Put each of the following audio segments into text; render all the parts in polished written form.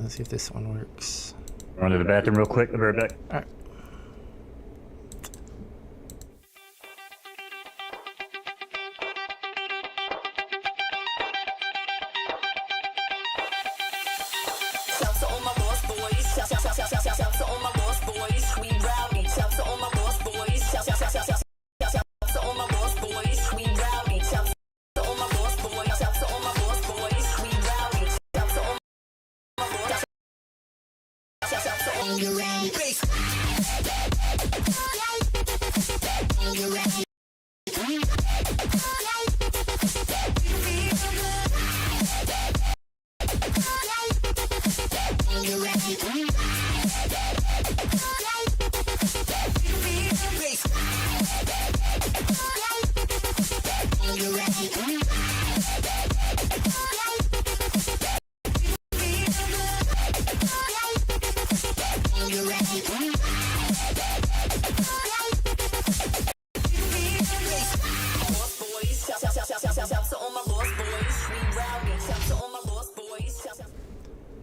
Let's see if this one works. Run to the bathroom real quick. I'll be right back. All right.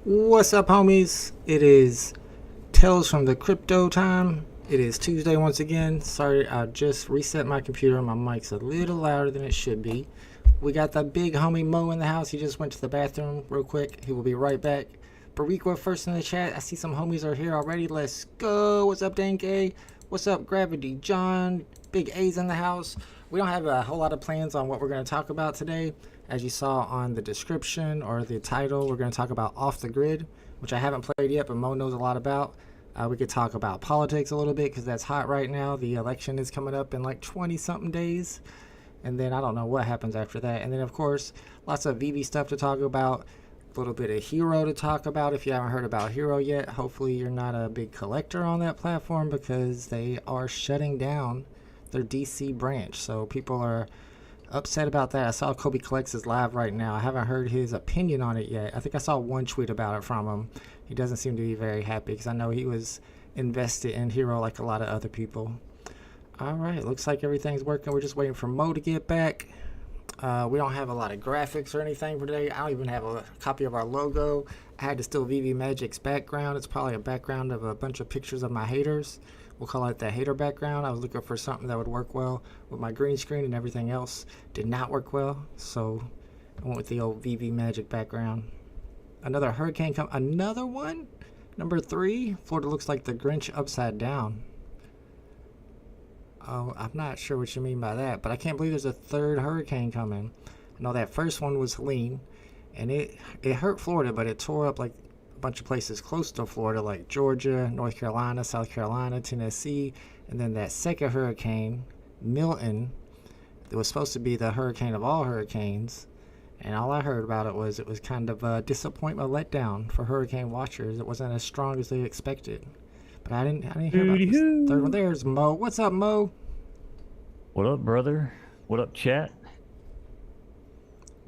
What's up, homies? It is Tales from the Crypto time. It is Tuesday once again. Sorry, I just reset my computer. My mic's a little louder than it should be. We got the big homie Mo in the house. He just went to the bathroom real quick. He will be right back. Bariqua first in the chat. I see some homies are here already. Let's go. What's up, Danke? What's up, Gravity John? Big A's in the house. We don't have a whole lot of plans on what we're going to talk about today. As you saw on the description or the title, we're going to talk about Off the Grid, which I haven't played yet, but Mo knows a lot about. We could talk about politics a little bit because that's hot right now. The election is coming up in like 20-something days. And then I don't know what happens after that. And then, of course, lots of VeVe stuff to talk about. A little bit of Hero to talk about if you haven't heard about Hero yet. Hopefully you're not a big collector on that platform because they are shutting down their DC branch. So people are upset about that. I saw Kobe Collects is live right now. I haven't heard his opinion on it yet. I think I saw one tweet about it from him. He doesn't seem to be very happy because I know he was invested in Hero like a lot of other people. Alright, looks like everything's working. We're just waiting for Mo to get back. We don't have a lot of graphics or anything for today. I don't even have a copy of our logo. I had to steal VeVe Magic's background. It's probably a background of a bunch of pictures of my haters. We'll call it the hater background. I was looking for something that would work well with my green screen, and everything else did not work well. So I went with the old VeVe Magic background. Another hurricane another one? Number 3. Florida looks like the Grinch upside down. Oh, I'm not sure what you mean by that, but I can't believe there's a third hurricane coming. I know that first one was Helene, and it hurt Florida, but it tore up like a bunch of places close to Florida, like Georgia, North Carolina, South Carolina, Tennessee. And then that second hurricane, Milton, that was supposed to be the hurricane of all hurricanes. And all I heard about it was kind of a disappointment, letdown for hurricane watchers. It wasn't as strong as they expected. But I didn't hear about this third one. There's Mo. What's up, Mo? What up, brother? What up, chat?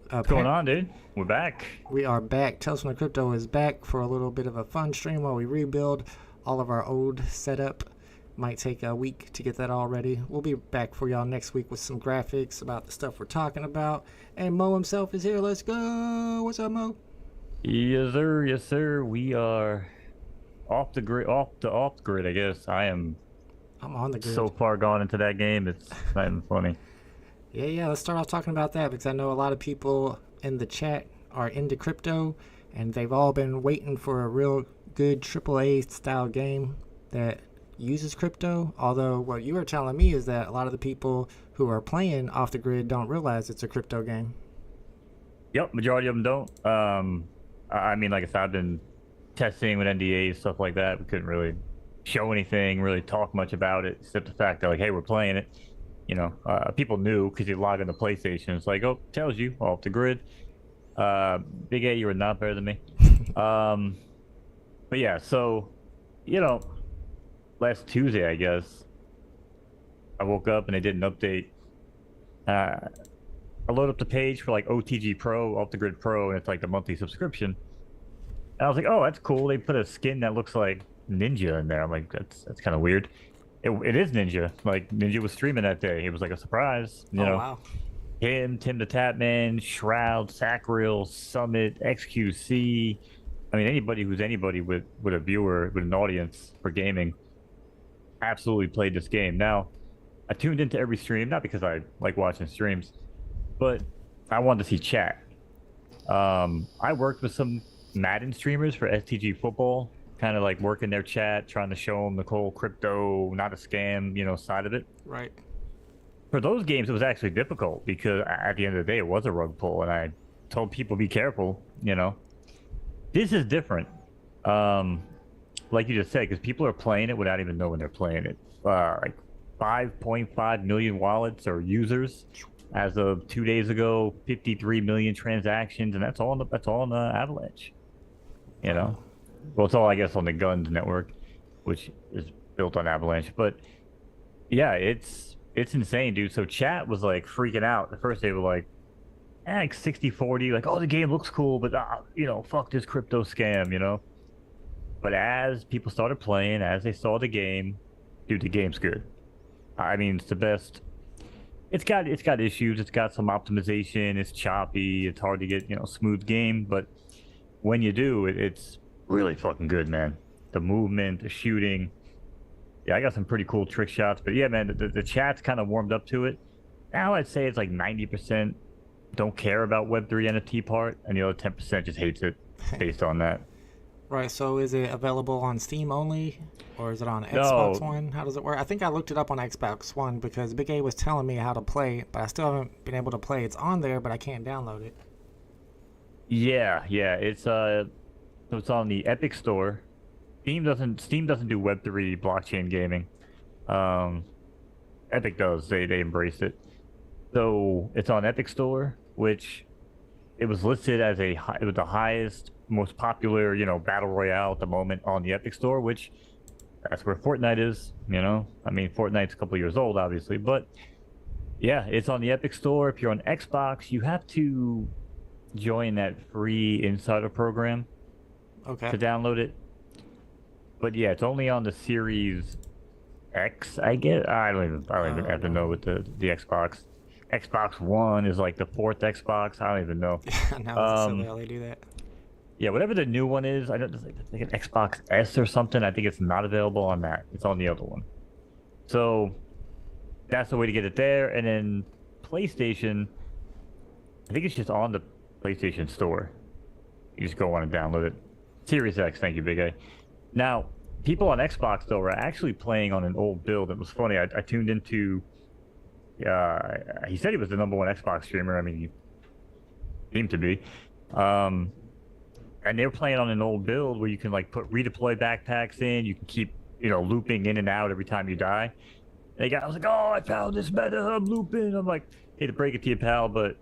What's going on, dude? We're back. We are back. Tales from the Crypto is back for a little bit of a fun stream while we rebuild all of our old setup. Might take a week to get that all ready. We'll be back for y'all next week with some graphics about the stuff we're talking about. And Mo himself is here. Let's go. What's up, Mo? Yes, sir. Yes, sir. We are off the grid, off the grid, I guess. I'm on the grid. So far gone into that game, it's not even funny. Yeah, let's start off talking about that because I know a lot of people in the chat are into crypto and they've all been waiting for a real good AAA style game that uses crypto. Although what you were telling me is that a lot of the people who are playing Off the Grid don't realize it's a crypto game. Yep, majority of them don't. I mean, like I said, I've been testing with NDAs, stuff like that. We couldn't really show anything, really talk much about it, except the fact that, like, hey, we're playing it. You know, people knew because you log into PlayStation. It's like, oh, tells you Off the Grid. Big A, you are not better than me. But yeah, so, you know, last Tuesday, I guess, I woke up and they did an update. I load up the page for like OTG Pro, Off the Grid Pro, and it's like the monthly subscription. And I was like, oh, that's cool. They put a skin that looks like Ninja in there. I'm like, that's kind of weird. It is Ninja. Like, Ninja was streaming that day. It was like a surprise. You know, wow. Him, Tim the Tapman, Shroud, Sacriel, Summit, XQC, I mean, anybody who's anybody with a viewer, with an audience for gaming, absolutely played this game. Now, I tuned into every stream, not because I like watching streams, but I wanted to see chat. I worked with some Madden streamers for STG football, kind of like working their chat, trying to show them the whole crypto, not a scam, side of it. Right. For those games, it was actually difficult because at the end of the day, it was a rug pull, and I told people be careful. This is different. Um, like you just said, because people are playing it without even knowing they're playing it. Like 5.5 million wallets or users as of 2 days ago, 53 million transactions, and that's all on the Avalanche. Well, it's all I guess on the Guns network, which is built on Avalanche. But yeah, it's insane, dude. So chat was like freaking out. The first day were like 60-40, like, oh, the game looks cool, but fuck this crypto scam. But as people started playing, as they saw the game, dude, the game's good. I mean, it's the best. It's got issues. It's got some optimization. It's choppy. It's hard to get smooth game. But when you do, it's really fucking good, man. The movement, the shooting. Yeah, I got some pretty cool trick shots. But yeah, man, the chat's kind of warmed up to it. Now I'd say it's like 90% don't care about Web3 NFT part, and the other 10% just hates it based on that. Right, so is it available on Steam only, or is it on Xbox One? How does it work? I think I looked it up on Xbox One because Big A was telling me how to play, but I still haven't been able to play. It's on there, but I can't download it. Yeah, so it's on the Epic Store. Steam doesn't do Web3 blockchain gaming. Um, Epic does. They embrace it. So it's on Epic Store, which it was listed as it was the highest, most popular, battle royale at the moment on the Epic Store, which that's where Fortnite is. I mean, Fortnite's a couple years old, obviously, but yeah, it's on the Epic Store. If you're on Xbox, you have to join that free insider program Okay. to download it. But yeah, it's only on the Series X, I guess. I don't even have to know with the Xbox. Xbox One is like the fourth Xbox. I don't even know. Now it's silly how they do that. Yeah, whatever the new one is, I don't it's like an Xbox S or something. I think it's not available on that. It's on the other one. So that's the way to get it there. And then PlayStation, I think it's just on the PlayStation Store. You just go on and download it. Series X, thank you, Big A. Now, people on Xbox though are actually playing on an old build. It was funny. I tuned into. He said he was the #1 Xbox streamer. I mean, he seemed to be. And they were playing on an old build where you can like put redeploy backpacks in. You can keep looping in and out every time you die. And I was like, oh, I found this meta. I'm looping. I'm like, hey, to break it to you, pal, but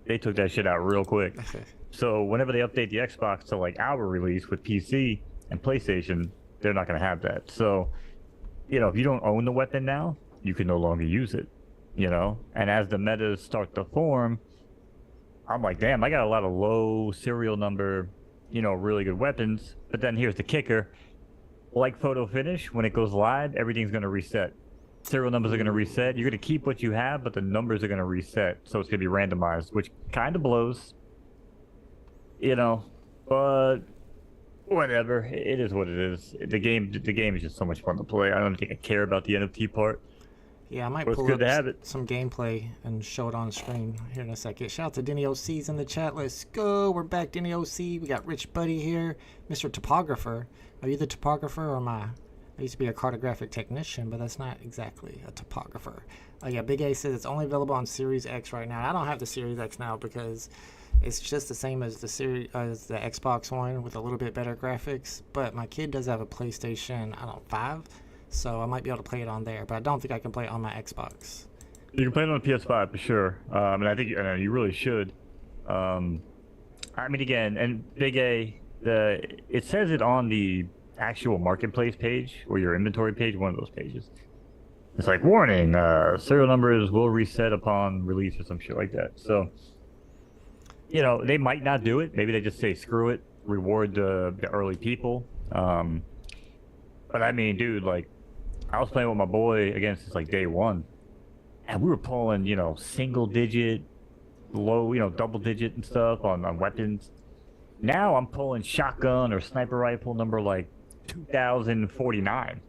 they took that shit out real quick. So whenever they update the Xbox to like our release with PC and PlayStation, they're not going to have that. So, if you don't own the weapon now, you can no longer use it. And as the metas start to form, I'm like, damn, I got a lot of low serial number, really good weapons. But then here's the kicker. Like Photo Finish, when it goes live, everything's going to reset. Serial numbers are going to reset. You're going to keep what you have, but the numbers are going to reset. So it's going to be randomized, which kind of blows. But whatever. It is what it is. The game is just so much fun to play. I don't think I care about the NFT part. Yeah, I might But pull it's good up to have it. some gameplay and show it on screen here in a second. Shout out to Denny OC's in the chat. Let's go. We're back, Denny OC. We got Rich Buddy here. Mr. Topographer. Are you the topographer or am I? I used to be a cartographic technician, but that's not exactly a topographer. Yeah, Big A says it's only available on Series X right now. I don't have the Series X now because it's just the same as the Xbox One with a little bit better graphics. But my kid does have a PlayStation, 5. So I might be able to play it on there, but I don't think I can play it on my Xbox. You can play it on PS5 for sure, and I think you really should. I mean, again, and Big A, it says it on the actual marketplace page or your inventory page, one of those pages. It's like, warning, serial numbers will reset upon release or some shit like that. So, they might not do it. Maybe they just say, screw it, reward the early people. But I mean, dude, like, I was playing with my boy again since like day one, and we were pulling, single digit, low, double digit and stuff on weapons. Now I'm pulling shotgun or sniper rifle number like 2049.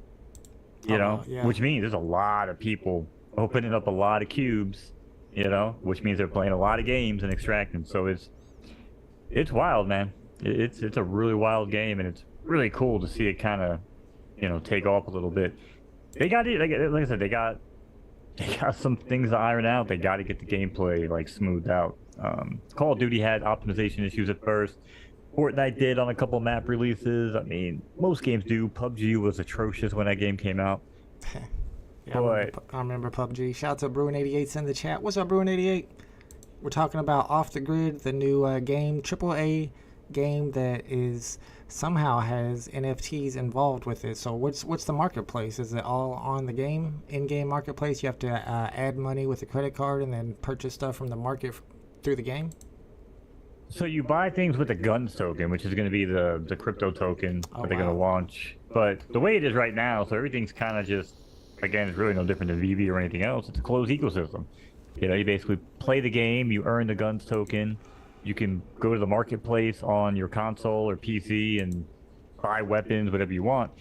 You Oh, know, wow, yeah. which means there's a lot of people opening up a lot of cubes. You know, which means they're playing a lot of games and extracting. So it's wild, man. It's a really wild game, and it's really cool to see it kind of, take off a little bit. They got it. Like I said, they got some things to iron out. They got to get the gameplay like smoothed out. Call of Duty had optimization issues at first. Fortnite did on a couple map releases. I mean, most games do. PUBG was atrocious when that game came out. Yeah, But I remember PUBG. Shout out to Bruin88's in the chat. What's up, Bruin88? We're talking about Off the Grid, the new game, AAA game that is somehow has NFTs involved with it. So what's the marketplace? Is it all on the game, in-game marketplace? You have to add money with a credit card and then purchase stuff from the market through the game? so you buy things with the guns token, which is going to be the crypto token that they're going to launch. But the way it is right now, so everything's kind of just, again, it's really no different than VeVe or anything else. It's a closed ecosystem. You basically play the game, you earn the guns token, you can go to the marketplace on your console or PC and buy weapons, whatever you want.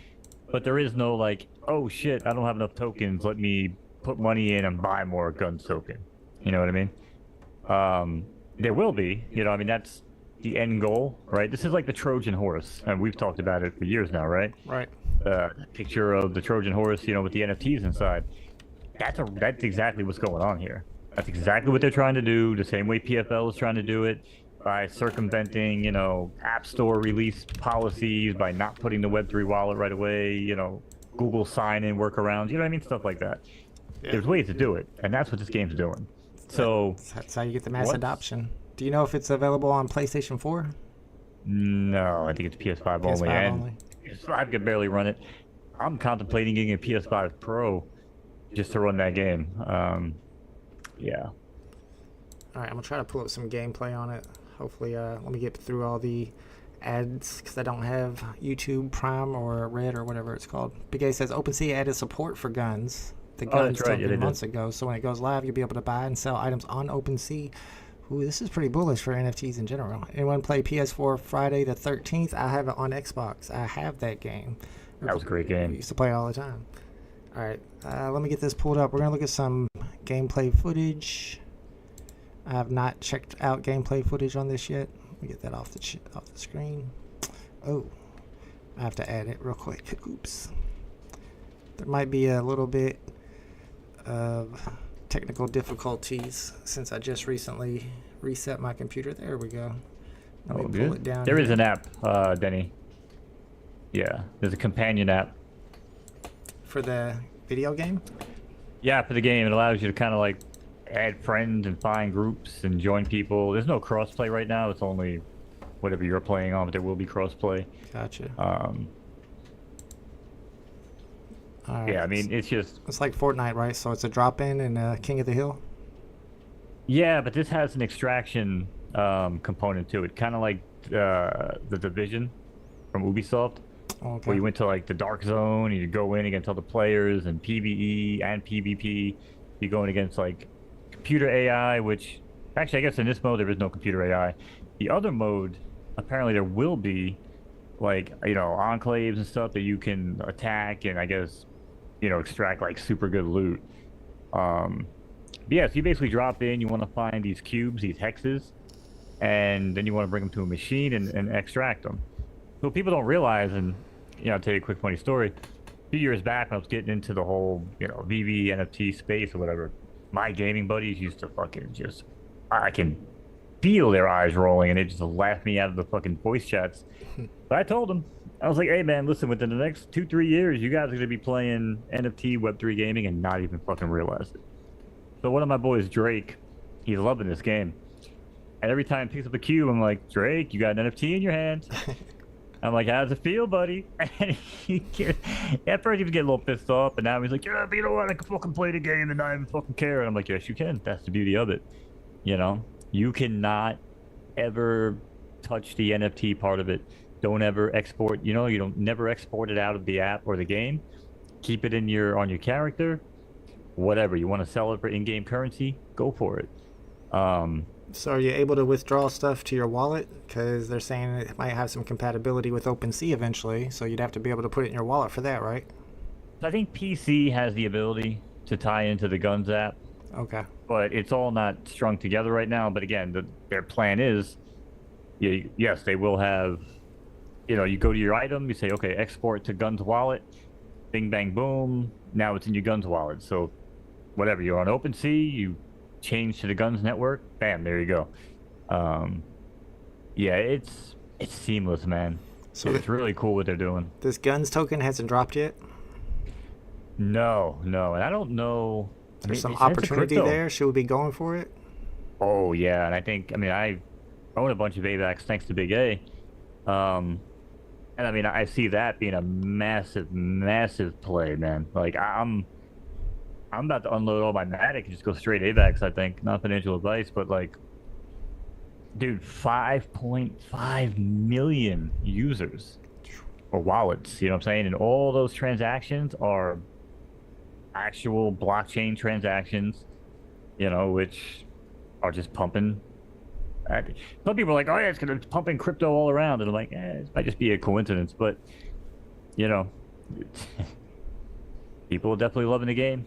But there is no like, oh shit, I don't have enough tokens, let me put money in and buy more guns token. You know what I mean? There will be, I mean, that's the end goal, right? This is like the Trojan horse, and we've talked about it for years now, right? Right. Picture of the Trojan horse, with the NFTs inside. That's exactly what's going on here. That's exactly what they're trying to do, the same way PFL is trying to do it, by circumventing, App Store release policies, by not putting the Web3 wallet right away, Google sign-in workarounds, you know what I mean? Stuff like that. Yeah. There's ways to do it, and that's what this game's doing. So that's how you get the mass adoption. Do you know if it's available on PlayStation 4? No, I think it's PS5 only. And PS5 can barely run it. I'm contemplating getting a PS5 Pro just to run that game. Yeah. All right, I'm gonna try to pull up some gameplay on it. Hopefully, let me get through all the ads because I don't have YouTube Prime or Red or whatever it's called. Big A says OpenSea added support for guns. The guns token months ago, so when it goes live, you'll be able to buy and sell items on OpenSea. Ooh, this is pretty bullish for NFTs in general. Anyone play PS4 Friday the 13th? I have it on Xbox. I have that game. That was a great game. We used to play it all the time. All right, let me get this pulled up. We're gonna look at some gameplay footage. I have not checked out gameplay footage on this yet. Let me get that off the screen. Oh, I have to add it real quick. Oops. There might be a little bit of technical difficulties since I just recently reset my computer. There we go. Let me pull it down. There is an app, Denny. Yeah, there's a companion app. For the video game? Yeah, for the game. It allows you to kind of like add friends and find groups and join people. There's no crossplay right now. It's only whatever you're playing on, but there will be crossplay. Gotcha. Right. Yeah, I mean, it's like Fortnite, right? So it's a drop-in and King of the Hill? Yeah, but this has an extraction component to it. Kind of like the Division from Ubisoft. Okay. Where you went to like the dark zone and you go in against other players and PvE and PvP. You're going against like computer AI, which actually I guess in this mode there is no computer AI. The other mode, apparently there will be like, enclaves and stuff that you can attack and I guess, extract like super good loot. But yeah, so you basically drop in, you want to find these cubes, these hexes, and then you want to bring them to a machine and extract them. So people don't realize, and I'll tell you a quick funny story. A few years back when I was getting into the whole, VeVe NFT space or whatever, my gaming buddies used to fucking I can feel their eyes rolling and they just laugh me out of the fucking voice chats. But I told them, I was like, hey man, listen, within the next 2-3 years, you guys are going to be playing NFT Web3 gaming and not even fucking realize it. So one of my boys, Drake, he's loving this game. And every time he picks up a cube, I'm like, Drake, you got an NFT in your hand. I'm like, how does it feel, buddy? And at first he was getting a little pissed off, but now he's like, yeah, but you know what? I can fucking play the game and not even fucking care. And I'm like, yes, you can. That's the beauty of it. You cannot ever touch the NFT part of it. Don't ever export. You don't never export it out of the app or the game. Keep it on your character. Whatever you want to sell it for in-game currency, go for it. So are you able to withdraw stuff to your wallet? Because they're saying it might have some compatibility with OpenSea eventually, so you'd have to be able to put it in your wallet for that, right? I think PC has the ability to tie into the Guns app, Okay. but it's all not strung together right now. But again, their plan is, yes, they will have. You go to your item, you say, okay, export to Guns wallet, bing, bang, boom. Now it's in your Guns wallet. So whatever, you're on OpenSea, you change to the Guns network, bam, there you go. Yeah, it's seamless, man. So it's really cool what they're doing. This Guns token hasn't dropped yet? No, and I don't know. There's some opportunity there. Should we be going for it? Oh yeah, and I own a bunch of AVAX thanks to Big A. And I see that being a massive, massive play, man. Like I'm about to unload all my Matic and just go straight AVAX, I think. Not financial advice, but like, dude, 5.5 million users or wallets, you know what I'm saying? And all those transactions are actual blockchain transactions, which are just pumping. Some people are like, oh yeah, it's going to pump in crypto all around. And I'm like, it might just be a coincidence. But, people are definitely loving the game.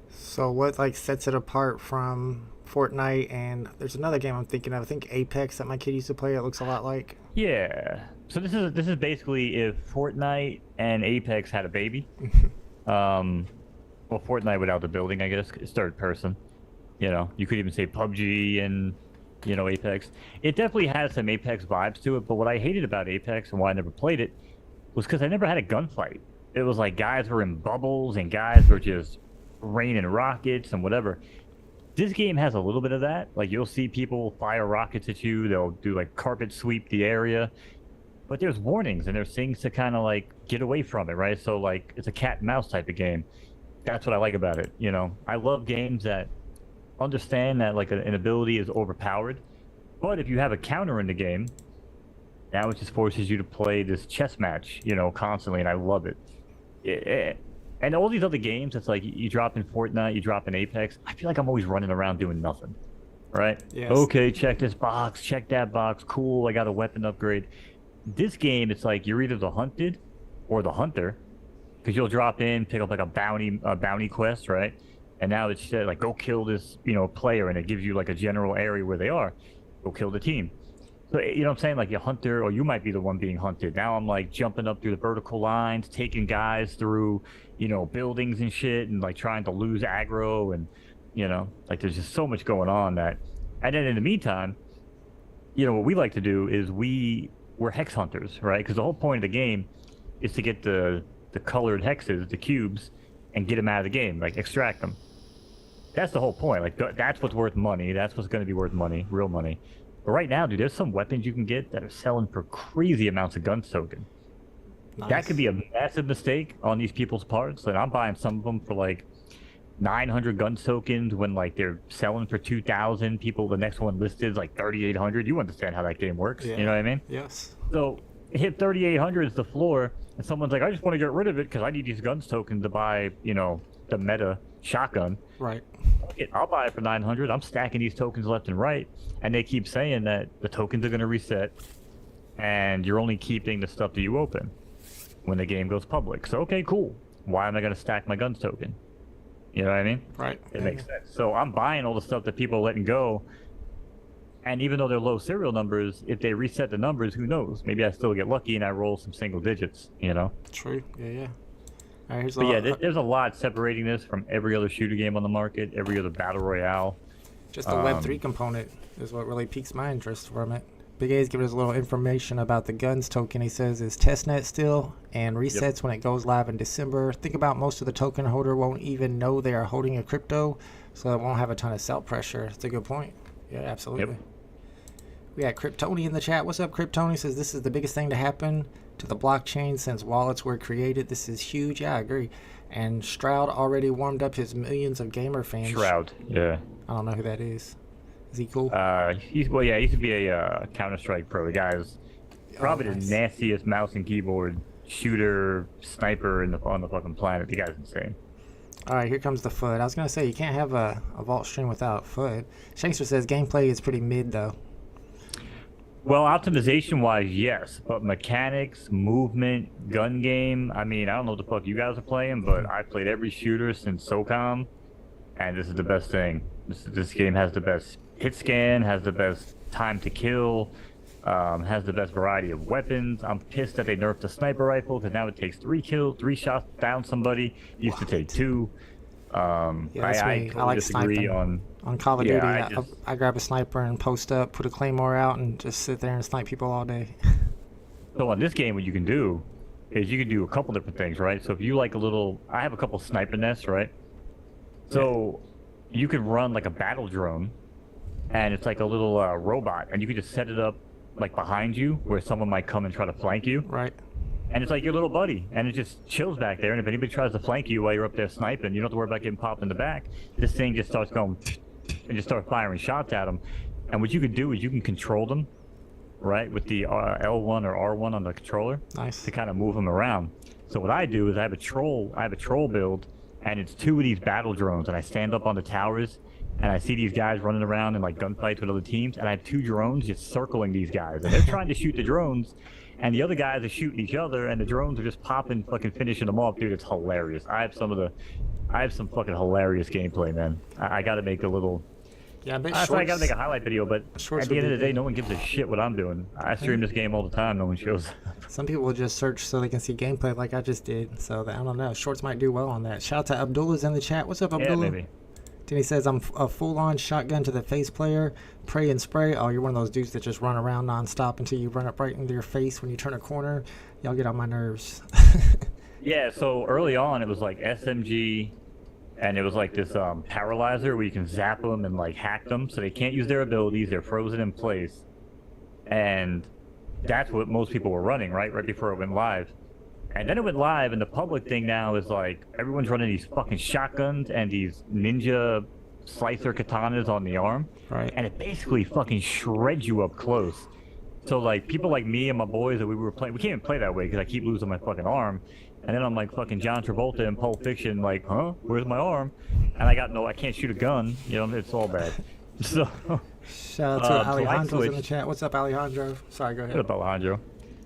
So what sets it apart from Fortnite? And there's another game I'm thinking of. I think Apex that my kid used to play. It looks a lot like. Yeah. So this is basically if Fortnite and Apex had a baby. Well, Fortnite without the building, I guess. It's third person. You could even say PUBG and Apex. It definitely has some Apex vibes to it, but what I hated about Apex and why I never played it was because I never had a gunfight. It was like guys were in bubbles and guys were just raining rockets and whatever. This game has a little bit of that. Like you'll see people fire rockets at you. They'll do like carpet sweep the area. But there's warnings and there's things to kind of like get away from it, right? So like it's a cat and mouse type of game. That's what I like about it. I love games that understand that like an ability is overpowered, but if you have a counter in the game, now it just forces you to play this chess match, constantly, and I love it. And all these other games, it's like you drop in Fortnite, you drop in Apex. I feel like I'm always running around doing nothing, right? Yes. Okay, check this box, check that box. Cool, I got a weapon upgrade. This game, it's like you're either the hunted or the hunter, because you'll drop in, pick up like a bounty quest, right? And now it's said like go kill this, player, and it gives you like a general area where they are. Go kill the team. So what I'm saying? Like a hunter, or you might be the one being hunted. Now I'm like jumping up through the vertical lines, taking guys through, buildings and shit, and like trying to lose aggro, and like there's just so much going on that. And then in the meantime, what we like to do is we're hex hunters, right? Because the whole point of the game is to get the colored hexes, the cubes, and get them out of the game, like extract them. That's the whole point. Like that's what's worth money. That's what's going to be worth money, real money. But right now, dude, there's some weapons you can get that are selling for crazy amounts of guns token. Nice. That could be a massive mistake on these people's parts. And I'm buying some of them for like 900 guns tokens when like they're selling for 2,000. People, the next one listed is like 3,800. You understand how that game works? Yeah. You know what I mean? Yes. So hit 3,800 is the floor, and someone's like, I just want to get rid of it because I need these guns tokens to buy, the meta shotgun. Right. I'll buy it for 900. I'm stacking these tokens left and right, and they keep saying that the tokens are going to reset, and you're only keeping the stuff that you open when the game goes public. So okay, cool. Why am I going to stack my guns token? You know what I mean? Right. It makes sense. So I'm buying all the stuff that people are letting go, and even though they're low serial numbers, if they reset the numbers, who knows? Maybe I still get lucky and I roll some single digits. True. Yeah. All right, there's a lot separating this from every other shooter game on the market, every other battle royale. Just the Web3 component is what really piques my interest from it. Big A's giving us a little information about the guns token. He says is testnet still and resets when it goes live in December. Think about most of the token holder won't even know they are holding a crypto, so it won't have a ton of sell pressure. It's a good point. Yeah, absolutely. Yep. We got Kryptoni in the chat. What's up, Kryptoni? Says this is the biggest thing to happen to the blockchain since wallets were created. This is huge. Yeah, I agree. And Stroud already warmed up his millions of gamer fans. Shroud, yeah. I don't know who that is. Is he cool? He used to be a Counter-Strike pro. The guy's probably nice. the nastiest mouse and keyboard shooter sniper on the fucking planet. The guy's insane. All right, here comes the FUD. I was gonna say you can't have a vault stream without FUD. Shankster says gameplay is pretty mid though. Well, optimization-wise, yes, but mechanics, movement, gun game. I mean, I don't know what the fuck you guys are playing, but I played every shooter since SOCOM, and this is the best thing. This game has the best hit scan, has the best time to kill, has the best variety of weapons. I'm pissed that they nerfed the sniper rifle because now it takes 3 shots down somebody. It used to take 2. Yeah, that's I me. totally I like disagree sniping. On Call of Duty, I grab a sniper and post up, put a claymore out, and just sit there and snipe people all day. So on this game, what you can do is you can do a couple different things, right? So if you like I have a couple sniper nests, right? So you can run like a battle drone, and it's like a little robot, and you can just set it up like behind you where someone might come and try to flank you. Right. And it's like your little buddy, and it just chills back there, and if anybody tries to flank you while you're up there sniping, you don't have to worry about getting popped in the back. This thing just starts going and just start firing shots at them. And what you can do is you can control them, right, with the L1 or R1 on the controller. Nice. To kind of move them around. So what I do is I have a troll build, and it's 2 of these battle drones, and I stand up on the towers, and I see these guys running around in like gunfights with other teams, and I have 2 drones just circling these guys, and they're trying to shoot the drones, and the other guys are shooting each other, and the drones are just popping, fucking finishing them off. Dude, it's hilarious. I have some fucking hilarious gameplay, man. I gotta make a little... Yeah, I bet I gotta make a highlight video, but at the end of the day, no one gives a shit what I'm doing. I stream this game all the time, no one shows. Some people will just search so they can see gameplay like I just did. So I don't know. Shorts might do well on that. Shout out to Abdullah's in the chat. What's up, Abdullah? Yeah, maybe. Then he says, I'm a full-on shotgun to the face player, pray and spray. Oh, you're one of those dudes that just run around nonstop until you run up right into your face when you turn a corner. Y'all get on my nerves. Yeah, so early on, it was like SMG, and it was like this paralyzer where you can zap them and like hack them, so they can't use their abilities. They're frozen in place, and that's what most people were running, right before it went live. And then it went live, and the public thing now is like everyone's running these fucking shotguns and these ninja slicer katanas on the arm, Right. and it basically fucking shreds you up close. So like people like me and my boys that we were playing, we can't even play that way because I keep losing my fucking arm. And then I'm like fucking John Travolta in Pulp Fiction, like, huh? Where's my arm? And I can't shoot a gun. You know, it's all bad. So. Shout out to Alejandro's in the chat. What's up, Alejandro? Sorry, go ahead. What's up, Alejandro?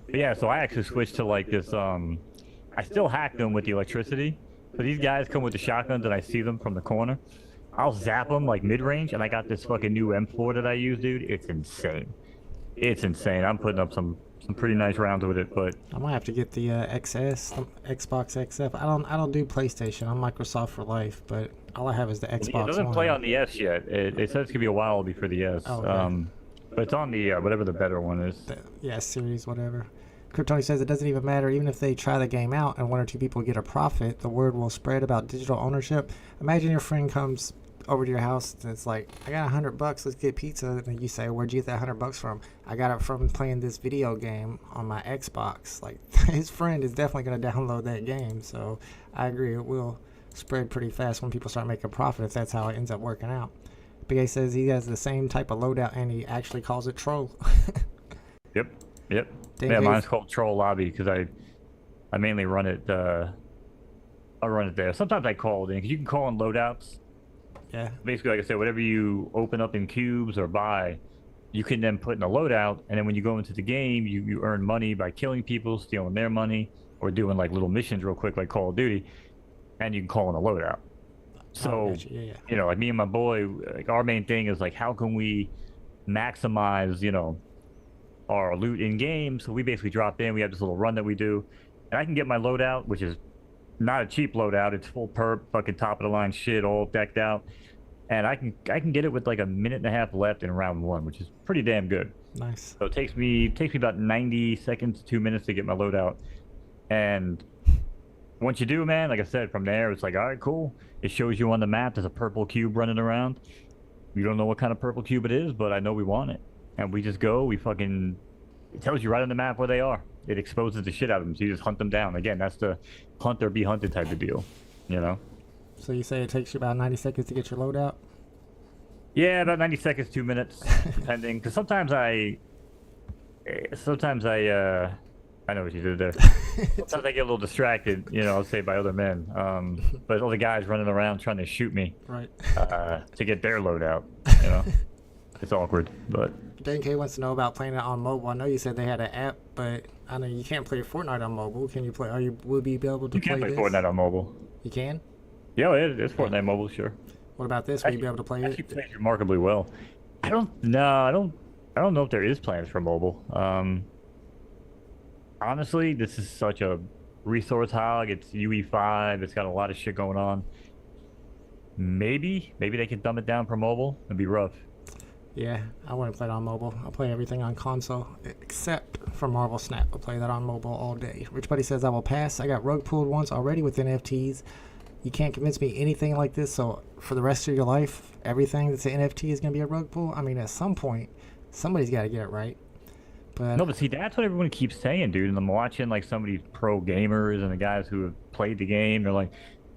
But yeah, so I actually switched to like this. I still hack them with the electricity. So these guys come with the shotguns, and I see them from the corner. I'll zap them like mid range, and I got this fucking new M4 that I use, dude. It's insane. It's insane. I'm putting up some pretty nice rounds with it, but I might have to get the XS, Xbox XF. I don't do PlayStation. I'm Microsoft for life, but all I have is the Xbox it doesn't One. play on the S yet. It says it's gonna be a while before the S. Oh, okay. But it's on the whatever the better one is. Yeah, series, whatever. Kryptoni says it doesn't even matter. Even if they try the game out and 1 or 2 people get a profit, the word will spread about digital ownership. Imagine your friend comes over to your house and it's like, I got $100, let's get pizza. And you say, where'd you get that $100 from? I got it from playing this video game on my Xbox. Like, his friend is definitely going to download that game. So I agree, it will spread pretty fast when people start making profit if that's how it ends up working out. Big A says he has the same type of loadout and he actually calls it troll. Yep. Dave Yeah, Hayes- mine's called Troll Lobby because I mainly run it. I run it there. Sometimes I call it in because you can call in loadouts. Yeah. Basically, like I said, whatever you open up in cubes or buy, you can then put in a loadout, and then when you go into the game, you earn money by killing people, stealing their money, or doing like little missions real quick, like Call of Duty, and you can call in a loadout. So, you know, like me and my boy, like our main thing is like, how can we maximize, you know, our loot in game? So we basically drop in. We have this little run that we do, and I can get my loadout, which is not a cheap loadout. It's full perp, fucking top of the line shit, all decked out, and I can get it with like a minute and a half left in round 1, which is pretty damn good. Nice. So it takes me about 90 seconds, 2 minutes to get my loadout, and once you do, man, like I said, from there it's like, all right, cool. It shows you on the map there's a purple cube running around. You don't know what kind of purple cube it is, but I know we want it, and we just go. It tells you right on the map where they are. It exposes the shit out of them, so you just hunt them down. Again, that's the hunt or be hunted type of deal, you know? So you say it takes you about 90 seconds to get your loadout? Yeah, about 90 seconds, 2 minutes, depending. Because sometimes I I know what you did there. Sometimes I get a little distracted, I'll say by other men. But all the guys running around trying to shoot me, Right. to get their load out, It's awkward, but Dan K wants to know about playing it on mobile. I know you said they had an app, but I know you can't play Fortnite on mobile. Can you play? Will you be able to you play can play this? Fortnite on mobile. You can. Yeah, it's Fortnite mobile, sure. What about this? Will you be able to play Actually it? plays remarkably well. I don't know if there is plans for mobile. Honestly, this is such a resource hog. It's UE5. It's got a lot of shit going on. Maybe they can dumb it down for mobile. It'd be rough. Yeah, I wouldn't play it on mobile. I'll play everything on console except for Marvel Snap. I'll play that on mobile all day. Rich Buddy says I will pass. I got rug pulled once already with NFTs. You can't convince me anything like this. So for the rest of your life, everything that's an NFT is going to be a rug pull. I mean, at some point, somebody's got to get it right. But No, but see, that's what everyone keeps saying, dude. And I'm watching like some of these pro gamers and the guys who have played the game. They're like,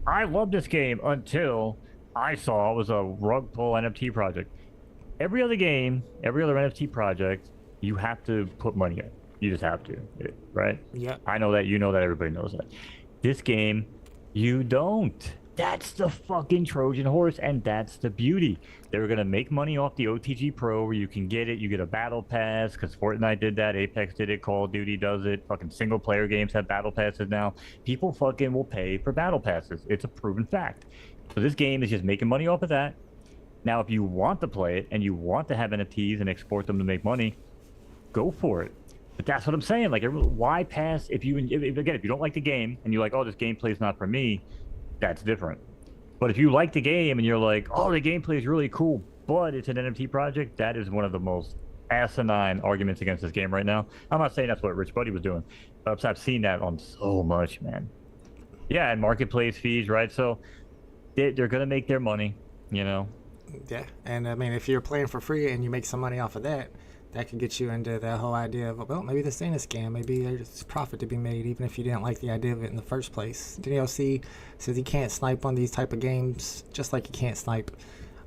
I love this game until I saw it was a rug pull NFT project. Every other game, every other NFT project, you have to put money in. You just have to, right? yeah, I know that, that, everybody knows that. This game, you don't. That's the fucking Trojan horse, and that's the beauty. They were going to make money off the OTG Pro where you can get it. You get a battle pass because Fortnite did that. Apex did it. Call of Duty does it. Fucking single-player games have battle passes now. People fucking will pay for battle passes. It's a proven fact. So this game is just making money off of that. Now, if you want to play it and you want to have NFTs and export them to make money, go for it. But that's what I'm saying. Like, why pass if you don't like the game and you're like, oh, this gameplay is not for me, that's different. But if you like the game and you're like, oh, the gameplay is really cool, but it's an NFT project, that is one of the most asinine arguments against this game right now. I'm not saying that's what Rich Buddy was doing. I've seen that on so much, man. Yeah, and marketplace fees, right? So they're going to make their money, Yeah, and I mean, if you're playing for free and you make some money off of that, that could get you into that whole idea of, well, maybe this ain't a scam. Maybe there's profit to be made, even if you didn't like the idea of it in the first place. DLC says he can't snipe on these type of games, just like you can't snipe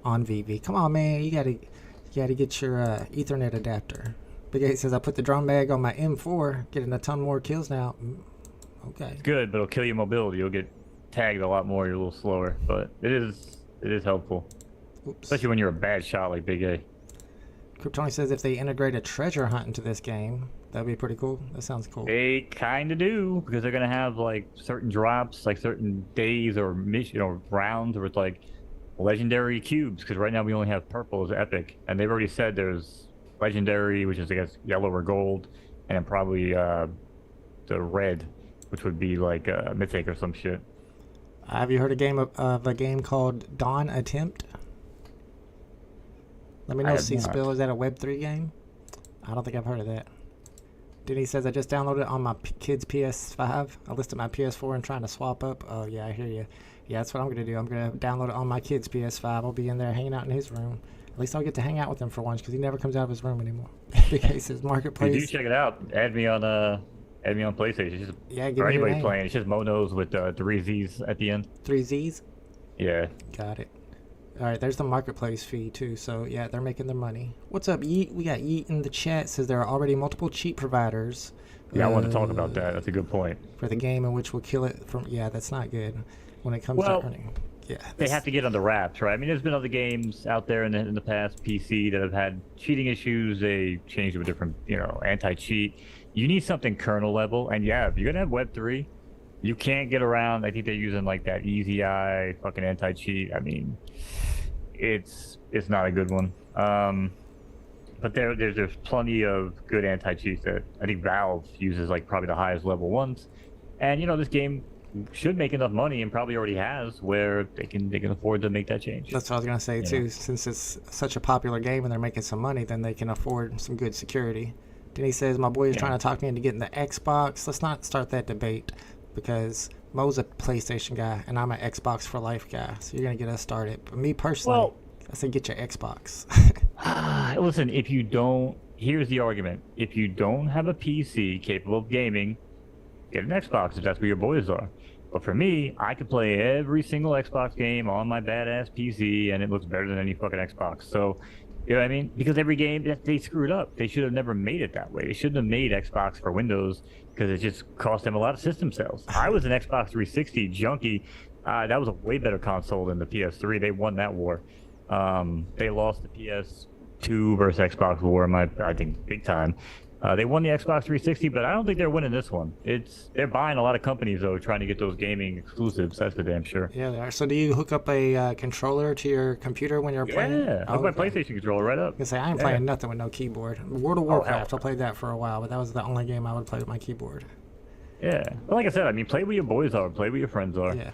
on VeVe. Come on, man, you gotta get your Ethernet adapter. Big 8 says I put the drum bag on my M4, getting a ton more kills now. Okay. It's good, but it'll kill your mobility. You'll get tagged a lot more. You're a little slower, but it is helpful. Oops. Especially when you're a bad shot like Big A. Kryptoni says if they integrate a treasure hunt into this game, that'd be pretty cool. That sounds cool. They kind of do, because they're going to have like certain drops, like certain days or rounds where it's like legendary cubes, because right now we only have purple as epic, and they've already said there's legendary, which is I guess yellow or gold, and then probably the red, which would be like mythic or some shit. Have you heard of a game called Dawn Attempt? Let me know, C-Spill. Is that a Web3 game? I don't think I've heard of that. Denny says, I just downloaded it on my kid's PS5. I listed my PS4 and trying to swap up. Oh, yeah, I hear you. Yeah, that's what I'm going to do. I'm going to download it on my kid's PS5. I'll be in there hanging out in his room. At least I'll get to hang out with him for once because he never comes out of his room anymore. Big Ace says, Marketplace. You do check it out. Add me on PlayStation. It's just, yeah, give or me your anybody name. playing. It's just MoKnowz with 3 Z's at the end. 3 Z's? Yeah. Got it. All right, there's the marketplace fee too. So yeah, they're making their money. What's up, Yeet? We got Yeet in the chat. Says there are already multiple cheat providers. Yeah, I want to talk about that. That's a good point. For the game in which will kill it from. Yeah, that's not good when it comes to earning. Yeah, they have to get under wraps, right? I mean, there's been other games out there in the past PC that have had cheating issues. They changed to a different, anti-cheat. You need something kernel level, and yeah, if you're gonna have Web3, you can't get around. I think they're using like that easy eye fucking anti-cheat. I mean, it's not a good one. But there's plenty of good anti-cheats that I think Valve uses, like probably the highest level ones. And this game should make enough money, and probably already has, where they can afford to make that change. That's what I was gonna say too. Since it's such a popular game and they're making some money, then they can afford some good security. Denny says my boy is trying to talk me into getting the Xbox. Let's not start that debate because Mo's a PlayStation guy and I'm an Xbox for life guy. So you're gonna get us started. But me personally, I say get your Xbox. Listen, here's the argument. If you don't have a PC capable of gaming, get an Xbox if that's where your boys are. But for me, I could play every single Xbox game on my badass PC and it looks better than any fucking Xbox. So You know what I mean? Because every game they screwed up. They should have never made it that way. They shouldn't have made Xbox for Windows because it just cost them a lot of system sales. I was an Xbox 360 junkie. That was a way better console than the PS3. They won that war. They lost the PS2 versus Xbox war, I think, big time. They won the Xbox 360, but I don't think they're winning this one. They're buying a lot of companies though, trying to get those gaming exclusives. That's for damn sure. Yeah, they are. So do you hook up a controller to your computer when you're playing? Yeah, I hook my PlayStation controller right up. I can say I ain't playing nothing with no keyboard. World of Warcraft, I played that for a while, but that was the only game I would play with my keyboard. Yeah, but like I said, I mean, play where your boys are, play where your friends are. Yeah.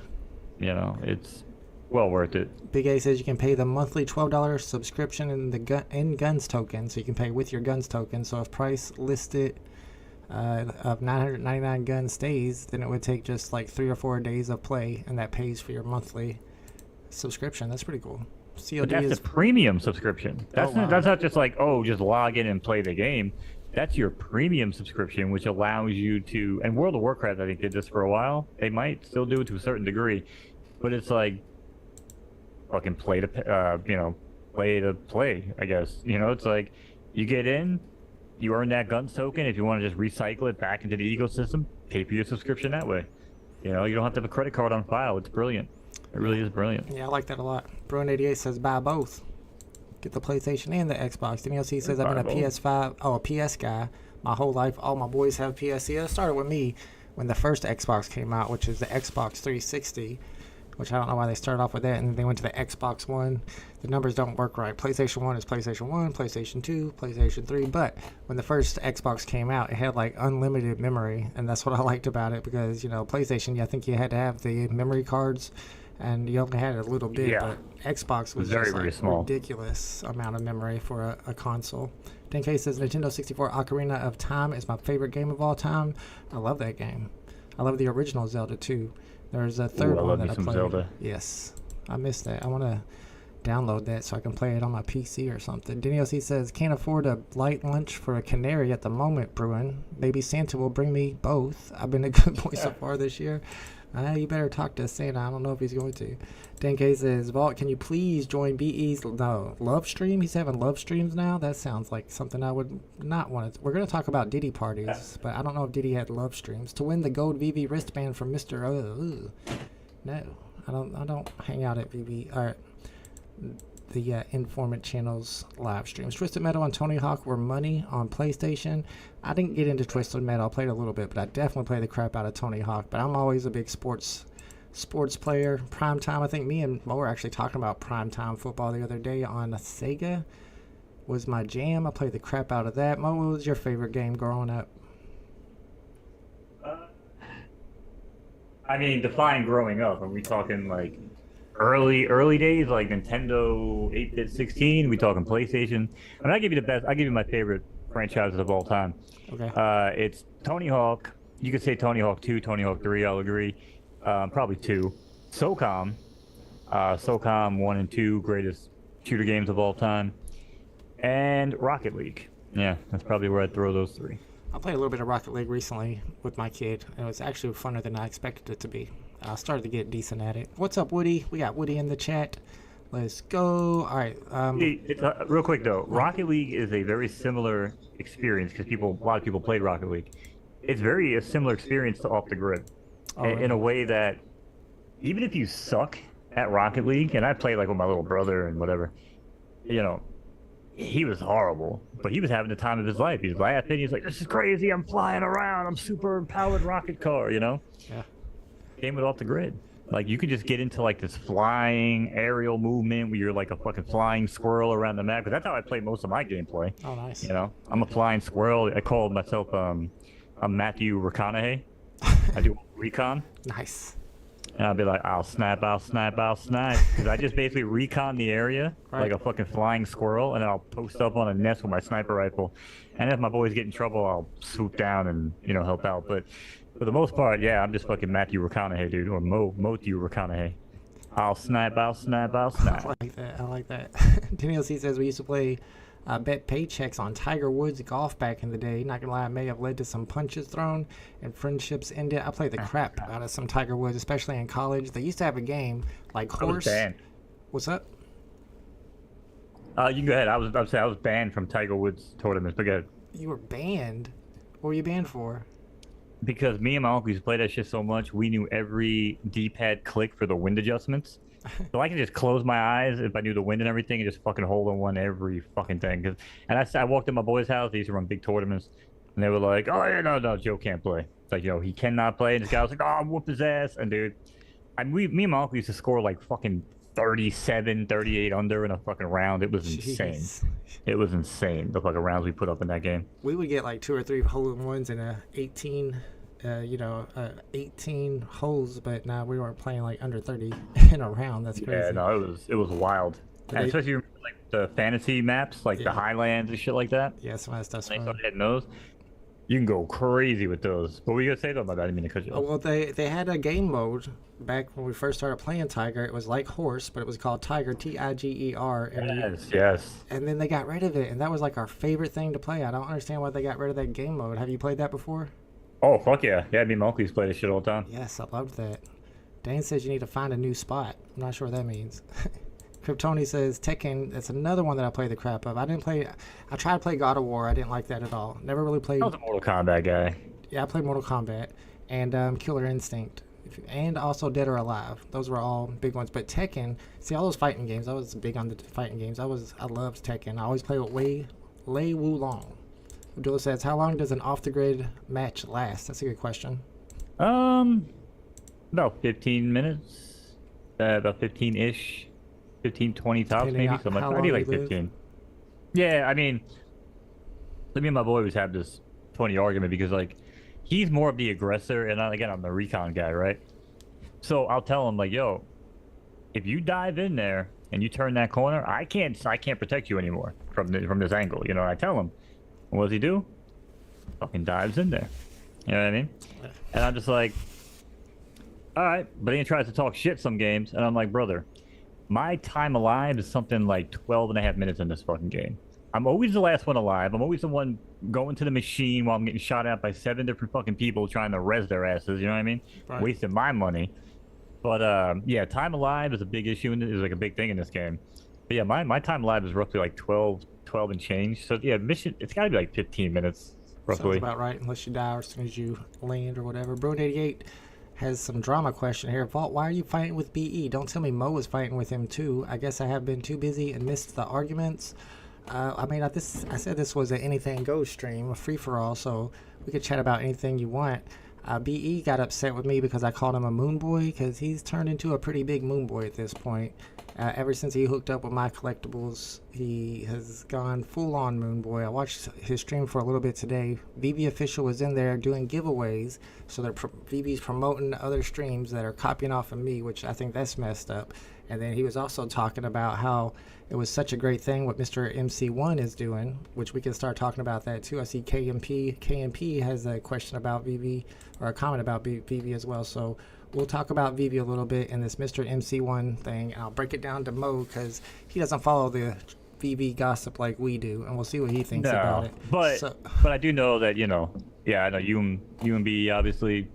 You know, it's well worth it. Big A says you can pay the monthly $12 subscription in Guns token, so you can pay with your Guns token. So if price listed of 999 Guns stays, then it would take just like 3 or 4 days of play, and that pays for your monthly subscription. That's pretty cool. COD But that's is the premium subscription. That's wow. that's not just like, oh, just log in and play the game. That's your premium subscription, which allows you to. And World of Warcraft, I think, did this for a while. They might still do it to a certain degree, but it's like fucking play to play. I guess it's like you get in, you earn that Guns token. If you want to just recycle it back into the ecosystem, pay for your subscription that way. You don't have to have a credit card on file. It's brilliant. It really is brilliant. Yeah, I like that a lot. Bruin88 says buy both. Get the PlayStation and the Xbox. DLC says I've been a a PS guy my whole life. All my boys have PS. Yeah, it started with me when the first Xbox came out, which is the Xbox 360, which I don't know why they started off with that, and then they went to the Xbox One. The numbers don't work right. PlayStation 1 is PlayStation 1, PlayStation 2, PlayStation 3, but when the first Xbox came out, it had like unlimited memory, and that's what I liked about it because, PlayStation, I think you had to have the memory cards, and you only had a little bit, but Xbox was very, just very like small. Ridiculous amount of memory for a console. 10K says Nintendo 64 Ocarina of Time is my favorite game of all time. I love that game. I love the original Zelda too. There's a third one that I played. Zelda. Yes, I missed that. I want to download that so I can play it on my PC or something. Denny OC says can't afford a light lunch for a canary at the moment, Bruin. Maybe Santa will bring me both. I've been a good boy so far this year. You better talk to Santa. I don't know if he's going to. 10K says, Vault, can you please join BE's love stream? He's having love streams now? That sounds like something I would not want to. We're going to talk about Diddy parties, but I don't know if Diddy had love streams. To win the gold VeVe wristband from Mr. No, I don't hang out at VeVe. All right. The Informant Channel's live streams. Twisted Metal and Tony Hawk were money on PlayStation. I didn't get into Twisted Metal. I played a little bit, but I definitely played the crap out of Tony Hawk. But I'm always a big sports player. Primetime, I think me and Mo were actually talking about primetime football the other day on Sega. Was my jam. I played the crap out of that. Mo, what was your favorite game growing up? I mean, define growing up. Are we talking like early days, like Nintendo 8-bit 16? We talking PlayStation? I mean, I give you the best. I give you my favorite franchises of all time. Okay. It's Tony Hawk. You could say Tony Hawk 2, Tony Hawk 3. I'll agree. Probably 2. SOCOM. SOCOM 1 and 2, greatest shooter games of all time. And Rocket League. Yeah, that's probably where I'd throw those 3. I played a little bit of Rocket League recently with my kid, and it was actually funner than I expected it to be. I started to get decent at it. What's up, Woody? We got Woody in the chat. Let's go. All right. Real quick though, Rocket League is a very similar experience because a lot of people played Rocket League. It's a similar experience to Off the Grid, in a way that even if you suck at Rocket League, and I played like with my little brother and whatever, he was horrible, but he was having the time of his life. He's laughing. He's like, "This is crazy! I'm flying around. I'm super powered rocket car." Yeah. Game with Off the Grid. Like, you could just get into like this flying aerial movement where you're like a fucking flying squirrel around the map. Because that's how I play most of my gameplay. Oh, nice. I'm a flying squirrel. I call myself I'm Matthew McConaughey. I do recon. Nice. And I'll be like, I'll snipe. Because I just basically recon the area like a fucking flying squirrel, and then I'll post up on a nest with my sniper rifle. And if my boys get in trouble, I'll swoop down and, help out. But for the most part, yeah, I'm just fucking Matthew McConaughey, dude, or Matthew McConaughey. I'll snipe. I like that. Daniel C says we used to play bet paychecks on Tiger Woods golf back in the day. Not gonna lie, it may have led to some punches thrown and friendships ended. I played the crap out of some Tiger Woods, especially in college. They used to have a game like Horse. I was banned. What's up? You can go ahead. I'm saying I was banned from Tiger Woods tournaments, but go ahead. You were banned. What were you banned for? Because me and my uncle used to play that shit so much, we knew every D-pad click for the wind adjustments. So I could just close my eyes if I knew the wind and everything, and just fucking hold on one every fucking thing. I walked in my boy's house. They used to run big tournaments, and they were like, "Oh yeah, no, Joe can't play." It's like, he cannot play. And this guy was like, "Oh, I'll whoop his ass." And dude, me and my uncle used to score like fucking 37, 38 under in a fucking round. It was insane. Jeez. It was insane. The fucking rounds we put up in that game. We would get like 2 or 3 hole-in-ones in a 18 holes, but now we weren't playing like under 30 in a round. That's crazy. Yeah, no, it was wild. And especially like the fantasy maps, like the Highlands and shit like that. Yeah, some of that stuff's When they fun. started hitting those, you can go crazy with those. But what were you gonna say though about that? I didn't mean to cut you Oh, off. well, they had a game mode back when we first started playing Tiger. It was like horse, but it was called Tiger, Tiger, Yes. and then they got rid of it, and that was like our favorite thing to play. I don't understand why they got rid of that game mode. Have you played that before? Oh fuck yeah, yeah. Me and my uncle used to play this shit all the time. Yes, I loved that. Dane says you need to find a new spot. I'm not sure what that means. Kryptoni says Tekken. That's another one that I played the crap of. I tried to play God of War. I didn't like that at all. Never really played. I was a Mortal Kombat guy. Yeah, I played Mortal Kombat and Killer Instinct, and also Dead or Alive. Those were all big ones. But Tekken, see all those fighting games. I was big on the fighting games. I loved Tekken. I always played with Lei Wulong. Abdullah says, how long does an off-the-grid match last? That's a good question. About 15 minutes. About 15-ish. 15, 20 tops, Depending maybe. on So much. how I do long like you live. 15. Yeah, I mean, me and my boy always have this funny argument because, like, he's more of the aggressor, and again, I'm the recon guy, right? So I'll tell him, like, yo, if you dive in there and you turn that corner, I can't protect you anymore from this angle. I tell him. And what does he do? Fucking dives in there. You know what I mean? And I'm just like, all right. But then he tries to talk shit some games, and I'm like, brother, my time alive is something like 12 and a half minutes in this fucking game. I'm always the last one alive. I'm always the one going to the machine while I'm getting shot at by 7 different fucking people trying to res their asses. You know what I mean? Right. Wasting my money. But yeah, time alive is a big issue, and is like a big thing in this game. But yeah, my time alive is roughly like 12 and change. So yeah, mission, it's got to be like 15 minutes roughly. Sounds about right, unless you die or as soon as you land or whatever. Bruin88 has some drama question here. Vault, why are you fighting with BE? Don't tell me Mo was fighting with him too. I guess I have been too busy and missed the arguments. I said this was an anything goes stream, a free-for-all, so we could chat about anything you want. BE got upset with me because I called him a moon boy, because he's turned into a pretty big moon boy at this point. Ever since he hooked up with my collectibles, he has gone full-on moon boy. I watched his stream for a little bit today. VeVe Official was in there doing giveaways, so VeVe's promoting other streams that are copying off of me, which I think that's messed up. And then he was also talking about how it was such a great thing what Mr. MC1 is doing, which we can start talking about that too. I see KMP has a question about VeVe, or a comment about VeVe as well. So we'll talk about VeVe a little bit in this Mr. MC1 thing. And I'll break it down to Mo because he doesn't follow the VeVe gossip like we do, and we'll see what he thinks about it. But I do know that, yeah, I know you and B obviously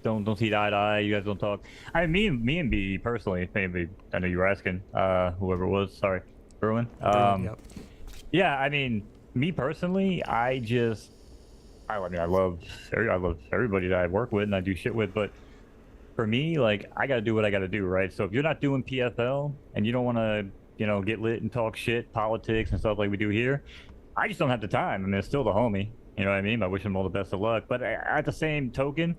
don't see eye to eye. You guys don't talk. I mean, me and B personally, maybe I know you were asking, whoever it was, sorry, Bruin. Yep. Yeah, I mean, me personally, I love everybody that I work with and I do shit with, but for me, like, I gotta do what I gotta do, right? So if you're not doing PFL and you don't want to, get lit and talk shit, politics and stuff like we do here, I just don't have the time. I mean, it's still the homie, you know what I mean? I wish him all the best of luck. But at the same token,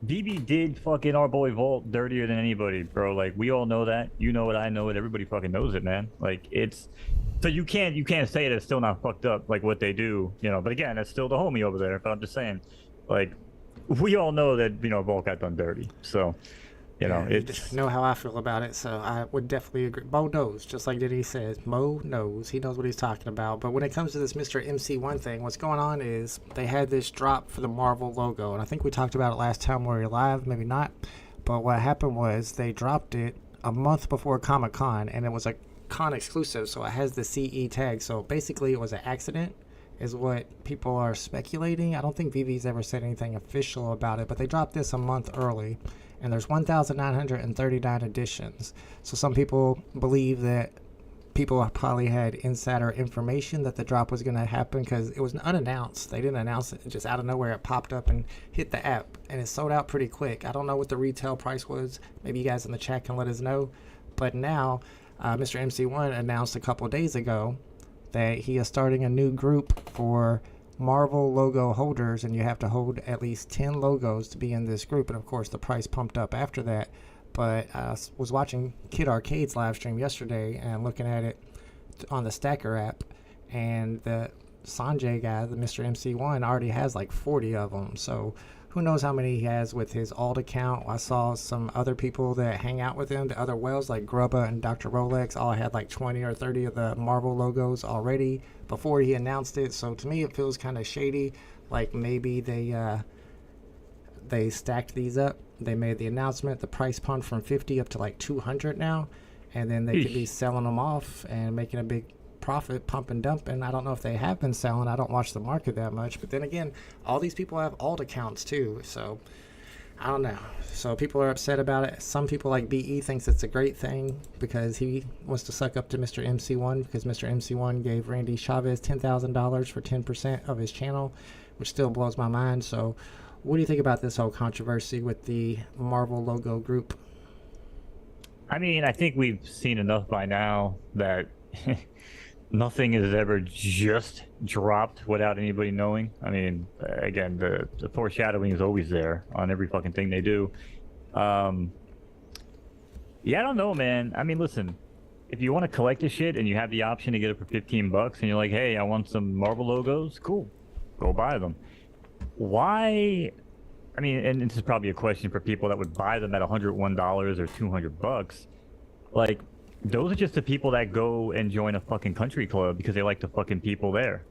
VeVe did fucking our boy Volt dirtier than anybody, bro. Like, we all know that. You know it, I know it, everybody fucking knows it, man. Like, it's... So you can't say that it's still not fucked up, like what they do, But again, it's still the homie over there. But I'm just saying, like, we all know that, Volt got done dirty. So... You it's... just know how I feel about it, so I would definitely agree. Mo knows, just like Diddy says. Mo knows. He knows what he's talking about. But when it comes to this Mr. MC1 thing, what's going on is they had this drop for the Marvel logo. And I think we talked about it last time we were live, maybe not. But what happened was they dropped it a month before Comic-Con, and it was a con exclusive, so it has the CE tag. So basically it was an accident, is what people are speculating. I don't think VeVe's ever said anything official about it, but they dropped this a month early. And there's 1,939 editions. So some people believe that people probably had insider information that the drop was going to happen because it was unannounced. They didn't announce it. Just out of nowhere, it popped up and hit the app, and it sold out pretty quick. I don't know what the retail price was. Maybe you guys in the chat can let us know. But now, Mr. MC1 announced a couple days ago that he is starting a new group for Marvel logo holders, and you have to hold at least 10 logos to be in this group. And of course, the price pumped up after that. But I was watching Kid Arcade's live stream yesterday and looking at it on the Stacker app, and the Sanjay guy, the Mr. MC1, already has like 40 of them. So who knows how many he has with his alt account. I saw some other people that hang out with him, the other whales like Grubba and Dr. Rolex, all had like 20 or 30 of the Marvel logos already before he announced it. So to me, it feels kind of shady. Like maybe they stacked these up. They made the announcement, the price pumped from 50 up to like 200 now, and then they could be selling them off and making a big profit, pump and dump. And I don't know if they have been selling. I don't watch the market that much, but then again, all these people have alt accounts too, so I don't know. So people are upset about it. Some people like BE thinks it's a great thing because he wants to suck up to Mr. MC1 because Mr. MC1 gave Randy Chavez $10,000 for 10% of his channel, which still blows my mind. So what do you think about this whole controversy with the Marvel logo group? I mean, I think we've seen enough by now that nothing is ever just dropped without anybody knowing. I mean, again, the foreshadowing is always there on every fucking thing they do. Yeah, I don't know, man. I mean, listen, if you want to collect this shit and you have the option to get it for $15 and you're like, hey, I want some Marvel logos, cool, go buy them. Why? I mean, and this is probably a question for people that would buy them at $101 or $200. Like, those are just the people that go and join a fucking country club because they like the fucking people there.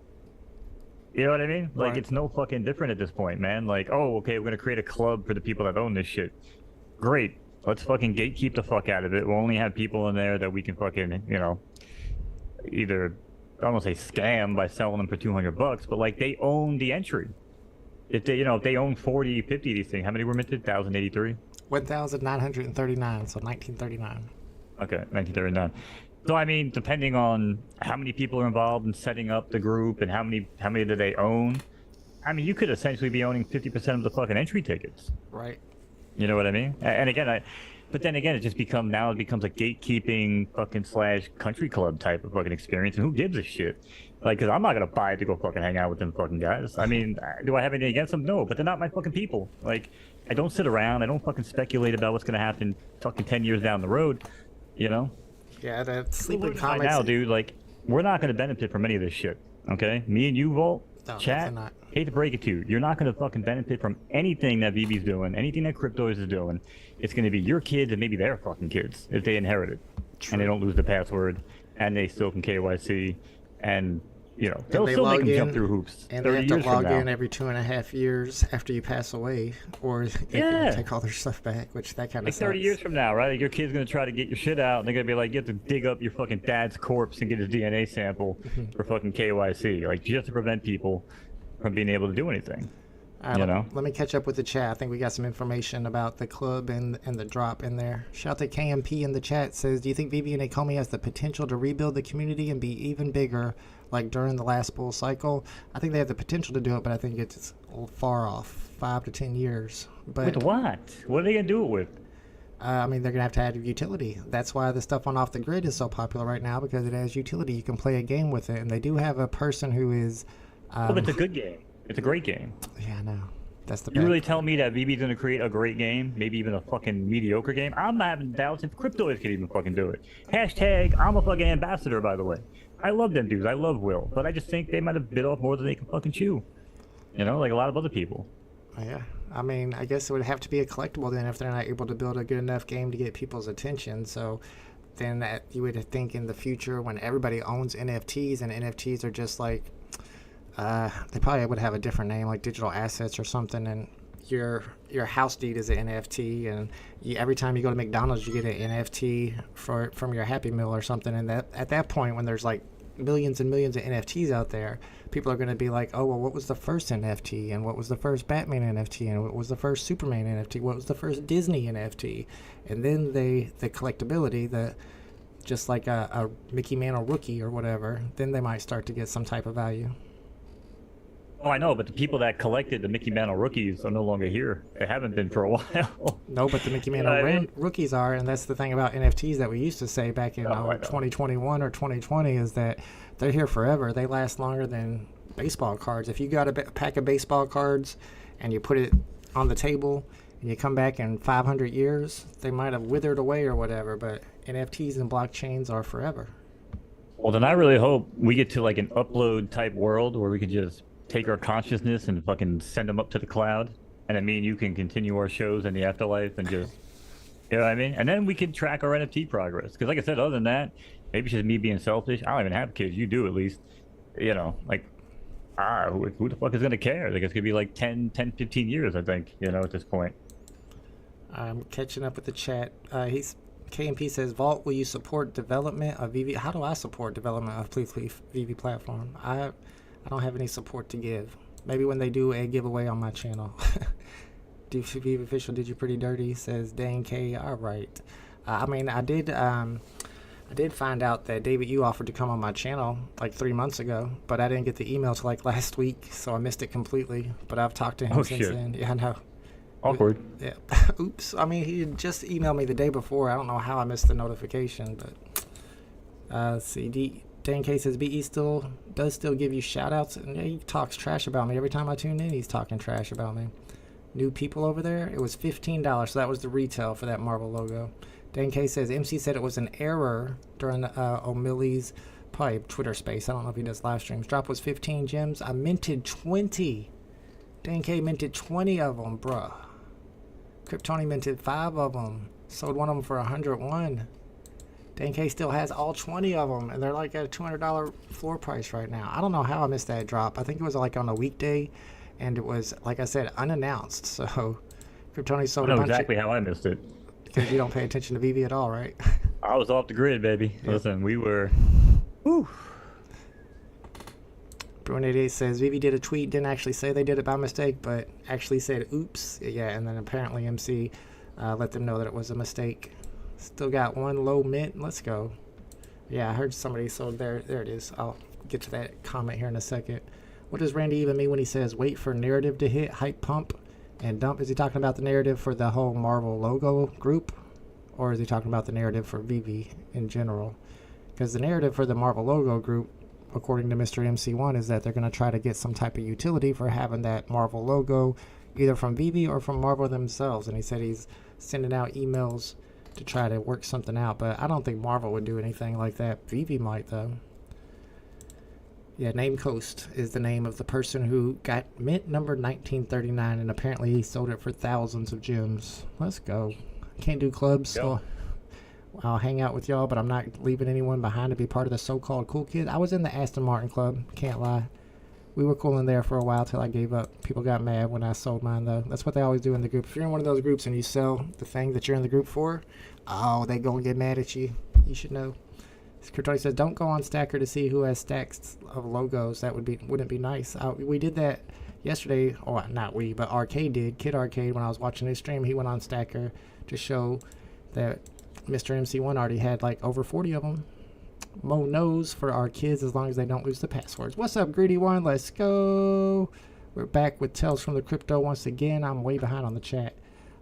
You know what I mean? Like, It's no fucking different at this point, man. Like, oh, okay, we're gonna create a club for the people that own this shit. Great. Let's fucking gatekeep the fuck out of it. We'll only have people in there that we can fucking, you know, either, I don't want to say scam by selling them for $200, but like, they own the entry. If they, you know, if they own 40, 50 of these things, how many were minted? 1,083? 1,939, so 1939. Okay, 1939. So I mean, depending on how many people are involved in setting up the group and how many do they own, I mean, you could essentially be owning 50% of the fucking entry tickets. Right. You know what I mean? And again, but then again, it becomes a gatekeeping fucking / country club type of fucking experience, and who gives a shit? Like, because I'm not gonna buy it to go fucking hang out with them fucking guys. I mean, do I have anything against them? No, but they're not my fucking people. Like, I don't sit around. I don't fucking speculate about what's gonna happen fucking 10 years down the road. You know? Yeah, that sleeping Right comments. now, dude, like, we're not gonna benefit from any of this shit. Okay? Me and you, Volt, No, chat. not. Hate to break it to you, you're not gonna fucking benefit from anything that VeVe's doing, anything that Crypto's is doing. It's gonna be your kids and maybe their fucking kids if they inherit it, and they don't lose the password, and they still can KYC, and you know they'll still make them jump through hoops. And they 30 have to years from log now. in every 2.5 years after you pass away, or they can take all their stuff back, which that kind of Like 30 years from now, right? Like your kid's gonna try to get your shit out, and they're gonna be like, you have to dig up your fucking dad's corpse and get his DNA sample for fucking KYC, like just to prevent people from being able to do anything. All right, You know? let me catch up with the chat. I think we got some information about the club and the drop in there. Shout out to KMP in the chat. Says, do you think VeVe and Nakomi has the potential to rebuild the community and be even bigger like during the last bull cycle? I think they have the potential to do it, but I think it's far off, 5 to 10 years. But With what? What are they gonna do it with? I mean, they're going to have to add utility. That's why the stuff on Off the Grid is so popular right now, because it has utility. You can play a game with it, and they do have a person who is... Oh, but it's a good game. It's a great game. Yeah, I know. That's the You really tell me that VeVe's gonna create a great game, maybe even a fucking mediocre game? I'm not having doubts if Cryptoids can even fucking do it. Hashtag, I'm a fucking ambassador, by the way. I love them dudes. I love Will, but I just think they might have bit off more than they can fucking chew. You know, like a lot of other people. Yeah. I mean, I guess it would have to be a collectible then if they're not able to build a good enough game to get people's attention. So then you would think in the future when everybody owns NFTs and NFTs are just like, they probably would have a different name, like digital assets or something, and your house deed is an NFT, and every time you go to McDonald's, you get an NFT from your Happy Meal or something. And that at that point, when there's like millions and millions of NFTs out there, people are going to be like, oh, well, what was the first NFT, and what was the first Batman NFT, and what was the first Superman NFT, what was the first Disney NFT, and then the collectability, the just like a Mickey Mantle rookie or whatever, then they might start to get some type of value. Oh, I know, but the people that collected the Mickey Mantle rookies are no longer here. They haven't been for a while. No, but the Mickey You know Mantle what I mean? rookies are, and that's the thing about NFTs that we used to say back in Oh, I know. 2021 or 2020 is that they're here forever. They last longer than baseball cards. If you got a pack of baseball cards and you put it on the table and you come back in 500 years, they might have withered away or whatever, but NFTs and blockchains are forever. Well, then I really hope we get to like an upload type world where we could just take our consciousness and fucking send them up to the cloud, and then me and you can continue our shows in the afterlife and just, you know what I mean? And then we can track our NFT progress. Because like I said, other than that, maybe it's just me being selfish. I don't even have kids. You do at least. You know, like, who the fuck is going to care? Like, it's going to be like 10, 15 years, I think, you know, at this point. I'm catching up with the chat. KMP says, Vault, will you support development of VeVe? How do I support development of VeVe platform? I don't have any support to give. Maybe when they do a giveaway on my channel. VeVe official did you pretty dirty, says Dane K. All right. I mean, I did find out that David, you offered to come on my channel like 3 months ago, but I didn't get the email till like last week, so I missed it completely. But I've talked to him since then. Yeah, I know. Awkward. Yeah. Oops. I mean, he just emailed me the day before. I don't know how I missed the notification, but see, Dan K says BE does still give you shout outs, and yeah, he talks trash about me every time I tune in. He's talking trash about me. New people over there. It was $15, so that was the retail for that Marvel logo. Dan K says MC said it was an error during O'Malley's probably Twitter space. I don't know if he does live streams. Drop was 15 gems. I minted 20. Dan K minted 20 of them, bruh. Kryptoni minted 5 of them. Sold one of them for 101. Dan K still has all 20 of them, and they're like at a $200 floor price right now. I don't know how I missed that drop. I think it was like on a weekday, and it was, like I said, unannounced. So Kryptoni sold I know exactly how I missed it. Because you don't pay attention to VeVe at all, right? I was off the grid, baby. Yeah. Listen, we were... Whew. Bruno88 says VeVe did a tweet, didn't actually say they did it by mistake, but actually said oops. Yeah, and then apparently MC let them know that it was a mistake. Still got one low mint. Let's go. Yeah, I heard somebody sold there. There it is. I'll get to that comment here in a second. What does Randy even mean when he says wait for narrative to hit, hype pump, and dump? Is he talking about the narrative for the whole Marvel logo group? Or is he talking about the narrative for VeVe in general? Because the narrative for the Marvel logo group, according to Mr. MC1, is that they're going to try to get some type of utility for having that Marvel logo either from VeVe or from Marvel themselves. And he said he's sending out emails to try to work something out, but I don't think Marvel would do anything like that. VeVe might, though. Yeah, Name Coast is the name of the person who got mint number 1939, and apparently he sold it for thousands of gems. Let's go. Can't do clubs, so I'll hang out with y'all, but I'm not leaving anyone behind to be part of the so-called cool kids. I was in the Aston Martin Club, can't lie. We were cool in there for a while till I gave up. People got mad when I sold mine, though. That's what they always do in the group. If you're in one of those groups and you sell the thing that you're in the group for, oh, they gonna get mad at you. You should know. Kryptoni says, don't go on Stacker to see who has stacks of logos. That wouldn't be nice. We did that yesterday. Oh, not we, but Arcade did. Kid Arcade, when I was watching his stream, he went on Stacker to show that Mr. MC1 already had like over 40 of them. MoKnowz for our kids as long as they don't lose the passwords. What's up, Greedy One? Let's go. We're back with Tales from the Crypto once again. I'm way behind on the chat.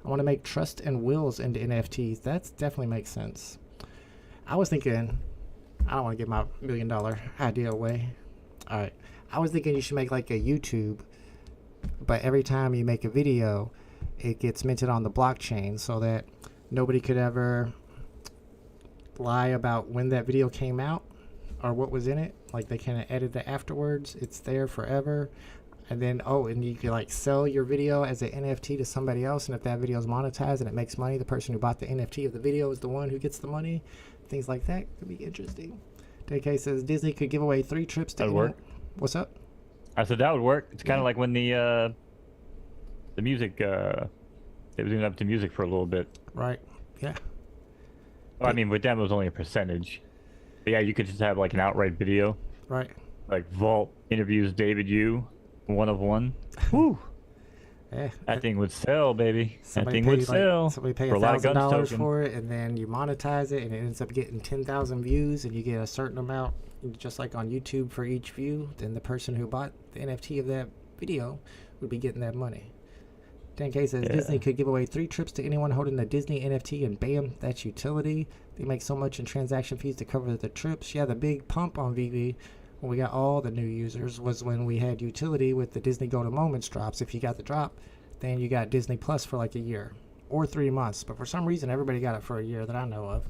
I want to make trust and wills into NFTs. That definitely makes sense. I was thinking, I don't want to give my $1 million idea away. All right. I was thinking you should make like a YouTube, but every time you make a video, it gets minted on the blockchain so that nobody could ever lie about when that video came out or what was in it. Like they can edit it afterwards. It's there forever. And then, and you can like sell your video as an NFT to somebody else. And if that video is monetized and it makes money, the person who bought the NFT of the video is the one who gets the money. Things like that could be interesting. DK says Disney could give away 3 trips to That'd work. What's up? I said that would work. It's kind of like when the music, they were doing up to music for a little bit. Right. Yeah. Well, I mean, with them, it was only a percentage. But yeah, you could just have like an outright video. Right. Like Vault interviews David Yu, 1 of 1. Woo! Yeah, That thing would sell, baby. That somebody thing pay would like sell. somebody pay For a lot of guns $1,000 token. for it, and then you monetize it, and it ends up getting 10,000 views, and you get a certain amount, just like on YouTube for each view. Then the person who bought the NFT of that video would be getting that money. Dan K says Disney could give away 3 trips to anyone holding a Disney NFT, and bam, that's utility. They make so much in transaction fees to cover the trips. Yeah, the big pump on VeVe when we got all the new users was when we had utility with the Disney Go to Moments drops. If you got the drop, then you got Disney Plus for like a year or 3 months. But for some reason, everybody got it for a year that I know of.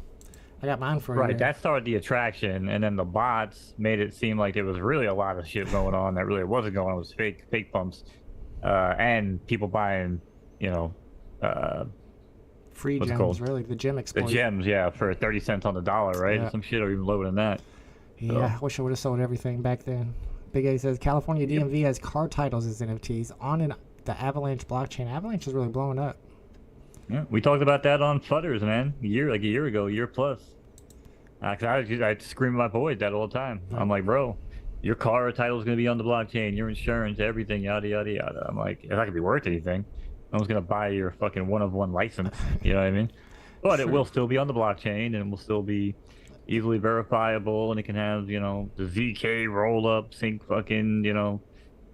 I got mine for a year. Right, that started the attraction, and then the bots made it seem like there was really a lot of shit going on that really wasn't going on. It was fake pumps, and people buying, Free what's it gems, called? really. The gem The exploit. gems, yeah, for 30 cents on the dollar, right? Yeah. Some shit, or even lower than that. Yeah, I wish I would have sold everything back then. Big A says California DMV has car titles as NFTs on the Avalanche blockchain. Avalanche is really blowing up. Yeah, we talked about that on Fudders, man. A year ago, a year plus. 'Cause I scream at my boys that all the time. I'm like, bro, your car title is gonna be on the blockchain, your insurance, everything, yada yada yada. I'm like, it's not gonna be worth anything. No one's gonna buy your fucking one-of-one license. You know what I mean? But it will still be on the blockchain, and it will still be easily verifiable, and it can have, the ZK roll-up, sync fucking,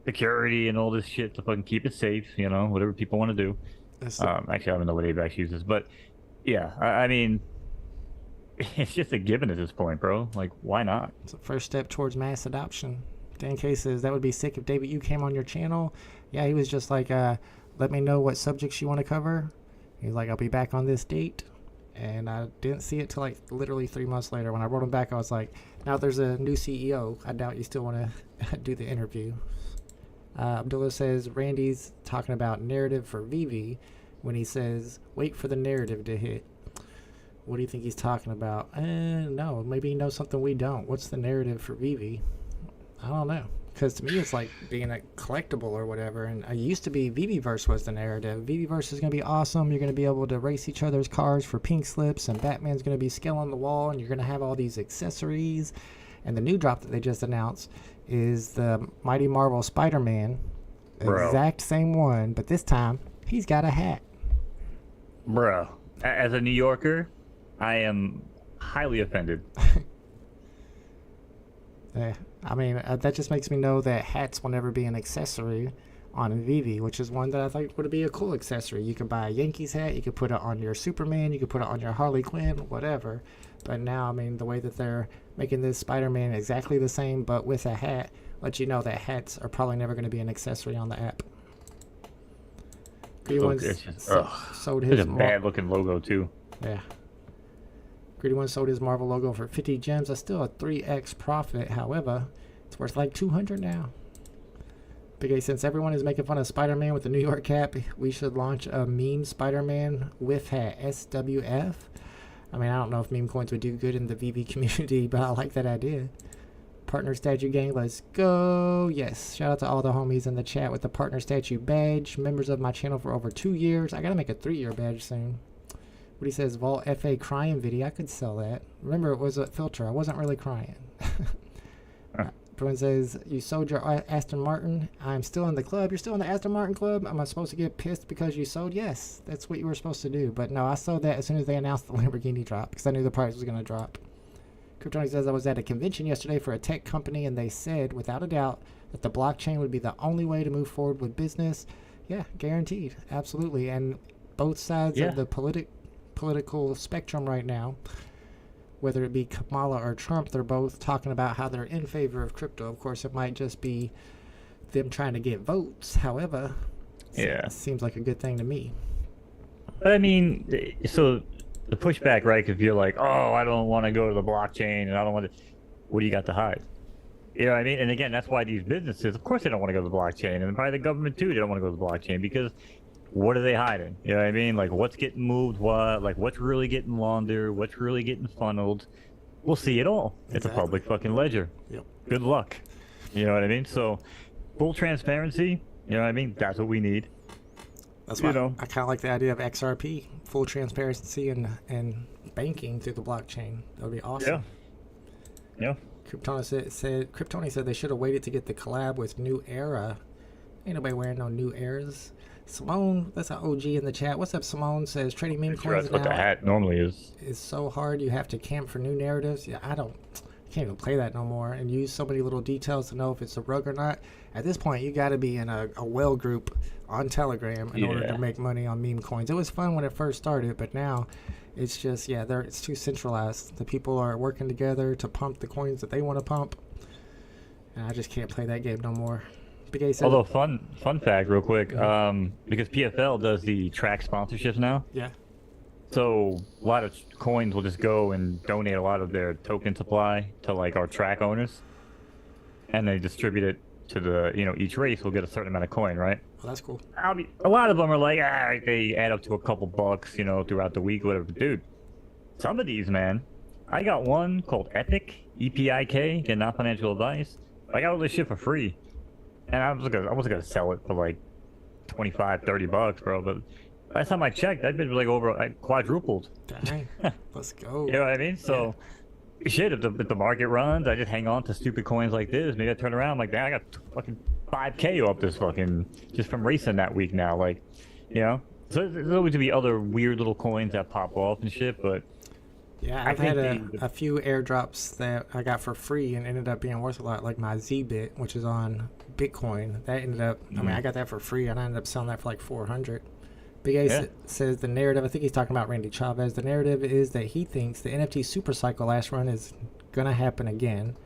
security and all this shit to fucking keep it safe. Whatever people want to do. Actually, I don't know what AVAX uses, but yeah, I mean, it's just a given at this point, bro. Like, why not? It's the first step towards mass adoption. Dan K says that would be sick if David you came on your channel. Yeah, he was just like, let me know what subjects you want to cover. He's like, I'll be back on this date. And I didn't see it till like literally 3 months later. When I wrote him back, I was like, now there's a new CEO. I doubt you still want to do the interview. Abdullah says Randy's talking about narrative for VeVe when he says, wait for the narrative to hit. What do you think he's talking about? No, maybe he knows something we don't. What's the narrative for VeVe? I don't know. Because to me, it's like being a collectible or whatever. And it used to be VeVeVerse was the narrative. VeVeVerse is going to be awesome. You're going to be able to race each other's cars for pink slips. And Batman's going to be scaling the wall. And you're going to have all these accessories. And the new drop that they just announced is the Mighty Marvel Spider-Man. Exact same one. But this time, he's got a hat. Bro, as a New Yorker, I am highly offended. Yeah, I mean, that just makes me know that hats will never be an accessory on VeVe, which is one that I think would be a cool accessory. You could buy a Yankees hat, you could put it on your Superman, you could put it on your Harley Quinn, whatever. But now, I mean, the way that they're making this Spider-Man exactly the same, but with a hat, lets you know that hats are probably never going to be an accessory on the app. Greedy Ones sold his... It's a bad-looking logo, too. Yeah. Greedy One sold his Marvel logo for 50 gems. That's still a 3x profit. However, it's worth like 200 now. Big A, since everyone is making fun of Spider-Man with the New York cap, we should launch a meme Spider-Man with hat, SWF. I mean, I don't know if meme coins would do good in the VeVe community, but I like that idea. Partner statue gang, let's go. Yes, shout out to all the homies in the chat with the partner statue badge. Members of my channel for over 2 years. I gotta make a 3-year badge soon. What he says, Vault FA crying video. I could sell that. Remember, it was a filter. I wasn't really crying. Bruin says, you sold your Aston Martin. I'm still in the club. You're still in the Aston Martin club? Am I supposed to get pissed because you sold? Yes, that's what you were supposed to do. But no, I sold that as soon as they announced the Lamborghini drop because I knew the price was going to drop. Kryptonic says, I was at a convention yesterday for a tech company and they said, without a doubt, that the blockchain would be the only way to move forward with business. Yeah, guaranteed. Absolutely. And both sides of the political spectrum right now, whether it be Kamala or Trump, they're both talking about how they're in favor of crypto. Of course, it might just be them trying to get votes. However, it seems like a good thing to me. But I mean, so the pushback, right? If you're like, oh, I don't want to go to the blockchain and I don't want to, what do you got to hide? You know what I mean? And again, that's why these businesses, of course, they don't want to go to the blockchain, and probably the government too. They don't want to go to the blockchain because what are they hiding? You know what I mean? Like, what's getting moved? What's really getting laundered? What's really getting funneled? We'll see it all. It's a public fucking ledger. Yep. Good luck. You know what I mean? So, full transparency. You know what I mean? That's what we need. That's why I kind of like the idea of XRP, full transparency and banking through the blockchain. That would be awesome. Yeah. Kryptoni said they should have waited to get the collab with New Era. Ain't nobody wearing no New Eras. Simone, that's an OG in the chat. What's up, Simone? Says trading meme Sure, that's coins what the now hat normally is. is so hard. You have to camp for new narratives. Yeah, I can't even play that no more and use so many little details to know if it's a rug or not. At this point, you got to be in a whale group on Telegram in order to make money on meme coins. It was fun when it first started, but now it's just, it's too centralized. The people are working together to pump the coins that they want to pump, and I just can't play that game no more. Big A said, Although fun fact, real quick, because PFL does the track sponsorships now. yeah, So a lot of coins will just go and donate a lot of their token supply to like our track owners, and they distribute it to the each race will get a certain amount of coin, right? well, that's cool. A lot of them are like they add up to a couple bucks, throughout the week, whatever. Dude, some of these, man, I got one called Epic, EPIK, again, not financial advice. I got all this shit for free, and I wasn't gonna sell it for like 25, 30 bucks, bro. But last time I checked, that bit was like quadrupled. Dang, let's go. You know what I mean? So, shit, if the market runs, I just hang on to stupid coins like this. Maybe I turn around like, man, I got fucking 5K up this fucking, just from racing that week now. Like, So there's always to be other weird little coins that pop off and shit, but... Yeah, I've had a few airdrops that I got for free and ended up being worth a lot, like my Z-Bit, which is on Bitcoin. That ended up, I mean, I got that for free, and I ended up selling that for like 400. Big A says the narrative, I think he's talking about Randy Chavez, the narrative is that he thinks the NFT super cycle last run is going to happen again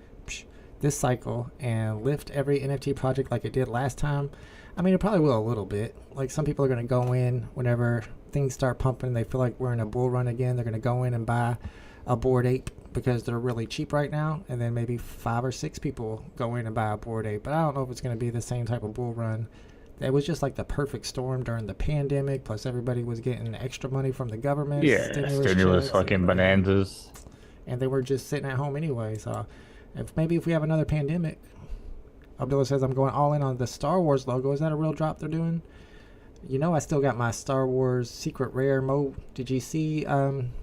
this cycle and lift every NFT project like it did last time. I mean, it probably will a little bit. Like, some people are going to go in whenever things start pumping and they feel like we're in a bull run again. They're going to go in and buy a Bored Ape because they're really cheap right now, and then maybe 5 or 6 people go in and buy a Bored Ape. But I don't know if it's going to be the same type of bull run. It was just like the perfect storm during the pandemic, plus everybody was getting extra money from the government. Yeah, stimulus fucking bonanzas. And they were just sitting at home anyway. So if we have another pandemic, Abdullah says, I'm going all in on the Star Wars logo. Is that a real drop they're doing? I still got my Star Wars Secret Rare Mo. Did you see,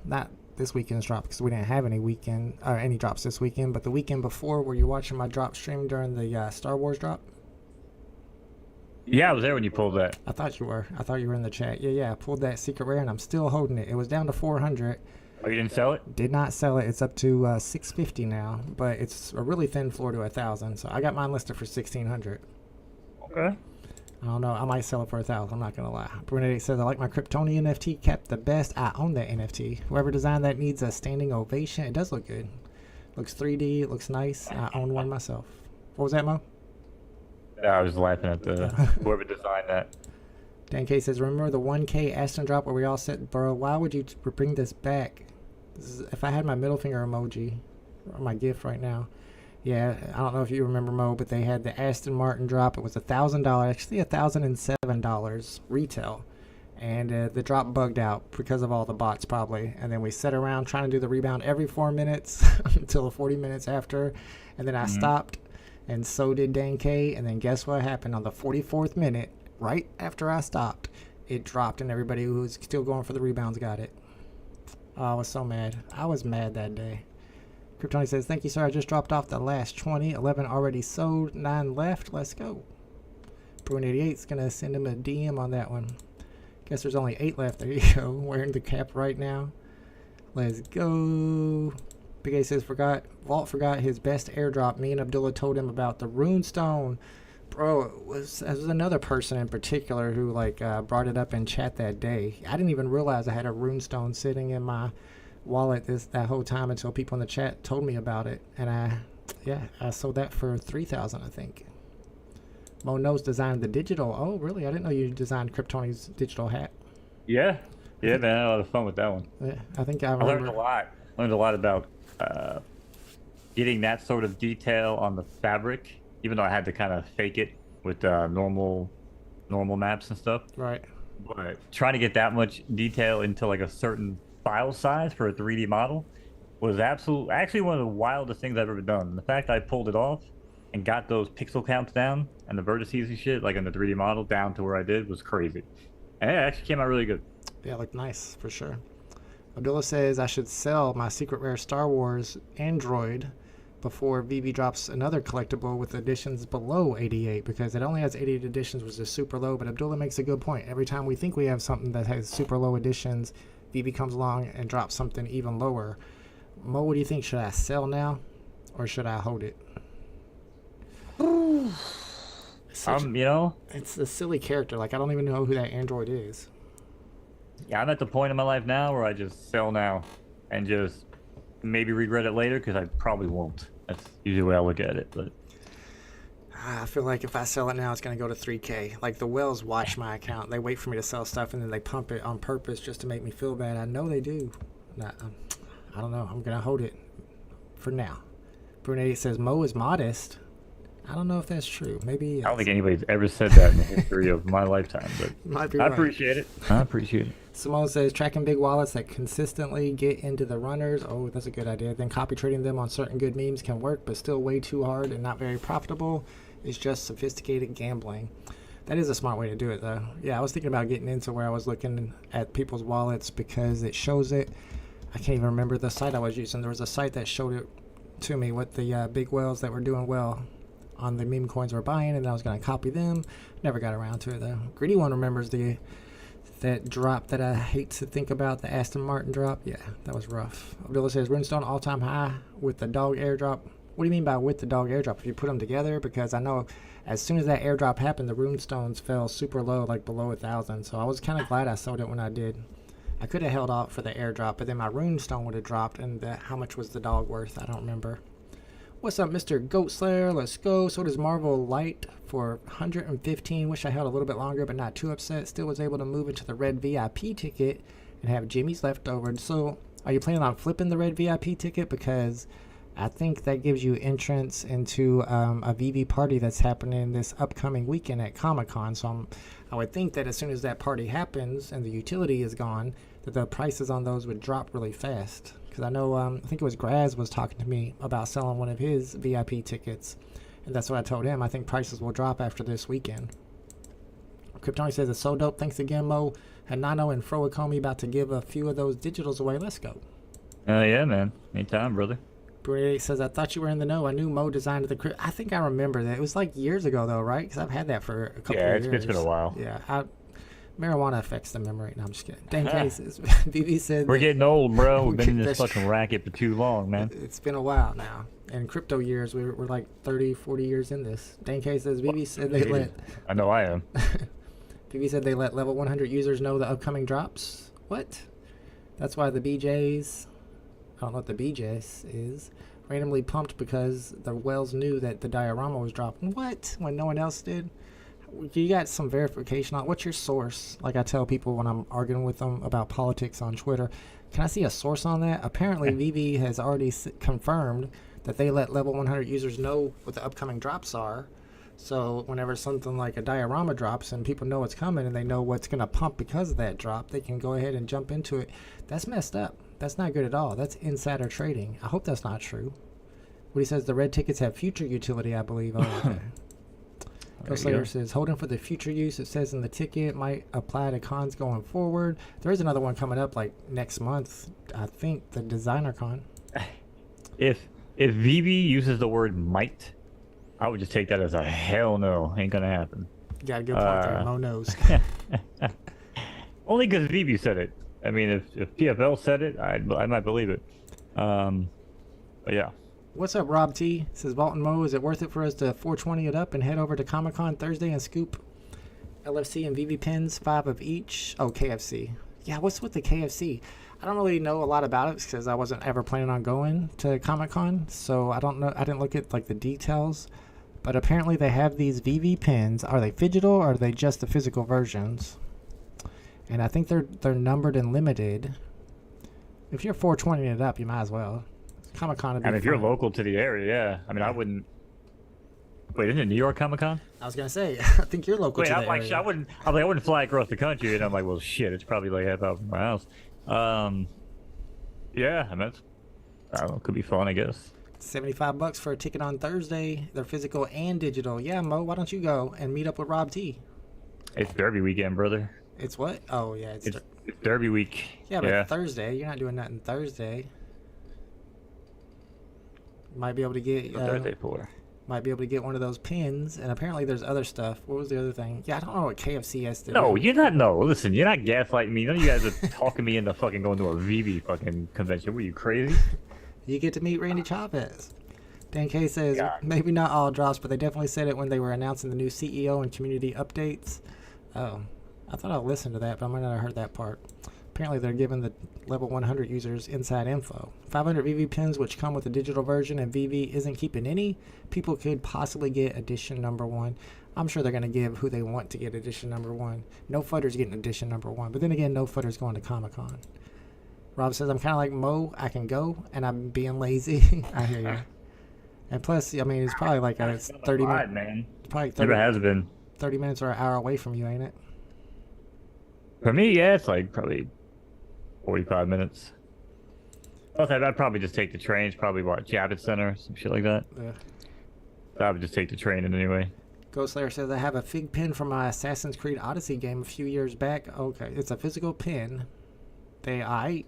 not this weekend's drop because we didn't have any drops this weekend, but the weekend before, were you watching my drop stream during the Star Wars drop? Yeah, I was there when you pulled that. I thought you were. I thought you were in the chat. Yeah, I pulled that Secret Rare and I'm still holding it. It was down to 400. Oh, you didn't sell it? Did not sell it. It's up to 650 now, but it's a really thin floor to 1,000. So I got mine listed for 1,600. Okay. I don't know. I might sell it for 1,000. I'm not gonna lie. Brunette says, I like my Kryptonian NFT. Kept the best. I own that NFT. Whoever designed that needs a standing ovation. It does look good. Looks 3D. It looks nice. I own one myself. What was that, Mo? I was laughing at whoever designed that. Dan K says, remember the 1K Aston drop where we all said, bro, why would you bring this back? If I had my middle finger emoji, or my GIF right now. Yeah, I don't know if you remember, Mo, but they had the Aston Martin drop. It was $1,000, actually $1,007 retail. And the drop bugged out because of all the bots probably. And then we sat around trying to do the rebound every 4 minutes until 40 minutes after. And then I stopped, and so did Dan K. And then guess what happened on the 44th minute? Right after I stopped, it dropped, and everybody who was still going for the rebounds got it. Oh, I was so mad. I was mad that day. Kryptonian says, thank you, sir. I just dropped off the last 20. 11 already sold. 9 left. Let's go. Bruin88's going to send him a DM on that one. Guess there's only 8 left. There you go. Wearing the cap right now. Let's go. Big A says, Vault forgot his best airdrop. Me and Abdullah told him about the runestone. Bro, it was another person in particular who brought it up in chat that day. I didn't even realize I had a runestone sitting in my wallet that whole time until people in the chat told me about it. And I sold that for 3,000, I think. MoKnowz designed the digital. Oh, really? I didn't know you designed Kryptoni's digital hat. Yeah, man, I had a lot of fun with that one. Yeah, I think I remember. Learned a lot about getting that sort of detail on the fabric. Even though I had to kind of fake it with normal maps and stuff. Right. But trying to get that much detail into like a certain file size for a 3D model was actually one of the wildest things I've ever done. The fact I pulled it off and got those pixel counts down and the vertices and shit, like in the 3D model, down to where I did was crazy. And it actually came out really good. Yeah, it looked nice, for sure. Abdullah says I should sell my Secret Rare Star Wars Android before VeVe drops another collectible with editions below 88, because it only has 88 editions, which is super low. But Abdullah makes a good point. Every time we think we have something that has super low editions, VeVe comes along and drops something even lower. Mo, what do you think? Should I sell now or should I hold it? You know, it's a silly character. Like, I don't even know who that android is. yeah, I'm at the point in my life now where I just sell now and just maybe regret it later, because I probably won't. That's usually the way I look at it. But I feel like if I sell it now, it's going to go to 3K. Like, the whales watch my account. They wait for me to sell stuff, and then they pump it on purpose just to make me feel bad. I know they do. I don't know. I'm going to hold it for now. Brunette says, Mo is modest. I don't know if that's true. Maybe I don't think anybody's ever said that in the history of my lifetime, but might be I right. appreciate it. I appreciate it. Simone says, tracking big wallets that consistently get into the runners. Oh, that's a good idea. Then copy trading them on certain good memes can work, but still way too hard and not very profitable. It's just sophisticated gambling. That is a smart way to do it, though. Yeah, I was thinking about getting into where I was looking at people's wallets because it shows it. I can't even remember the site I was using. There was a site that showed it to me what the big whales that were doing well on the meme coins were buying, and I was going to copy them. Never got around to it, though. Greedy One remembers that drop that I hate to think about, the Aston Martin drop. Yeah, that was rough. Villa says, Runestone all-time high with the dog airdrop. What do you mean by with the dog airdrop? If you put them together? Because I know as soon as that airdrop happened, the runestones fell super low, like below 1,000. So I was kind of glad I sold it when I did. I could have held out for the airdrop, but then my runestone would have dropped, and how much was the dog worth? I don't remember. What's up, Mr. Goat Slayer? Let's go. So does Marvel Light for 115. Wish I held a little bit longer, but not too upset. Still was able to move into the red VIP ticket and have Jimmy's left over. So are you planning on flipping the red VIP ticket? Because I think that gives you entrance into a VeVe party that's happening this upcoming weekend at Comic-Con. So I would think that as soon as that party happens and the utility is gone, that the prices on those would drop really fast. Because I know, I think it was Graz was talking to me about selling one of his VIP tickets. And that's what I told him. I think prices will drop after this weekend. Kryptonic says, it's so dope. Thanks again, Mo. Hanano and Froakomi about to give a few of those digitals away. Let's go. Yeah, man. Anytime, brother. Brunette says, I thought you were in the know. I knew Mo designed the crypt. I think I remember that. It was like years ago, though, right? Because I've had that for a couple of years. Yeah, it's been a while. Yeah, marijuana affects the memory. No, I'm just kidding. Dang cases. VeVe said... We're getting old, bro. We've been in this fucking racket for too long, man. It's been a while now. In crypto years, we're like 30, 40 years in this. Dang cases. VeVe said they let... I know I am. VeVe said they let level 100 users know the upcoming drops. What? That's why the BJs... I don't know what the BJs is. Randomly pumped because the whales knew that the diorama was dropping. What? When no one else did? You got some verification on what's your source? Like I tell people when I'm arguing with them about politics on Twitter, can I see a source on that? Apparently VeVe has already confirmed that they let level 100 users know what the upcoming drops are. So whenever something like a diorama drops and people know what's coming and they know what's going to pump because of that drop, they can go ahead and jump into it. That's messed up. That's not good at all. That's insider trading. I hope that's not true. What he says, the red tickets have future utility, I believe. Oh, okay. Ghost Slayer says, holding for the future use, it says in the ticket, might apply to cons going forward. There is another one coming up like next month, I think, the designer con. If VeVe uses the word might, I would just take that as a hell no. Ain't gonna happen. You got a good point there. Mo knows. Only because VeVe said it. I mean, if PFL said it, I might believe it. But yeah. What's up, Rob T? Says, Bolton Mo, is it worth it for us to 420 it up and head over to Comic-Con Thursday and scoop LFC and VeVe pins, 5 of each? Oh, KFC. Yeah, what's with the KFC? I don't really know a lot about it because I wasn't ever planning on going to Comic-Con, so I don't know. I didn't look at like the details, but apparently they have these VeVe pins. Are they digital or are they just the physical versions? And I think they're numbered and limited. If you're 420 it up, you might as well. Comic-Con would be if you're local to the area, yeah. I mean, I wouldn't. Wait, isn't it New York Comic-Con? I was gonna say, I think you're local to the area. I wouldn't fly across the country, and I'm like, well, shit, it's probably like half hour from my house. Yeah, I mean, I don't know, could be fun, I guess. $75 for a ticket on Thursday. They're physical and digital. Yeah, Mo, why don't you go and meet up with Rob T? It's Derby weekend, brother. It's what? Oh yeah, it's Derby week. Yeah, but Thursday, you're not doing nothing Thursday. Might be able to get What's Thursday for? might be able to get one of those pins. And apparently there's other stuff. What was the other thing? Yeah, I don't know what KFC has to No, do. you're not. No, listen, you're not gaslighting me. None of you guys are talking me into fucking going to a VeVe fucking convention. Were you crazy? You get to meet Randy Chavez. Dan K says, God. maybe not all drops, but they definitely said it when they were announcing the new CEO and community updates. Oh, I thought I listened to that, but I might not have heard that part. Apparently, they're giving the level 100 users inside info. 500 VeVe pins, which come with a digital version, and VeVe isn't keeping any. People could possibly get edition number 1. I'm sure they're going to give who they want to get edition number 1. No Futter's getting edition number 1. But then again, No Futter's going to Comic-Con. Rob says, I'm kind of like Mo. I can go, and I'm being lazy. I hear you. And plus, I mean, it's probably like a 30 minutes. Man. Probably Never 30, has been. 30 minutes or an hour away from you, ain't it? For me, yeah, it's like probably 45 minutes. Okay, I'd probably just take the trains, probably what, Javits Center, some shit like that. Yeah. I would just take the train in anyway. Ghost Slayer says, I have a fig pin from my Assassin's Creed Odyssey game a few years back. Okay, it's a physical pin. They aight.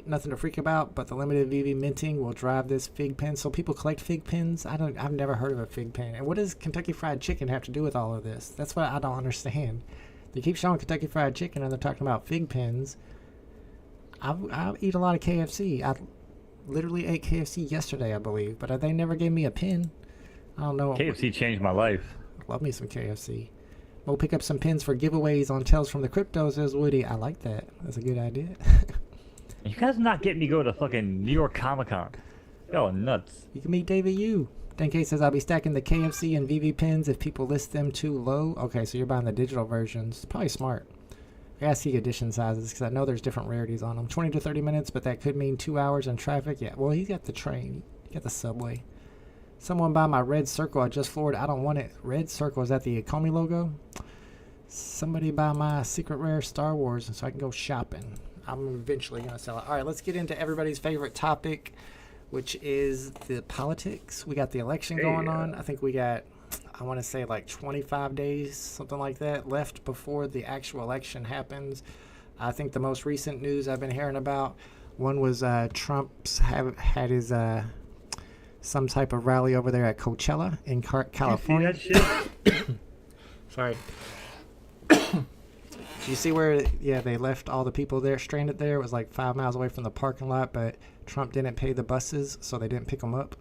Nothing to freak about, but the limited VeVe minting will drive this fig pin. So people collect fig pins? I've never heard of a fig pin. And what does Kentucky Fried Chicken have to do with all of this? That's what I don't understand. They keep showing Kentucky Fried Chicken and they're talking about fig pins. I eat a lot of KFC. I literally ate KFC yesterday, I believe, but they never gave me a pin. I don't know. KFC changed my life. Love me some KFC. We'll pick up some pins for giveaways on Tales from the Crypto, says Woody. I like that. That's a good idea. You guys not getting me go to fucking New York Comic Con. Y'all are nuts. You can meet David Yu. Denke says, I'll be stacking the KFC and VeVe pins if people list them too low. Okay, so you're buying the digital versions. Probably smart. I gotta see edition sizes because I know there's different rarities on them. 20 to 30 minutes, but that could mean 2 hours in traffic. Yeah, well, he's got the train. He got the subway. Someone buy my red circle I just floored. I don't want it. Red circle, is that the Comey logo? Somebody buy my secret rare Star Wars so I can go shopping. I'm eventually going to sell it. All right, let's get into everybody's favorite topic, which is the politics. We got the election going on. I think we got, I want to say like 25 days, something like that, left before the actual election happens. I think the most recent news I've been hearing about, one was Trump's had his some type of rally over there at Coachella in California. You see that shit? Sorry. Do you see where, they left all the people there stranded there? It was like 5 miles away from the parking lot, but Trump didn't pay the buses, so they didn't pick them up.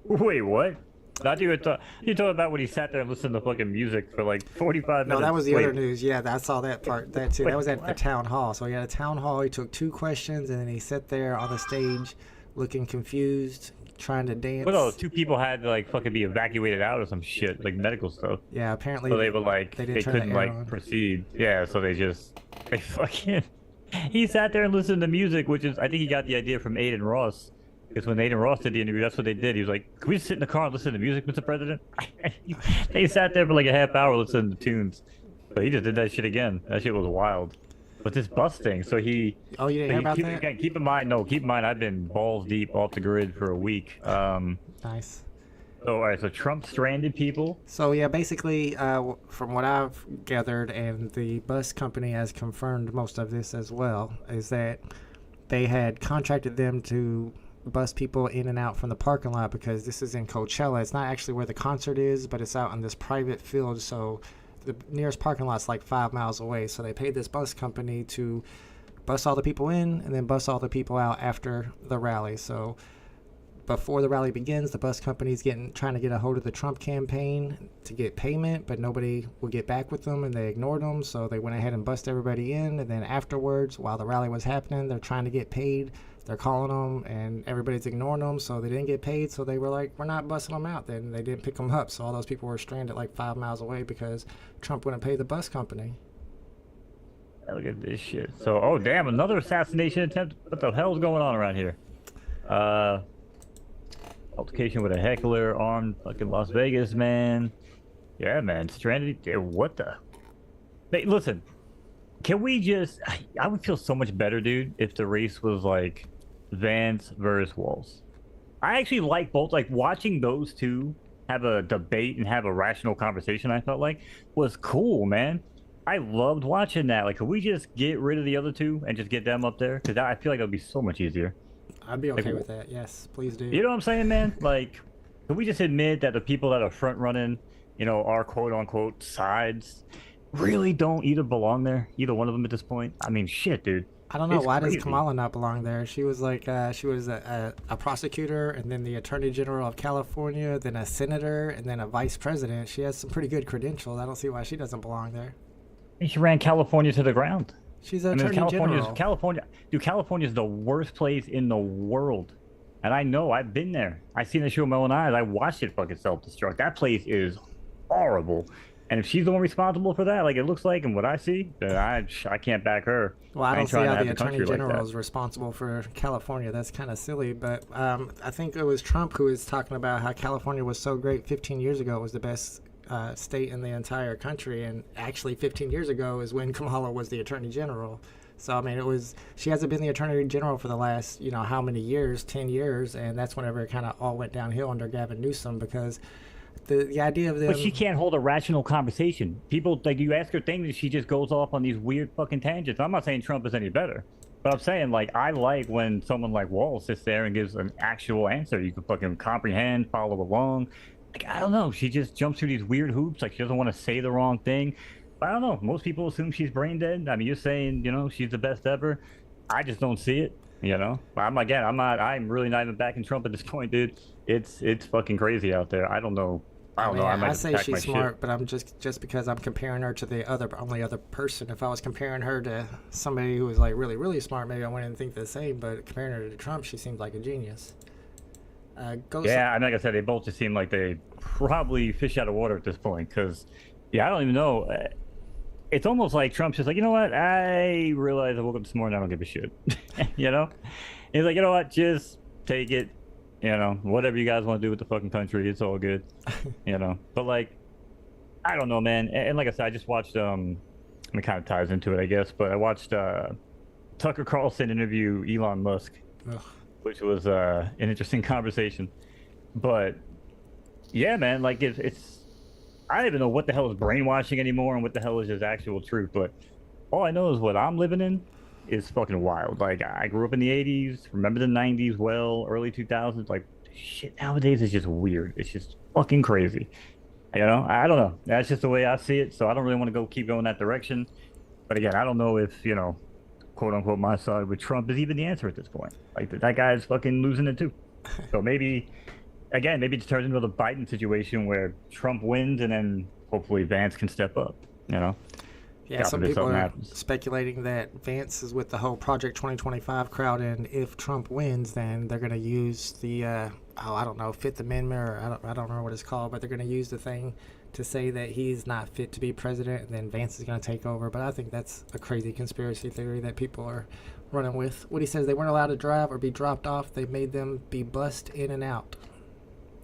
Wait, what? You talking about when he sat there and listened to fucking music for like 45 minutes? No, that was the other news. Yeah, I saw that part. That too. That was at the town hall. So he had a town hall. He took 2 questions, and then he sat there on the stage looking confused, trying to dance. Well, no, 2 people had to like fucking be evacuated out or some shit, like medical stuff. Yeah, apparently. So they were like, they couldn't like on. proceed. Yeah, so they fucking. He sat there and listened to music, which is, I think he got the idea from Aiden Ross. Because when Aiden Ross did the interview, that's what they did. He was like, can we just sit in the car and listen to music, Mr. President? They sat there for like a half hour listening to tunes. But he just did that shit again. That shit was wild. But this bus thing, so he... Oh, you didn't hear about that? Again, keep in mind, I've been balls deep off the grid for a week. Nice. So, all right, so Trump stranded people. So, yeah, basically, from what I've gathered, and the bus company has confirmed most of this as well, is that they had contracted them to bus people in and out from the parking lot because this is in Coachella. It's not actually where the concert is, but it's out on this private field, so the nearest parking lot's like 5 miles away. So they paid this bus company to bus all the people in and then bus all the people out after the rally. So before the rally begins, the bus company's trying to get a hold of the Trump campaign to get payment, but nobody will get back with them, and they ignored them. So they went ahead and bust everybody in, and then afterwards, while the rally was happening, they're trying to get paid. They're calling them, and everybody's ignoring them, so they didn't get paid. So they were like, we're not busting them out. Then they didn't pick them up. So all those people were stranded like 5 miles away because Trump wouldn't pay the bus company. Look at this shit. So, oh damn, another assassination attempt. What the hell's going on around here? Altercation with a heckler, armed fucking Las Vegas man. Yeah, man, stranded. What the? Hey, listen, can we just? I would feel so much better, dude, if the race was like Vance versus Walz. I actually like both. Like watching those two have a debate and have a rational conversation, I felt like was cool, man. I loved watching that. Like, could we just get rid of the other two and just get them up there? Because I feel like it would be so much easier. I'd be okay Like, with that. Yes, please do. you know what I'm saying, man? Like, can we just admit that the people that are front running, our quote unquote sides, really don't either belong there? Either one of them at this point. I mean, shit, dude. I don't know, It's why does crazy. Kamala not belong there? She was like she was a prosecutor, and then the Attorney General of California, then a senator, and then a vice president. She has some pretty good credentials. I don't see why she doesn't belong there. And she ran California to the ground. She's an I mean, attorney general. California's the worst place in the world. And I know, I've been there. I seen the show with my own eyes. I watched it fucking self-destruct. That place is horrible. And if she's the one responsible for that, like it looks like, and what I see, then I can't back her. Well, I don't ain't see trying to how have the Attorney country like General that. is responsible for California. That's kind of silly. But I think it was Trump who was talking about how California was so great 15 years ago. It was the best state in the entire country. And actually, 15 years ago is when Kamala was the Attorney General. So, I mean, she hasn't been the Attorney General for the last, how many years, 10 years. And that's whenever it kind of all went downhill under Gavin Newsom, because the idea of them. But she can't hold a rational conversation. People, like, you ask her things and she just goes off on these weird fucking tangents. I'm not saying Trump is any better, but I'm saying, like, I like when someone like Wall sits there and gives an actual answer you can fucking comprehend, follow along. Like, I don't know. She just jumps through these weird hoops. Like, she doesn't want to say the wrong thing. But I don't know. Most people assume she's brain dead. I mean, you're saying, she's the best ever. I just don't see it, But I'm really not even backing Trump at this point, dude. It's fucking crazy out there. I don't know. I say pack she's my smart, shit. but I'm just because I'm comparing her to the only other person. If I was comparing her to somebody who was like really, really smart, maybe I wouldn't think the same. But comparing her to Trump, she seems like a genius. Yeah, and like I said, they both just seem like they probably fish out of water at this point. Because, yeah, I don't even know. It's almost like Trump's just like, you know what? I realized I woke up this morning, I don't give a shit. He's like, you know what? Just take it. Whatever you guys want to do with the fucking country, it's all good. But like, I don't know, man. And like I said, I just watched. It kind of ties into it, I guess. But I watched Tucker Carlson interview Elon Musk, Ugh. which was an interesting conversation. But yeah, man, like it's I don't even know what the hell is brainwashing anymore and what the hell is just actual truth. But all I know is what I'm living in is fucking wild. Like, I grew up in the 80s, remember the 90s well, early 2000s. Like, shit nowadays is just weird. It's just fucking crazy. I don't know. That's just the way I see it. So I don't really want to keep going that direction. But again, I don't know if, quote unquote, my side with Trump is even the answer at this point. Like, that guy's fucking losing it too. So maybe it turns into the Biden situation where Trump wins and then hopefully Vance can step up, Yeah, God some forbid people something are happens. speculating that Vance is with the whole Project 2025 crowd, and if Trump wins, then they're going to use the, I don't know, Fifth Amendment, or I don't remember what it's called, but they're going to use the thing to say that he's not fit to be president, and then Vance is going to take over. But I think that's a crazy conspiracy theory that people are running with. What he says, they weren't allowed to drive or be dropped off. They made them be bussed in and out.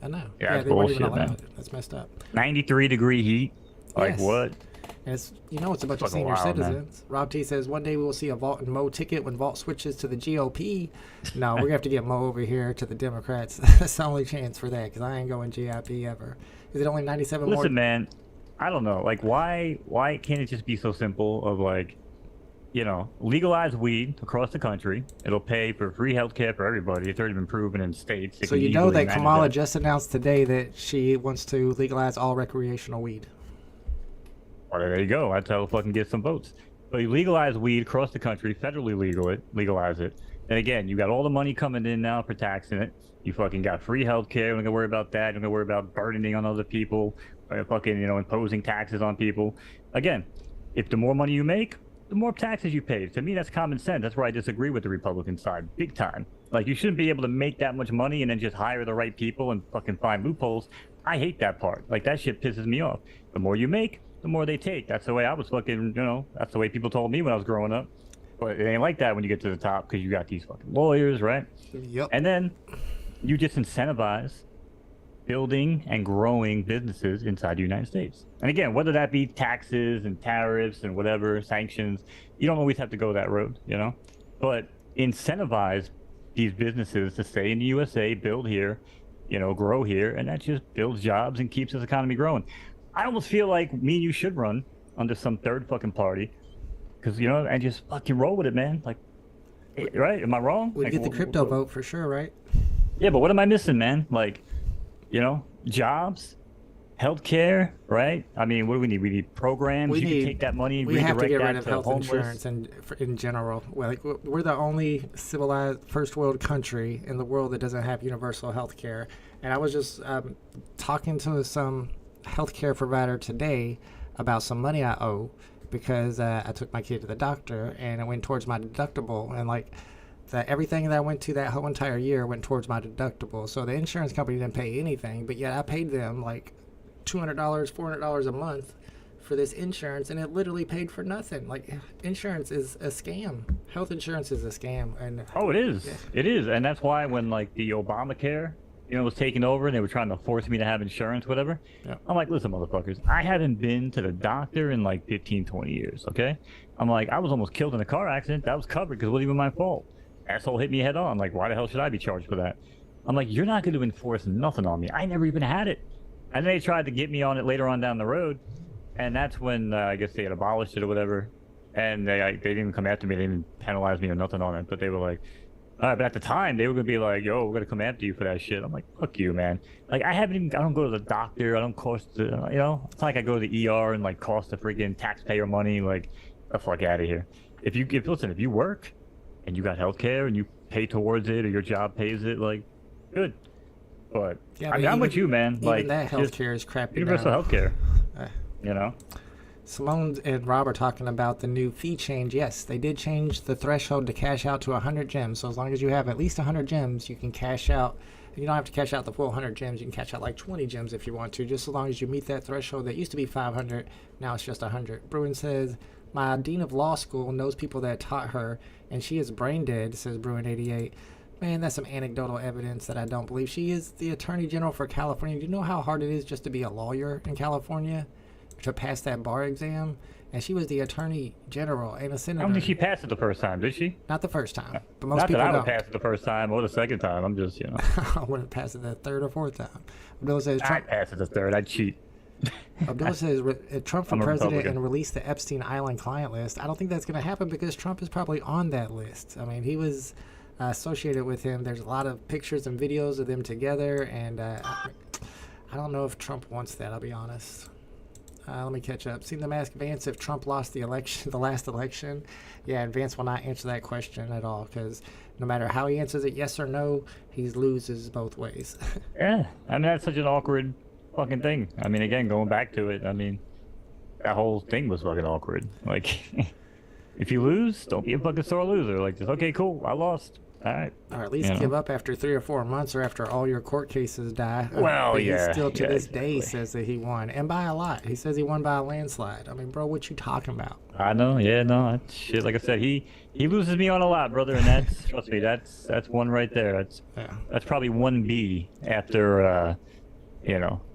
I know. Yeah, that's they weren't even bullshit, allowed. man. That's messed up. 93-degree heat. Like, Yes. what? And it's a bunch of Fucking senior wild, man. citizens. Rob T says, one day we will see a Vault and Mo ticket when Vault switches to the GOP. No, we're going to have to get Mo over here to the Democrats. That's the only chance for that, because I ain't going GIP ever. Is it only 97 more? Listen, man, I don't know. Like, why can't it just be so simple of, like, legalize weed across the country. It'll pay for free healthcare for everybody. It's already been proven in states. So you know that Kamala just announced today that she wants to legalize all recreational weed. Well, there you go. That's how we'll fucking get some votes. So you legalize weed across the country, federally legalize it. And again, you got all the money coming in now for taxing it. You fucking got free healthcare. You don't got to worry about that. You don't got to worry about burdening on other people, fucking, imposing taxes on people. Again, if the more money you make, the more taxes you pay. To me, that's common sense. That's where I disagree with the Republican side, big time. Like, you shouldn't be able to make that much money and then just hire the right people and fucking find loopholes. I hate that part. Like, that shit pisses me off. The more you make, the more they take. That's the way I was fucking, that's the way people told me when I was growing up. But it ain't like that when you get to the top, because you got these fucking lawyers, right? Yep. And then you just incentivize building and growing businesses inside the United States. And again, whether that be taxes and tariffs and whatever, sanctions, you don't always have to go that road, But incentivize these businesses to stay in the USA, build here, grow here, and that just builds jobs and keeps this economy growing. I almost feel like me and you should run under some third fucking party, because, and just fucking roll with it, man. Like, Right? Am I wrong? We Like, get the crypto vote for sure, right? Yeah, but what am I missing, man? Like, jobs, healthcare, right? I mean, what do we need? We need programs. We You can need. take that money, We have to redirect get rid that of to health homeless. insurance and in general. We're the only civilized first world country in the world that doesn't have universal health care. And I was just talking to some healthcare provider today about some money I owe because I took my kid to the doctor and it went towards my deductible, and like everything that I went to that whole entire year went towards my deductible. So the insurance company didn't pay anything, but yet I paid them like $200, $400 a month for this insurance, and it literally paid for nothing. Like, insurance is a scam. Health insurance is a scam. And Oh, it is. Yeah. It is, and that's why when like the Obamacare, was taking over and they were trying to force me to have insurance, whatever. Yeah. I'm like, listen, motherfuckers, I hadn't been to the doctor in like 15, 20 years. Okay, I'm like, I was almost killed in a car accident. That was covered because it wasn't even my fault. Asshole hit me head on. Like, why the hell should I be charged for that? I'm like, you're not going to enforce nothing on me. I never even had it. And they tried to get me on it later on down the road, and that's when I guess they had abolished it or whatever. And they didn't even come after me. They didn't penalize me or nothing on it. But they were like, all right. But at the time, they were gonna be like, yo, we're gonna come after you for that shit. I'm like, fuck you, man. Like, I don't go to the doctor. I don't cost the, It's not like I go to the ER and like cost the freaking taxpayer money. Like, the fuck out of here. If you work, and you got health care and you pay towards it or your job pays it, like, good. But yeah, I mean, I'm with you, man. Even like, that healthcare is crappy. universal now. healthcare. Uh, Simone and Rob are talking about the new fee change. Yes, they did change the threshold to cash out to 100 gems. So as long as you have at least 100 gems, you can cash out. You don't have to cash out the full 100 gems. You can cash out like 20 gems if you want to, just as long as you meet that threshold. That used to be 500. Now it's just 100. Bruin says, my dean of law school knows people that taught her, and she is brain dead, says Bruin88. Man, that's some anecdotal evidence that I don't believe. She is the attorney general for California. Do you know how hard it is just to be a lawyer in California? To pass that bar exam? And she was the attorney general and a I senator. don't think she passed it the first time, did she? Not the first time, but most Not people that I would don't. pass it the first time or the second time. I'm just, I wouldn't pass it the third or fourth time. Abdullah says Trump. I'd pass it the third. I'd cheat. Abdullah says Trump for I'm a president Republican. and release the Epstein Island client list. I don't think that's going to happen because Trump is probably on that list. I mean, he was associated with him. There's a lot of pictures and videos of them together, and I don't know if Trump wants that. I'll be honest. Let me catch up. Seen them ask Vance if Trump lost the election, the last election. Yeah, and Vance will not answer that question at all because no matter how he answers it, yes or no, he loses both ways. Yeah, I mean, that's such an awkward fucking thing. I mean, again, going back to it, I mean, that whole thing was fucking awkward. Like, if you lose, don't be a fucking sore loser. Like, just, okay, cool, I lost. All right. Or at least give up after 3 or 4 months or after all your court cases die. Well, but yeah. He still to this exactly. day says that he won. And by a lot. He says he won by a landslide. I mean, bro, what you talking about? I know, yeah, no, that's shit. Like I said, he loses me on a lot, brother, and that's trust me, that's one right there. That's probably 1B after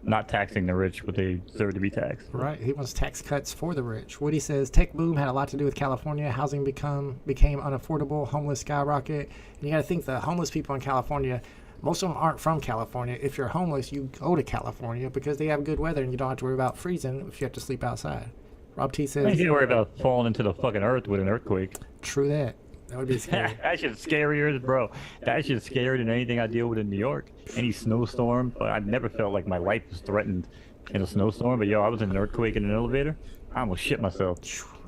not taxing the rich what they deserve to be taxed. Right. He wants tax cuts for the rich. Woody says tech boom had a lot to do with California. Housing became unaffordable. Homeless skyrocket. And you got to think the homeless people in California, most of them aren't from California. If you're homeless, you go to California because they have good weather and you don't have to worry about freezing if you have to sleep outside. Rob T You says, can't worry about falling into the fucking earth with an earthquake. true that. That would be scary. That shit's scarier, bro. That shit's scarier than anything I deal with in New York. Any snowstorm, but I've never felt like my life was threatened in a snowstorm. But yo, I was in an earthquake in an elevator. I almost shit myself.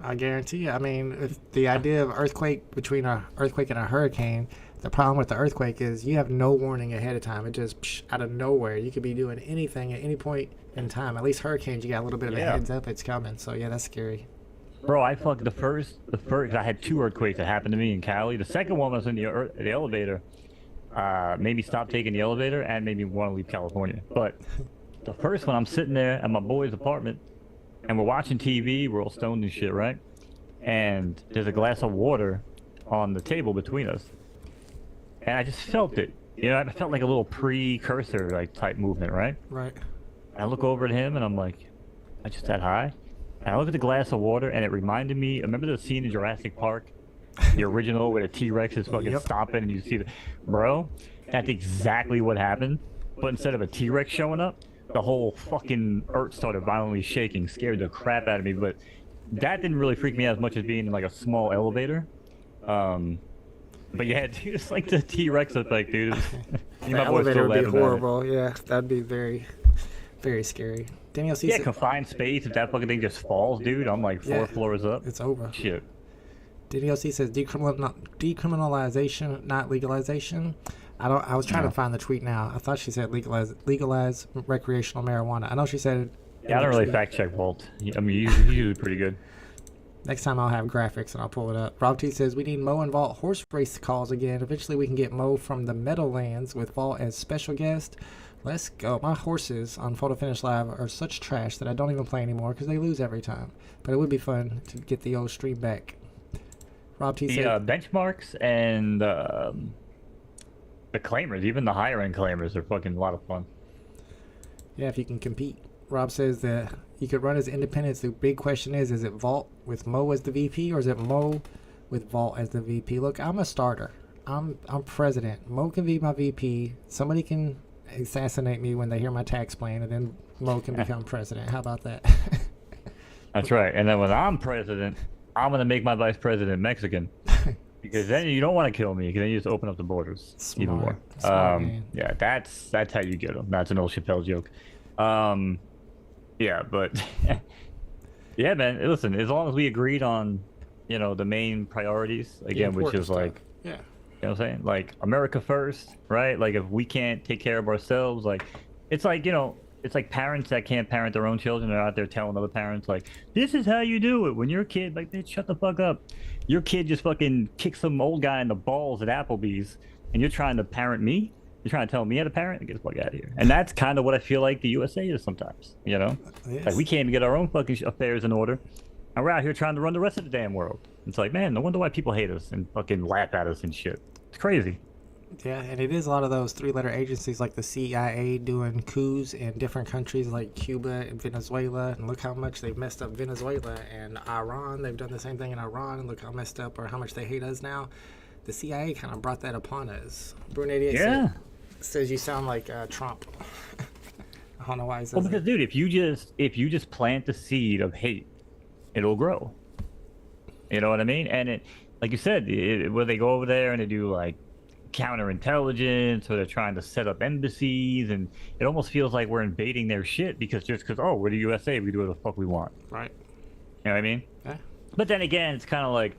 I guarantee you. I mean, if the idea of earthquake between an earthquake and a hurricane, the problem with the earthquake is you have no warning ahead of time. It just out of nowhere. You could be doing anything at any point in time. At least hurricanes, you got a little bit of a heads up it's coming. So yeah, that's scary. Bro, I fucked the first. I had 2 earthquakes that happened to me in Cali. The second one was in the elevator. Made me stop taking the elevator and made me want to leave California. But the first one, I'm sitting there at my boy's apartment, and we're watching TV. We're all stoned and shit, right? And there's a glass of water on the table between us, and I just felt it. I felt like a little precursor like type movement, right? Right. I look over at him and I'm like, I just that high? And I look at the glass of water and it reminded me, remember the scene in Jurassic Park? The original where the T-Rex is fucking stomping and you see bro, that's exactly what happened. But instead of a T-Rex showing up, the whole fucking earth started violently shaking, scared the crap out of me. But that didn't really freak me out as much as being in like a small elevator. But yeah, dude, it's like the T-Rex effect, dude. The My boy's elevator still would be laughing about it. horrible. Yeah, that'd be very, very scary. Daniel Yeah, sees it. confined space. If that fucking thing just falls, dude, I'm like Yeah, four floors up. it's over. Shit. DDLC says decriminalization, not legalization. I don't. I was trying to find the tweet now. I thought she said legalize recreational marijuana. I know she said. Yeah, I don't really fact check Walt. I mean, he's usually pretty good. Next time I'll have graphics and I'll pull it up. Rob T says we need Mo and Vault horse race calls again. Eventually we can get Mo from the Meadowlands with Vault as special guest. Let's go. My horses on Photo Finish Live are such trash that I don't even play anymore because they lose every time. But it would be fun to get the old stream back. Rob T said Benchmarks and the claimers, even the higher end claimers, are fucking a lot of fun. yeah, if you can compete. Rob says that you could run as independents. The big question is it Vault with Mo as the VP or is it Mo with Vault as the VP? Look, I'm a starter. I'm president. Mo can be my VP. Somebody can assassinate me when they hear my tax plan, and then Mo can become president. How about that? That's right. And then when I'm president, I'm gonna make my vice president Mexican. Because then you don't want to kill me, because then you just open up the borders even more. Smart, man. Yeah, that's how you get them. That's an old Chappelle joke. Yeah, but yeah, man. Listen, as long as we agreed on, the main priorities again, which is like, yeah, you know what I'm saying, like America first, right? Like if we can't take care of ourselves, like it's like it's like parents that can't parent their own children are out there telling other parents like, this is how you do it when you're a kid. Like, bitch, shut the fuck up. Your kid just fucking kicked some old guy in the balls at Applebee's, and you're trying to parent me. You're trying to tell me how to parent? Get the fuck out of here. And that's kind of what I feel like the USA is sometimes, Yes. Like, we can't even get our own fucking affairs in order. And we're out here trying to run the rest of the damn world. It's like, man, no wonder why people hate us and fucking laugh at us and shit. It's crazy. Yeah, and it is a lot of those three-letter agencies like the CIA doing coups in different countries like Cuba and Venezuela. And look how much they've messed up Venezuela and Iran. They've done the same thing in Iran, and look how messed up or how much they hate us now. The CIA kind of brought that upon us. Brune88 says you sound like Trump. I don't know why he says Well, because dude, if you just plant the seed of hate, it'll grow. You know what I mean? And it, like you said, where they go over there and they do like counterintelligence, or they're trying to set up embassies, and it almost feels like we're invading their shit because we're the USA, we do what the fuck we want. Right. You know what I mean? Yeah. But then again, it's kind of like,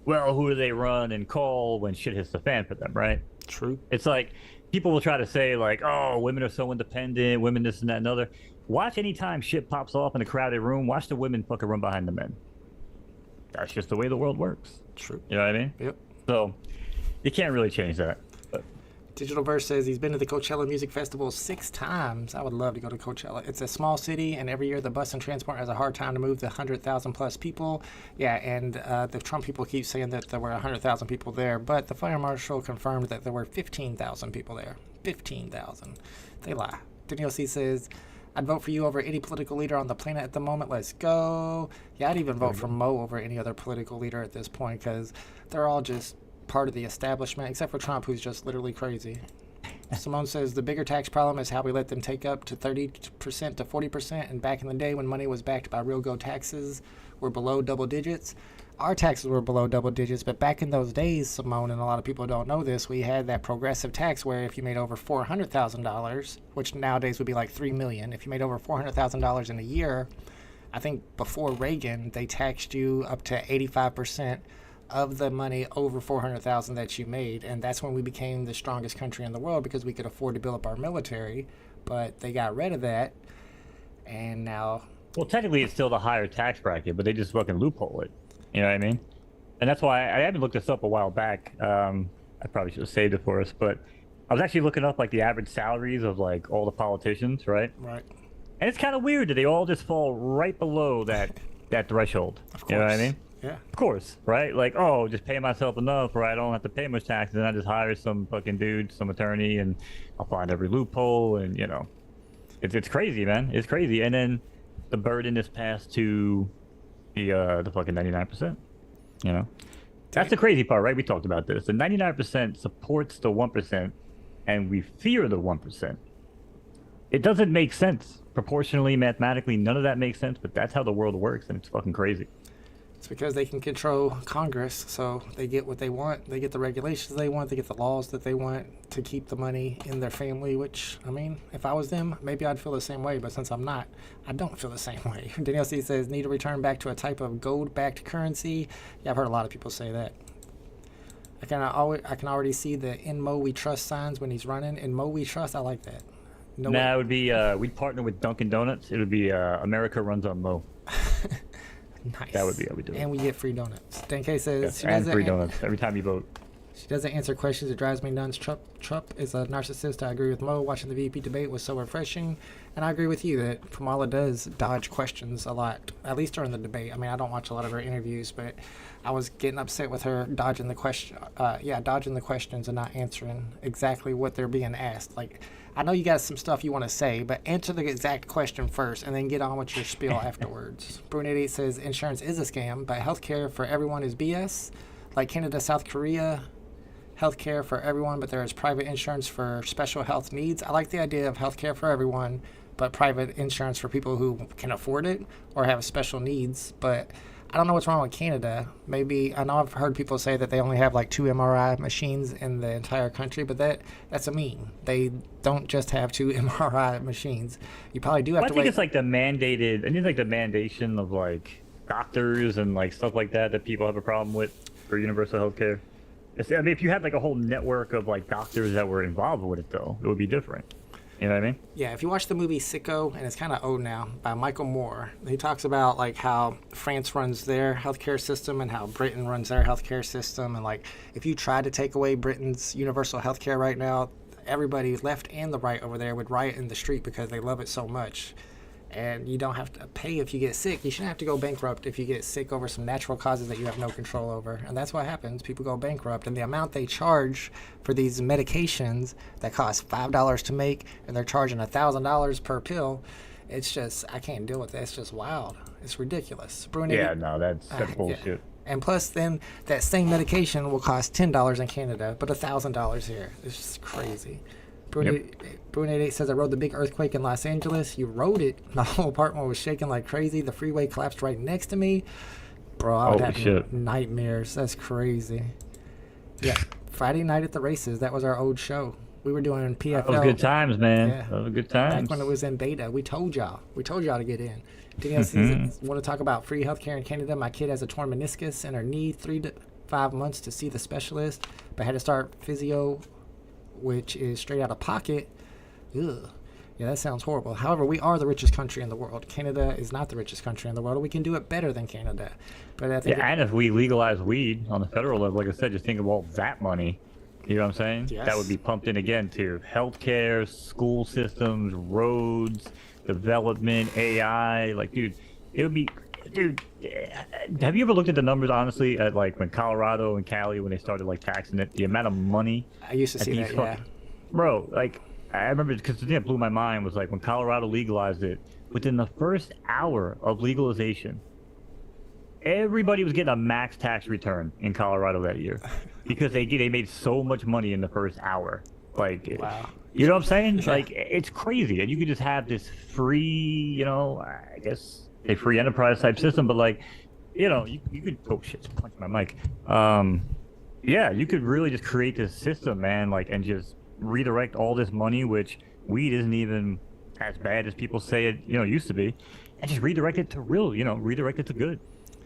well, who do they run and call when shit hits the fan for them, right? True. It's like people will try to say like, oh, women are so independent, women this and that and other. Watch any time shit pops off in a crowded room, watch the women fucking run behind the men. That's just the way the world works. True. You know what I mean? Yep. So you can't really change that. But Digital Verse says he's been to the Coachella Music Festival 6 times. I would love to go to Coachella. It's a small city, and every year the bus and transport has a hard time to move the 100,000 plus people. Yeah, and the Trump people keep saying that there were 100,000 people there, but the fire marshal confirmed that there were 15,000 people there. 15,000. They lie. Daniel C says, I'd vote for you over any political leader on the planet at the moment. Let's go. Yeah, I'd even vote for Mo over any other political leader at this point because they're all just part of the establishment, except for Trump, who's just literally crazy. Simone says the bigger tax problem is how we let them take up to 30% to 40%. And back in the day when money was backed by real gold taxes were below double digits. Our taxes were below double digits, but back in those days, Simone, and a lot of people don't know this, we had that progressive tax where if you made over $400,000, which nowadays would be like $3 million, if you made over $400,000 in a year, I think before Reagan, they taxed you up to 85% of the money over $400,000 that you made, and that's when we became the strongest country in the world because we could afford to build up our military. But they got rid of that, and now. well, technically, it's still the higher tax bracket, but they just fucking loophole it. You know what I mean? And that's why I haven't looked this up a while back. I probably should have saved it for us, but I was actually looking up like the average salaries of like all the politicians, right? Right. And it's kind of weird that they all just fall right below that threshold. Of course. You know what I mean? Yeah. Of course, right? Like, oh, just pay myself enough where I don't have to pay much taxes, and I just hire some fucking dude, some attorney, and I'll find every loophole, and it's crazy, man. It's crazy. And then the burden is passed to the fucking 99%. That's the crazy part, right? We talked about this. The 99% supports the 1%, and we fear the 1%. It doesn't make sense proportionally, mathematically. None of that makes sense, but that's how the world works, and it's fucking crazy. It's because they can control Congress, so they get what they want. They get the regulations they want. They get the laws that they want to keep the money in their family, which, I mean, if I was them, maybe I'd feel the same way. But since I'm not, I don't feel the same way. Danielle C says, need to return back to a type of gold-backed currency. Yeah, I've heard a lot of people say that. I can already see the "In Mo We Trust" signs when he's running. "In Mo We Trust," I like that. No, Nah, it would be we'd partner with Dunkin' Donuts. It would be America runs on Mo. Nice. That would be how we do it. And we get free donuts. Dan K says Yes, and free donuts every time you vote. She doesn't answer questions. It drives me nuts. Trump is a narcissist. I agree with Mo. Watching the VP debate was so refreshing. And I agree with you that Kamala does dodge questions a lot, at least during the debate. I mean, I don't watch a lot of her interviews, but I was getting upset with her dodging the dodging the questions and not answering exactly what they're being asked. Like, I know you got some stuff you want to say, but answer the exact question first and then get on with your spiel afterwards. Brunette says insurance is a scam, but healthcare for everyone is BS. Like Canada, South Korea, healthcare for everyone, but there is private insurance for special health needs. I like the idea of healthcare for everyone, but private insurance for people who can afford it or have special needs. But I don't know what's wrong with Canada. Maybe, I know I've heard people say that they only have like 2 MRI machines in the entire country, but that's a meme. They don't just have 2 MRI machines. You probably do have to wait. I think it's like the mandated, I think like the mandation of like doctors and like stuff like that people have a problem with for universal healthcare. I mean, if you had like a whole network of like doctors that were involved with it, though, it would be different. You know what I mean? Yeah, if you watch the movie Sicko, and it's kind of old now, by Michael Moore, he talks about like how France runs their healthcare system and how Britain runs their healthcare system. And like, if you try to take away Britain's universal healthcare right now, everybody left and the right over there would riot in the street because they love it so much. And you don't have to pay if you get sick. You shouldn't have to go bankrupt if you get sick over some natural causes that you have no control over. And that's what happens. People go bankrupt. And the amount they charge for these medications that cost $5 to make, and they're charging $1,000 per pill, it's just, I can't deal with that. It's just wild. It's ridiculous. Yeah, no, that's bullshit. Yeah. And plus, then, that same medication will cost $10 in Canada, but $1,000 here. It's just crazy. Brunette says, I rode the big earthquake in Los Angeles. You rode it. My whole apartment was shaking like crazy. The freeway collapsed right next to me. Bro, I would have nightmares. That's crazy. Yeah. Friday night at the races. That was our old show. We were doing PFL. That was good times, man. Yeah. That was good times. Back when it was in beta. We told y'all. We told y'all to get in. Danielle says, want to talk about free healthcare in Canada? My kid has a torn meniscus in her knee. 3 to 5 months to see the specialist, but had to start physio, which is straight out of pocket. Ugh. Yeah, that sounds horrible. However, we are the richest country in the world. Canada is not the richest country in the world. We can do it better than Canada. But I think and if we legalize weed on the federal level, like I said, just think of all that money. You know what I'm saying? Yes. That would be pumped in again to healthcare, school systems, roads, development, AI. Like, dude, it would be... Dude, have you ever looked at the numbers, honestly, at like when Colorado and Cali, when they started like taxing it, the amount of money? I used to see that, yeah. Bro, like, I remember, because the thing that blew my mind was like when Colorado legalized it, within the first hour of legalization, everybody was getting a max tax return in Colorado that year because they made so much money in the first hour. Like, wow. You know what I'm saying? Yeah. Like, it's crazy. And you could just have this free, you know, I guess, a free enterprise type system, but like, you know, you could, oh shit, punch my mic. Yeah, you could really just create this system, man, like, and just redirect all this money, which weed isn't even as bad as people say it, you know, used to be, and just redirect it to real, you know, redirect it to good,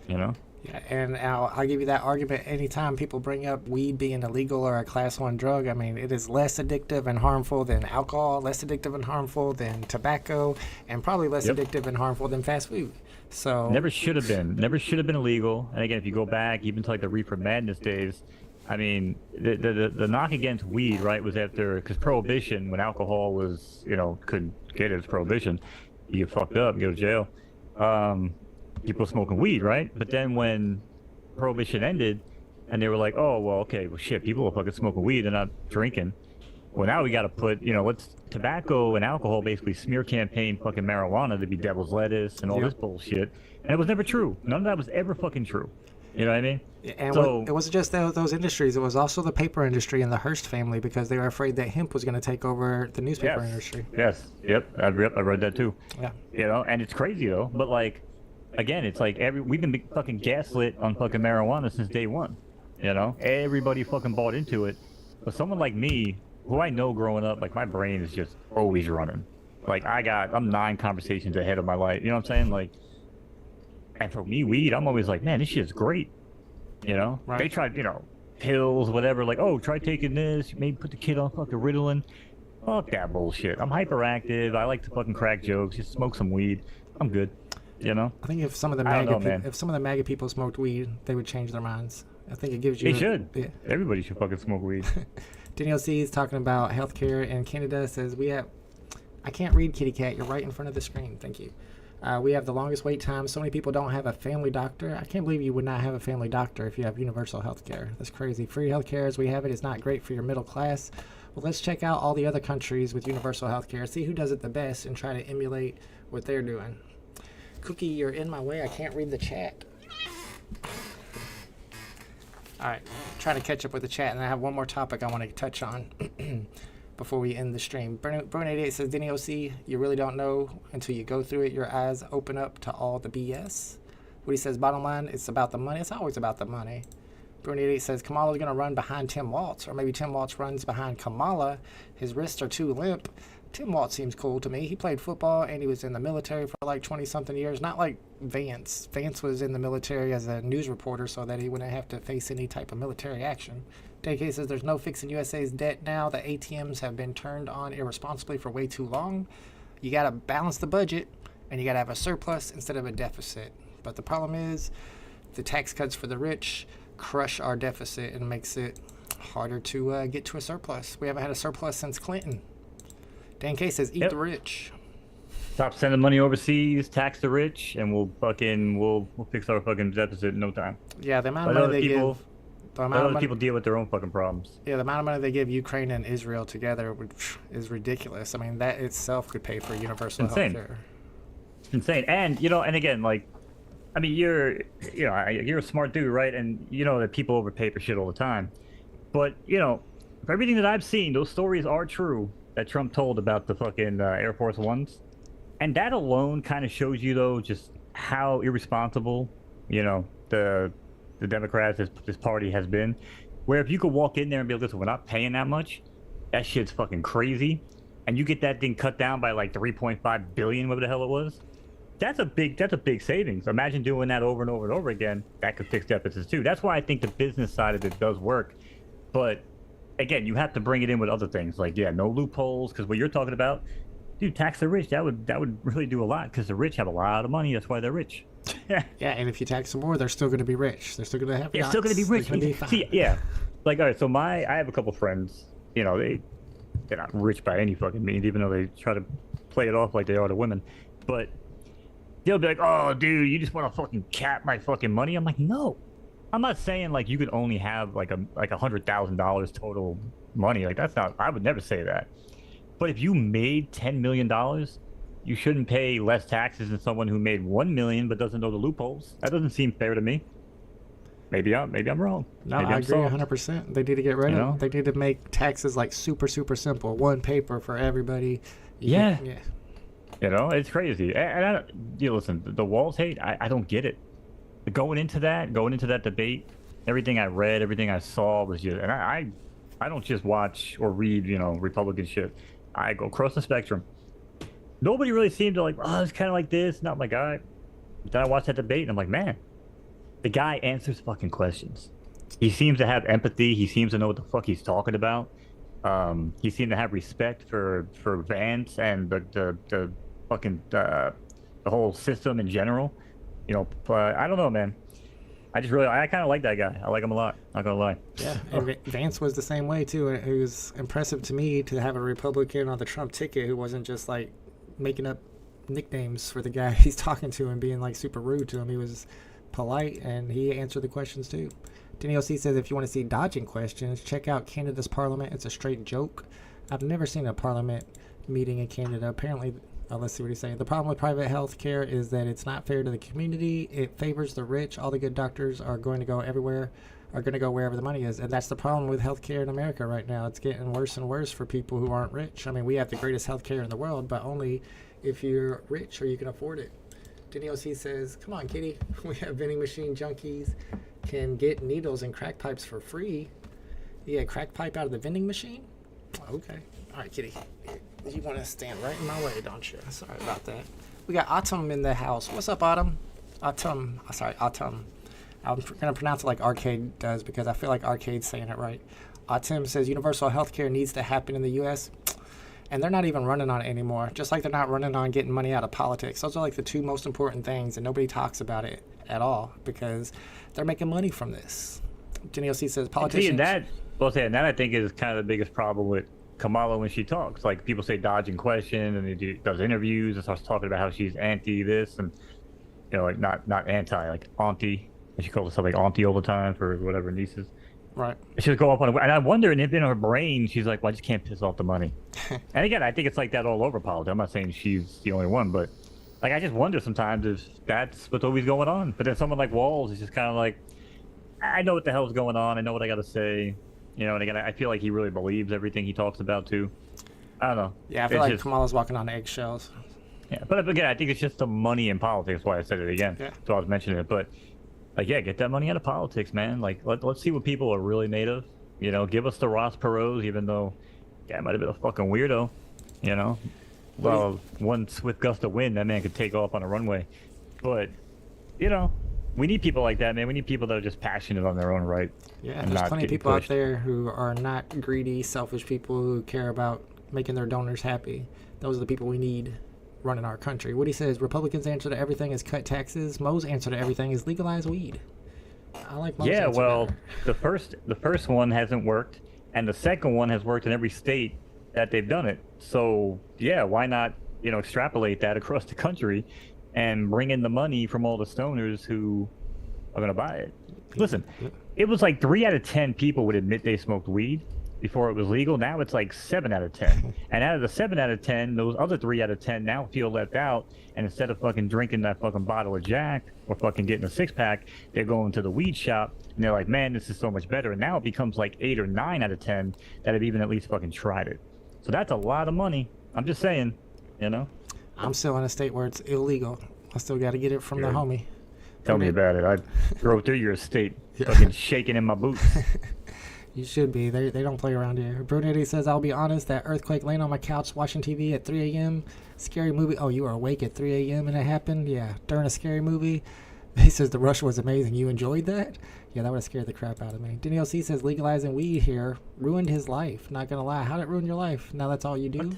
you know? Yeah, and I'll give you that argument anytime people bring up weed being illegal or a class 1 drug. I mean, it is less addictive and harmful than alcohol, less addictive and harmful than tobacco, and probably less addictive and harmful than fast food. So never should have been illegal. And again, if you go back even to like the Reefer Madness days, I mean, the knock against weed, right, was after, because Prohibition, when alcohol was, you know, couldn't get it as Prohibition, you get fucked up, you go to jail. People smoking weed, right? But then when Prohibition ended, and they were like, oh, well, okay, well, shit, people are fucking smoking weed, they're not drinking. Well, now we got to put, you know, let's tobacco and alcohol basically smear campaign fucking marijuana to be devil's lettuce and all this bullshit. And it was never true. None of that was ever fucking true. You know what I mean? And so, it wasn't just those industries. It was also the paper industry and the Hearst family, because they were afraid that hemp was going to take over the newspaper industry. Yes. Yep. I read that too. Yeah. You know, and it's crazy though. But like, again, it's like we've been fucking gaslit on fucking marijuana since day one. You know, everybody fucking bought into it. But someone like me, who I know growing up, like my brain is just always running. Like I'm 9 conversations ahead of my life. You know what I'm saying? Like, and for me, weed, I'm always like, man, this shit is great. You know, Right. they tried, pills, whatever. Like, oh, try taking this. Maybe put the kid on fucking Ritalin. Fuck that bullshit. I'm hyperactive. I like to fucking crack jokes. Just smoke some weed. I'm good. You know. I think if some of the I don't MAGA know, man. if some of the MAGA people smoked weed, they would change their minds. I think it gives you. They should. Yeah. Everybody should fucking smoke weed. Danielle C is talking about healthcare in Canada. Says we have. I can't read, kitty cat. You're right in front of the screen. Thank you. We have the longest wait time. So many people don't have a family doctor. I can't believe you would not have a family doctor if you have universal health care. That's crazy. Free health care as we have it is not great for your middle class. Well, let's check out all the other countries with universal health care, see who does it the best, and try to emulate what they're doing. Cookie, you're in my way. I can't read the chat. All right, trying to catch up with the chat, and I have one more topic I want to touch on before we end the stream. Burn88 says, Denny OC, you really don't know until you go through it. Your eyes open up to all the BS. What he says, bottom line, it's about the money. It's always about the money. Burn88 says, Kamala's going to run behind Tim Walz, or maybe Tim Walz runs behind Kamala. His wrists are too limp. Tim Walz seems cool to me. He played football, and he was in the military for like 20-something years. Not like Vance. Vance was in the military as a news reporter so that he wouldn't have to face any type of military action. DK says, there's no fixing USA's debt now. The ATMs have been turned on irresponsibly for way too long. You got to balance the budget, and you got to have a surplus instead of a deficit. But the problem is the tax cuts for the rich crush our deficit and makes it harder to get to a surplus. We haven't had a surplus since Clinton. Dan K says, eat the rich. Stop sending money overseas, tax the rich, and we'll fix our fucking deficit in no time. Yeah, the amount of money they give. The amount of people deal with their own fucking problems. Yeah, the amount of money they give Ukraine and Israel together is ridiculous. I mean, that itself could pay for universal health care. It's insane. And and again, like, I mean, you're a smart dude, right? And you know that people overpay for shit all the time. But for everything that I've seen, those stories are true that Trump told about the fucking Air Force Ones. And that alone kind of shows you, though, just how irresponsible, the Democrats, this party has been. Where if you could walk in there and be like, listen, we're not paying that much, that shit's fucking crazy. And you get that thing cut down by like 3.5 billion, whatever the hell it was. That's a big savings. Imagine doing that over and over and over again. That could fix deficits too. That's why I think the business side of it does work. But again, you have to bring it in with other things like, no loopholes, because what you're talking about, dude, tax the rich. That would really do a lot, because the rich have a lot of money. That's why they're rich. Yeah, and if you tax them more, they're still going to be rich. They're still going to have. They're still going to be rich. See, like, all right. So I have a couple friends. They're not rich by any fucking means, even though they try to play it off like they are to women. But they'll be like, oh, dude, you just want to fucking cap my fucking money? I'm like, no. I'm not saying like you could only have like $100,000 total money. Like, that's not. I would never say that. But if you made $10 million, you shouldn't pay less taxes than someone who made $1 million but doesn't know the loopholes. That doesn't seem fair to me. Maybe I'm wrong. No, I agree 100%. They need to get rid of. They need to make taxes like super simple. One paper for everybody. Yeah. It's crazy. And listen, the Walz hate, I don't get it. Going into that debate, everything I read, everything I saw was just, and I don't just watch or read, Republican shit. I go across the spectrum. Nobody really seemed to like, oh, it's kind of like this, not my guy. Then I watched that debate and I'm like, man, the guy answers fucking questions. He seems to have empathy. He seems to know what the fuck he's talking about. He seemed to have respect for Vance and the fucking the whole system in general. But I don't know, man. I kind of like that guy. I like him a lot. Not gonna lie. Yeah, and Vance was the same way too. It was impressive to me to have a Republican on the Trump ticket who wasn't just like making up nicknames for the guy he's talking to and being like super rude to him. He was polite and he answered the questions too. Denny OC says, if you want to see dodging questions, check out Canada's parliament. It's a straight joke. I've never seen a parliament meeting in Canada. Apparently, let's see what he's saying. The problem with private health care is that it's not fair to the community. It favors the rich. All the good doctors are going to go wherever the money is. And that's the problem with healthcare in America right now. It's getting worse and worse for people who aren't rich. I mean, we have the greatest healthcare in the world, but only if you're rich or you can afford it. Danielle C says, come on, kitty. We have vending machine junkies can get needles and crack pipes for free. You get a crack pipe out of the vending machine? Okay. All right, kitty. You want to stand right in my way, don't you? Sorry about that. We got Autumn in the house. What's up, Autumn? Autumn. Autumn. I'm going to pronounce it like Arcade does because I feel like Arcade's saying it right. Autumn says universal health care needs to happen in the U.S., and they're not even running on it anymore, just like they're not running on getting money out of politics. Those are like the two most important things, and nobody talks about it at all because they're making money from this. Janelle C says politicians... And that I think is kind of the biggest problem with Kamala when she talks. Like, people say dodging questions, and does interviews and starts talking about how she's anti this, and, you know, like, not anti, like auntie. And she calls herself like auntie all the time for whatever nieces. Right. She'll go up on and I wonder, and if in her brain, she's like, well, I just can't piss off the money. And again, I think it's like that all over politics. I'm not saying she's the only one, but like, I just wonder sometimes if that's what's always going on. But then someone like Walls is just kind of like, I know what the hell's going on. I know what I got to say. You know, and again, I feel like he really believes everything he talks about too. I don't know. Yeah, I feel like Kamala's walking on eggshells. Yeah, but again, I think it's just the money in politics. That's why I said it again. Yeah. So I was mentioning it, but like, yeah, get that money out of politics, man. Like, let's see what people are really made of. You know, give us the Ross Perot's, even though, yeah, I might have been a fucking weirdo. You know, well, one swift gust of wind, that man could take off on a runway. But, you know, we need people like that, man. We need people that are just passionate on their own right. Yeah, there's plenty of people out there who are not greedy, selfish people who care about making their donors happy. Those are the people we need running our country. Woody says Republicans' answer to everything is cut taxes. Mo's answer to everything is legalize weed. I like Mo's answer better. the first one hasn't worked, and the second one has worked in every state that they've done it. So yeah, why not, you know, extrapolate that across the country and bring in the money from all the stoners who are going to buy it? Listen, it was like 3 out of 10 people would admit they smoked weed before it was legal. Now it's like 7 out of 10. And out of the 7 out of 10, those other 3 out of 10 now feel left out. And instead of fucking drinking that fucking bottle of Jack or fucking getting a 6-pack, they're going to the weed shop and they're like, man, this is so much better. And now it becomes like 8 or 9 out of 10 that have even at least fucking tried it. So that's a lot of money. I'm just saying, you know? I'm still in a state where it's illegal. I still got to get it from the homie. Tell me about it. I drove through your estate, fucking shaking in my boots. You should be. They don't play around here. Brunetti says, I'll be honest, that earthquake laying on my couch watching TV at 3 a.m. Scary movie. Oh, you were awake at 3 a.m. and it happened? Yeah, during a scary movie. He says the rush was amazing. You enjoyed that? Yeah, that would have scared the crap out of me. Danielle C says legalizing weed here ruined his life. Not gonna lie. How'd it ruin your life? Now that's all you do? What?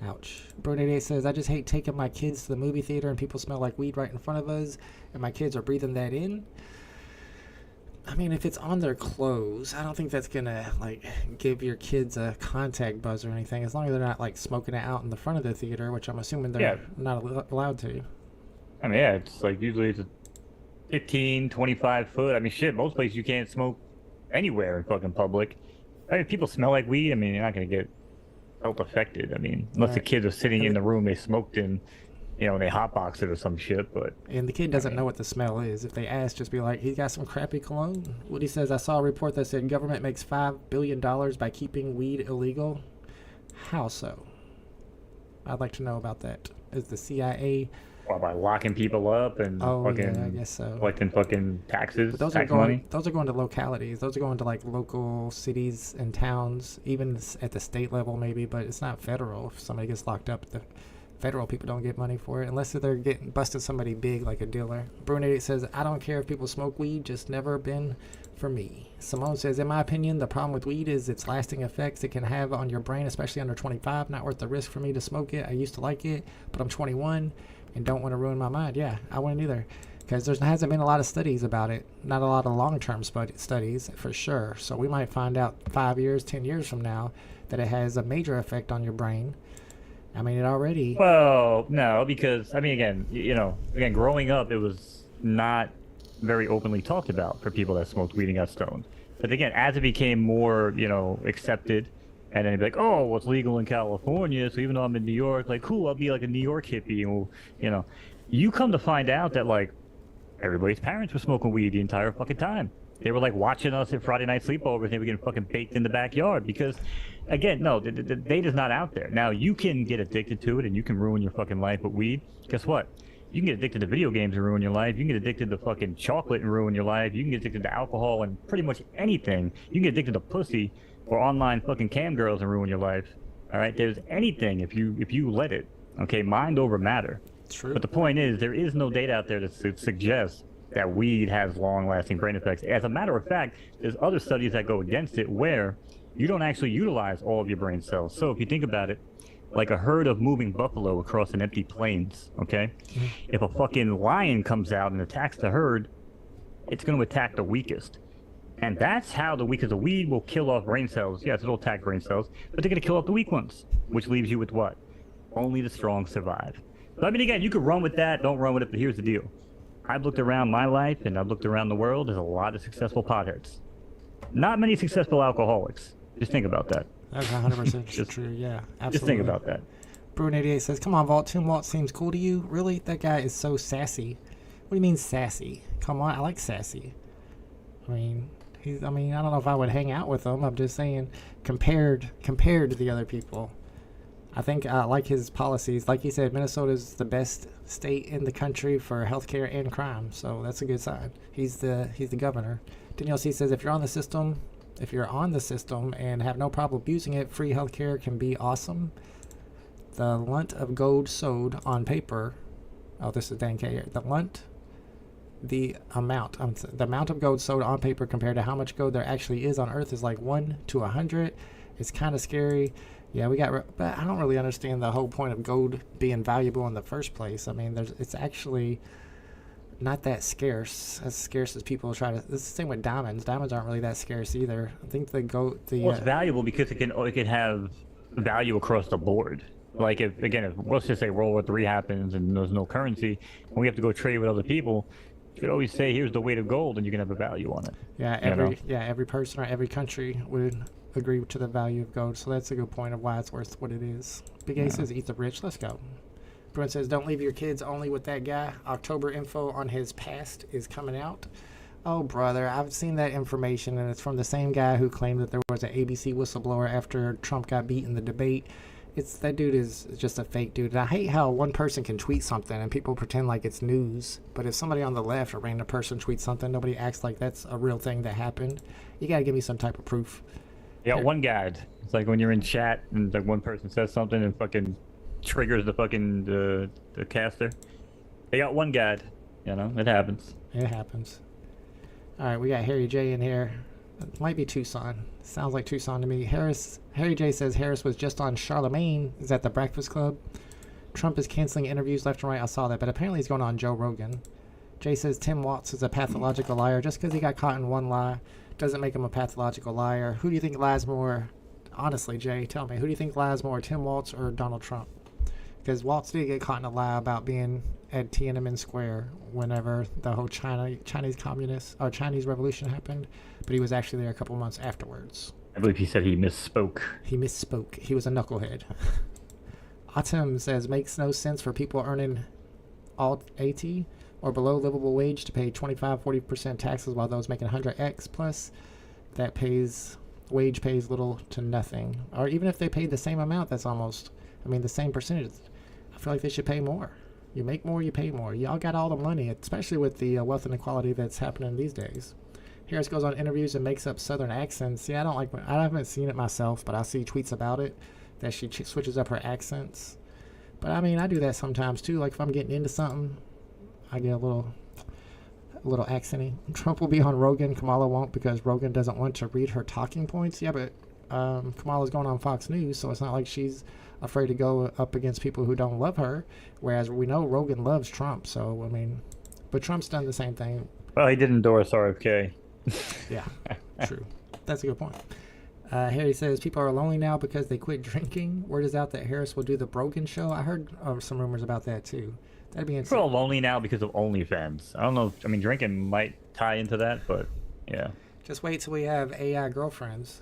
Ouch. Brunetti says, I just hate taking my kids to the movie theater and people smell like weed right in front of us and my kids are breathing that in. I mean, if it's on their clothes, I don't think that's gonna like give your kids a contact buzz or anything. As long as they're not like smoking it out in the front of the theater, which I'm assuming they're not allowed to. I mean, yeah, it's like usually it's a 15, 25 foot. I mean, shit, most places you can't smoke anywhere in fucking public. I mean, people smell like weed. I mean, you're not gonna get health affected. I mean, unless the kids are sitting in the room they smoked in, you know, they hotbox it or some shit. But and the kid doesn't know what the smell is. If they ask, just be like, he got some crappy cologne. Woody says, I saw a report that said government makes $5 billion by keeping weed illegal. How so? I'd like to know about that. Is the CIA... Or by locking people up and fucking, I guess so. Collecting fucking taxes, but those are going to localities. Those are going to like local cities and towns, even at the state level maybe, but it's not federal. If somebody gets locked up, the federal people don't get money for it unless they're getting busting somebody big like a dealer. Brunetti says, I don't care if people smoke weed, just never been for me. Simone says, in my opinion, the problem with weed is its lasting effects it can have on your brain, especially under 25. Not worth the risk for me to smoke it. I used to like it, but I'm 21 and don't want to ruin my mind. Yeah, I wouldn't either. Because there hasn't been a lot of studies about it. Not a lot of long-term studies, for sure. So we might find out 5 years, 10 years from now that it has a major effect on your brain. I mean, it already... Well, no, because, I mean, again, growing up, it was not very openly talked about for people that smoked weed and got stoned. But again, as it became more, accepted, and then it'd be like, oh, well, it's legal in California, so even though I'm in New York, like, cool, I'll be like a New York hippie, and we'll, you come to find out that, like, everybody's parents were smoking weed the entire fucking time. They were, like, watching us at Friday night sleepovers, they were getting fucking baked in the backyard, because, again, no, the data's not out there. Now, you can get addicted to it, and you can ruin your fucking life with weed. Guess what? You can get addicted to video games and ruin your life. You can get addicted to fucking chocolate and ruin your life. You can get addicted to alcohol and pretty much anything. You can get addicted to pussy or online fucking cam girls and ruin your life. All right, there's anything if you let it. Okay, mind over matter. True. But the point is, there is no data out there that suggests that weed has long-lasting brain effects. As a matter of fact, there's other studies that go against it where you don't actually utilize all of your brain cells. So if you think about it, like a herd of moving buffalo across an empty plains, okay? If a fucking lion comes out and attacks the herd, it's going to attack the weakest. And that's how the weakest of weed will kill off brain cells. Yes, it'll attack brain cells, but they're going to kill off the weak ones, which leaves you with what? Only the strong survive. So, I mean, again, you could run with that, don't run with it, but here's the deal. I've looked around my life and I've looked around the world. There's a lot of successful potheads. Not many successful alcoholics. Just think about that. That's 100% true. Yeah, absolutely. Just think about that. Bruin88 says, "Come on, Vault. Tim Walt seems cool to you. Really? That guy is so sassy. What do you mean sassy? Come on, I like sassy. I mean, I don't know if I would hang out with him. I'm just saying, compared to the other people, I think I like his policies. Like he said, Minnesota is the best state in the country for healthcare and crime, so that's a good sign. He's the governor." Danielle C says, if you're on the system and have no problem abusing it, free healthcare can be awesome. The lunt of gold sewed on paper. Oh, this is Dan K here. The amount of gold sewed on paper compared to how much gold there actually is on Earth is like 1 to 100. It's kind of scary. Yeah, but I don't really understand the whole point of gold being valuable in the first place. I mean, it's actually not that scarce as people try to. It's the same with diamonds. Diamonds aren't really that scarce either. I think well, it's valuable because it can have value across the board. Like if let's just say World War III happens and there's no currency, and we have to go trade with other people, you could always say, here's the weight of gold, and you can have a value on it. Yeah, every person or every country would agree to the value of gold. So that's a good point of why it's worth what it is. Big A says, eat the rich. Let's go. Bruin says, don't leave your kids only with that guy. October info on his past is coming out. Oh, brother, I've seen that information, and it's from the same guy who claimed that there was an ABC whistleblower after Trump got beat in the debate. That dude is just a fake dude. And I hate how one person can tweet something and people pretend like it's news. But if somebody on the left, a random person, tweets something, nobody acts like that's a real thing that happened. You got to give me some type of proof. Yeah, one guy. It's like when you're in chat and like one person says something and fucking triggers the fucking the caster. They got one guy. You know, it happens. It happens. All right, we got Harry J in here. It might be Tucson. Sounds like Tucson to me. Harry J says Harris was just on Charlemagne. Is that the Breakfast Club? Trump is canceling interviews left and right. I saw that, but apparently he's going on Joe Rogan. Jay says Tim Watts is a pathological liar. Just because he got caught in one lie doesn't make him a pathological liar. Who do you think lies more? Honestly, Jay, tell me. Who do you think lies more, Tim Waltz or Donald Trump? Because Waltz did get caught in a lie about being at Tiananmen Square whenever the whole Chinese Revolution happened, but he was actually there a couple months afterwards. I believe he said he misspoke. He was a knucklehead. Autumn says, makes no sense for people earning alt AT or below livable wage to pay 25-40% taxes while those making 100x plus that wage pays little to nothing. Or even if they paid the same amount, that's almost, the same percentage. I feel like they should pay more. You make more, you pay more. Y'all got all the money, especially with the wealth inequality that's happening these days. Harris goes on interviews and makes up Southern accents. Yeah, I haven't seen it myself, but I see tweets about it, that she switches up her accents. But I do that sometimes too. Like if I'm getting into something, I get a little accenty. Trump will be on Rogan. Kamala won't because Rogan doesn't want to read her talking points. Yeah, but Kamala's going on Fox News, so it's not like she's afraid to go up against people who don't love her. Whereas we know Rogan loves Trump, so but Trump's done the same thing. Well, he did endorse RFK. Yeah, true. That's a good point. Harry says people are lonely now because they quit drinking. Word is out that Harris will do the Brogan show. I heard some rumors about that too. That'd be insane. We're all lonely now because of OnlyFans. I don't know. Drinking might tie into that, but yeah. Just wait till we have AI girlfriends.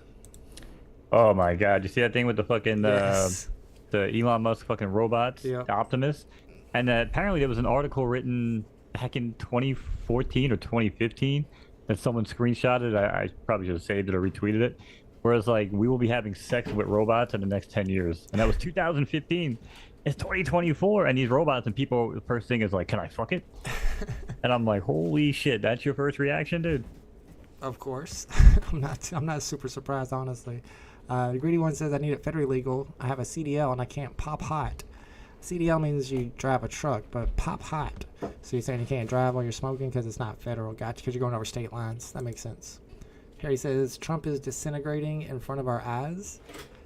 Oh my God! You see that thing with the fucking yes. The Elon Musk fucking robots, yep. The Optimus, and apparently there was an article written back in 2014 or 2015 that someone screenshotted. I probably should have saved it or retweeted it. Whereas like we will be having sex with robots in the next 10 years, and that was 2015. it's 2024, and these robots and people. The first thing is like, "Can I fuck it?" And I'm like, "Holy shit, that's your first reaction, dude." Of course. I'm not super surprised, honestly. The greedy one says I need it federally legal. I have a CDL and I can't pop hot. CDL means you drive a truck, but pop hot. So you're saying you can't drive while you're smoking because it's not federal. Gotcha, because you're going over state lines. That makes sense. Harry says Trump is disintegrating in front of our eyes.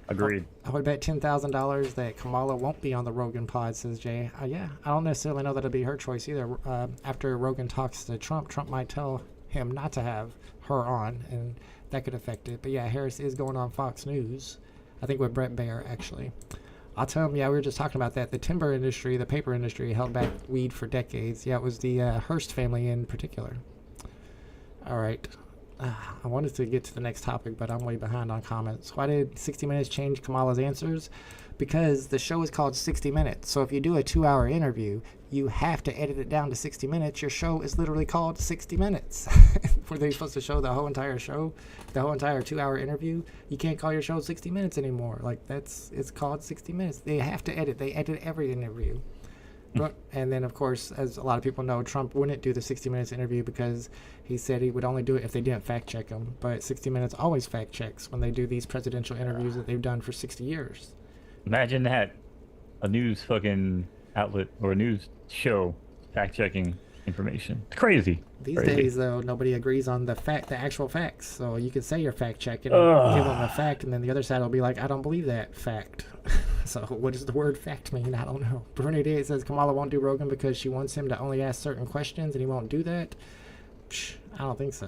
Agreed. I would bet $10,000 that Kamala won't be on the Rogan pod, says Jay. Yeah, I don't necessarily know that it'll be her choice either. After Rogan talks to Trump, Trump might tell him not to have her on, and that could affect it. But yeah, Harris is going on Fox News. I think with Brett Baer, actually. I'll tell him, yeah, we were just talking about that. The timber industry, the paper industry, held back weed for decades. Yeah, it was the Hearst family in particular. All right. I wanted to get to the next topic, but I'm way behind on comments. Why did 60 Minutes change Kamala's answers? Because the show is called 60 Minutes. So if you do a 2-hour interview, you have to edit it down to 60 minutes. Your show is literally called 60 Minutes. Were they supposed to show the whole entire show, the whole entire 2-hour interview? You can't call your show 60 Minutes anymore. Like, it's called 60 Minutes. They have to edit. They edit every interview. And then, of course, as a lot of people know, Trump wouldn't do the 60 Minutes interview because he said he would only do it if they didn't fact-check him. But 60 Minutes always fact-checks when they do these presidential interviews that they've done for 60 years. Imagine that. A news fucking outlet or a news show fact-checking information. It's crazy. These days, though, nobody agrees on the actual facts. So you can say you're fact-checking and give them a fact, and then the other side will be like, I don't believe that fact. So what does the word fact mean? I don't know. Bruni Day says Kamala won't do Rogan because she wants him to only ask certain questions, and he won't do that. I don't think so.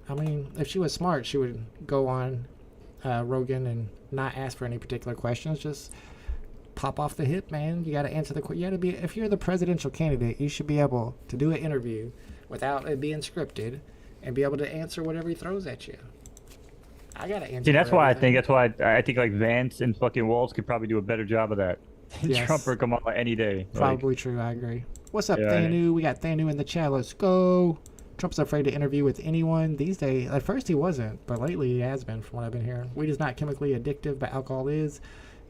I mean, if she was smart, she would go on Rogan and not ask for any particular questions. Just pop off the hip, man. You got to answer the question. You got to be, if you're the presidential candidate, you should be able to do an interview without it being scripted and be able to answer whatever he throws at you. I got to answer. See, that's why I think like Vance and fucking Walz could probably do a better job of that. Yes. Trump or Kamala any day. Probably true. I agree. What's up, Thanu? We got Thanu in the chat. Let's go. Trump's afraid to interview with anyone these days. At first he wasn't, but lately he has been, from what I've been hearing. Weed is not chemically addictive, but alcohol is.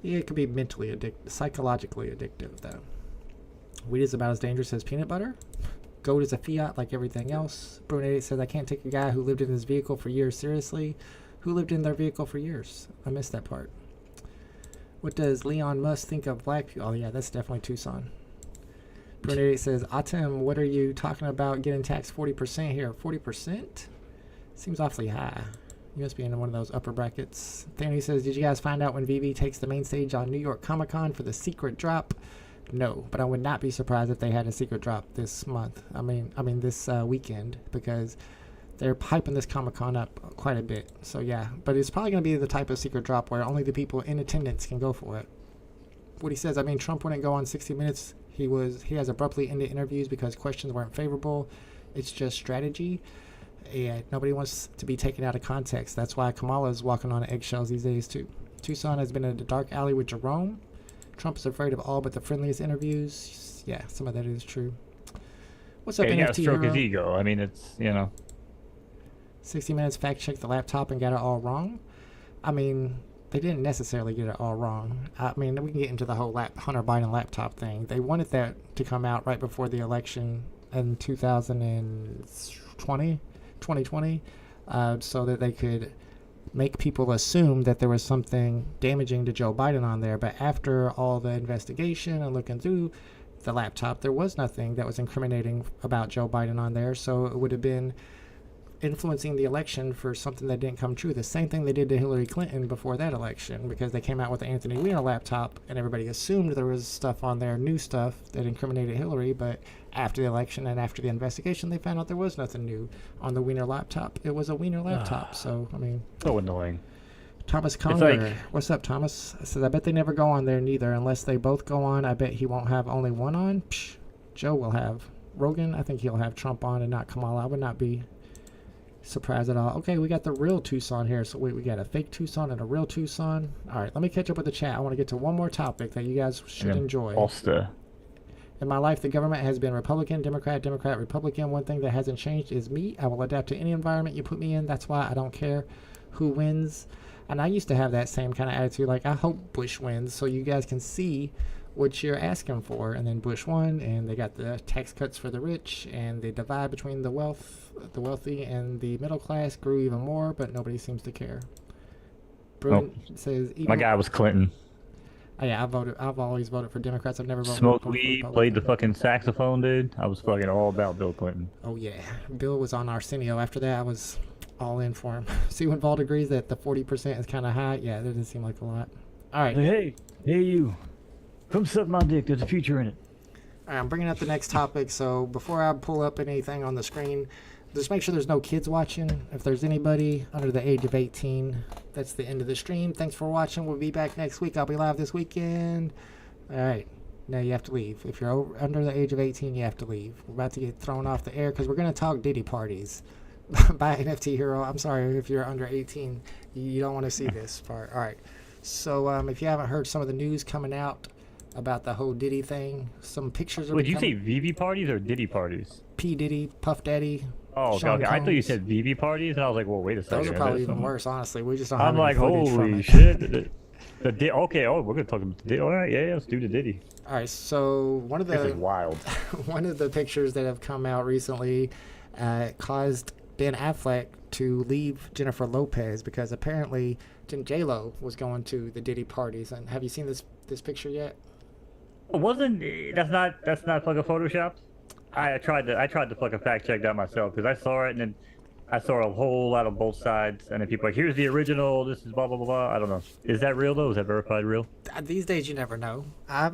Yeah, it could be mentally addictive, psychologically addictive, though. Weed is about as dangerous as peanut butter. Goat is a fiat like everything else. Brunette says, I can't take a guy who lived in his vehicle for years seriously. Who lived in their vehicle for years? I missed that part. What does Leon Musk think of black people? Oh, yeah, that's definitely Tucson. Brunette says, Atem, what are you talking about getting taxed 40% here? 40%? Seems awfully high. You must be in one of those upper brackets. Thany says, did you guys find out when VeVe takes the main stage on New York Comic Con for the secret drop? No, but I would not be surprised if they had a secret drop this month. I mean this weekend, because they're hyping this Comic Con up quite a bit. So yeah, but it's probably going to be the type of secret drop where only the people in attendance can go for it. What he says, I mean, Trump wouldn't go on 60 Minutes. He has abruptly ended interviews because questions weren't favorable. It's just strategy. And nobody wants to be taken out of context. That's why Kamala is walking on eggshells these days too. Tucson has been in a dark alley with Jerome. Trump is afraid of all but the friendliest interviews. Yeah, some of that is true. What's up, NFT gotta stroke Hero? His ego. I mean, it's, 60 Minutes fact-checked the laptop and got it all wrong. I mean, they didn't necessarily get it all wrong. I mean, we can get into the whole Hunter Biden laptop thing. They wanted that to come out right before the election in 2020, so that they could make people assume that there was something damaging to Joe Biden on there. But after all the investigation and looking through the laptop, there was nothing that was incriminating about Joe Biden on there. So it would have been influencing the election for something that didn't come true. The same thing they did to Hillary Clinton before that election, because they came out with the Anthony Weiner laptop and everybody assumed there was stuff on there, new stuff that incriminated Hillary, but after the election and after the investigation, they found out there was nothing new on the Weiner laptop. It was a Weiner laptop. So, I mean, so annoying. Thomas Conger, what's up, Thomas? Says, I bet they never go on there neither. Unless they both go on, I bet he won't have only one on. Psh, Joe will have. Rogan, I think he'll have Trump on and not Kamala. I would not be surprised at all. Okay, we got the real Tucson here. So wait, we got a fake Tucson and a real Tucson. All right, let me catch up with the chat. I want to get to one more topic that you guys should enjoy. Ulster. In my life, the government has been Republican, Democrat, Democrat, Republican. One thing that hasn't changed is me. I will adapt to any environment you put me in. That's why I don't care who wins. And I used to have that same kind of attitude. Like, I hope Bush wins so you guys can see what you're asking for. And then Bush won, and they got the tax cuts for the rich, and the divide between the wealthy and the middle class grew even more, but nobody seems to care. Brilliant says My guy was Clinton. Oh, yeah, I've always voted for Democrats. I've never voted Smoked for weed, Republicans. played the fucking saxophone, dude. I was fucking all about Bill Clinton. Oh yeah, Bill was on Arsenio. After that, I was all in for him. See, when Vaughn agrees that the 40% is kind of high, yeah, that doesn't seem like a lot. All right. Hey, you. Come suck my dick. There's a future in it. All right, I'm bringing up the next topic. So before I pull up anything on the screen, just make sure there's no kids watching. If there's anybody under the age of 18, that's the end of the stream. Thanks for watching. We'll be back next week. I'll be live this weekend. All right. Now you have to leave. If you're under the age of 18, you have to leave. We're about to get thrown off the air because we're going to talk Diddy parties. By NFT Hero. I'm sorry if you're under 18. You don't want to see this part. All right. So if you haven't heard some of the news coming out about the whole Diddy thing, some pictures are Would you say VeVe parties or Diddy parties? P. Diddy, Puff Daddy. Oh, okay. I thought you said VeVe parties, and I was like, well, wait a second. Those are probably even worse, honestly. We just don't have I'm any like, footage from holy it. shit. Okay, we're going to talk about the Diddy. All right, yeah, let's do the Diddy. All right, so This is wild. one of the pictures that have come out recently caused Ben Affleck to leave Jennifer Lopez because apparently J-Lo was going to the Diddy parties. And have you seen this picture yet? That's not fucking Photoshop? I tried to fucking fact check that myself because I saw it and then I saw a whole lot of both sides and then people like, here's the original, this is blah blah blah blah. I don't know. Is that real though? Is that verified real? These days you never know.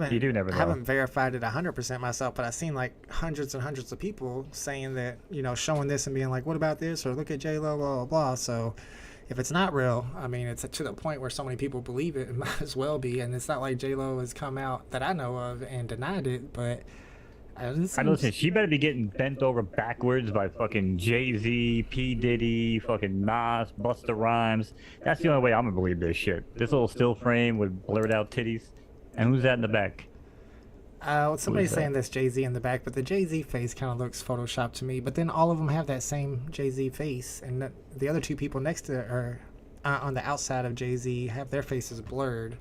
You do never know. I haven't verified it 100% myself, but I've seen like hundreds and hundreds of people saying that, showing this and being like, what about this? Or look at J-Lo, blah blah blah. So if it's not real, I mean, it's to the point where so many people believe it, it might as well be. And it's not like J-Lo has come out that I know of and denied it, but I listen, she better be getting bent over backwards by fucking Jay-Z, P. Diddy, fucking Nas, Busta Rhymes. That's the only way I'm gonna believe this shit. This little still frame with blurred out titties. And who's that in the back? Somebody's saying that's Jay-Z in the back, but the Jay-Z face kind of looks photoshopped to me. But then all of them have that same Jay-Z face, and the other two people next to her, on the outside of Jay-Z, have their faces blurred.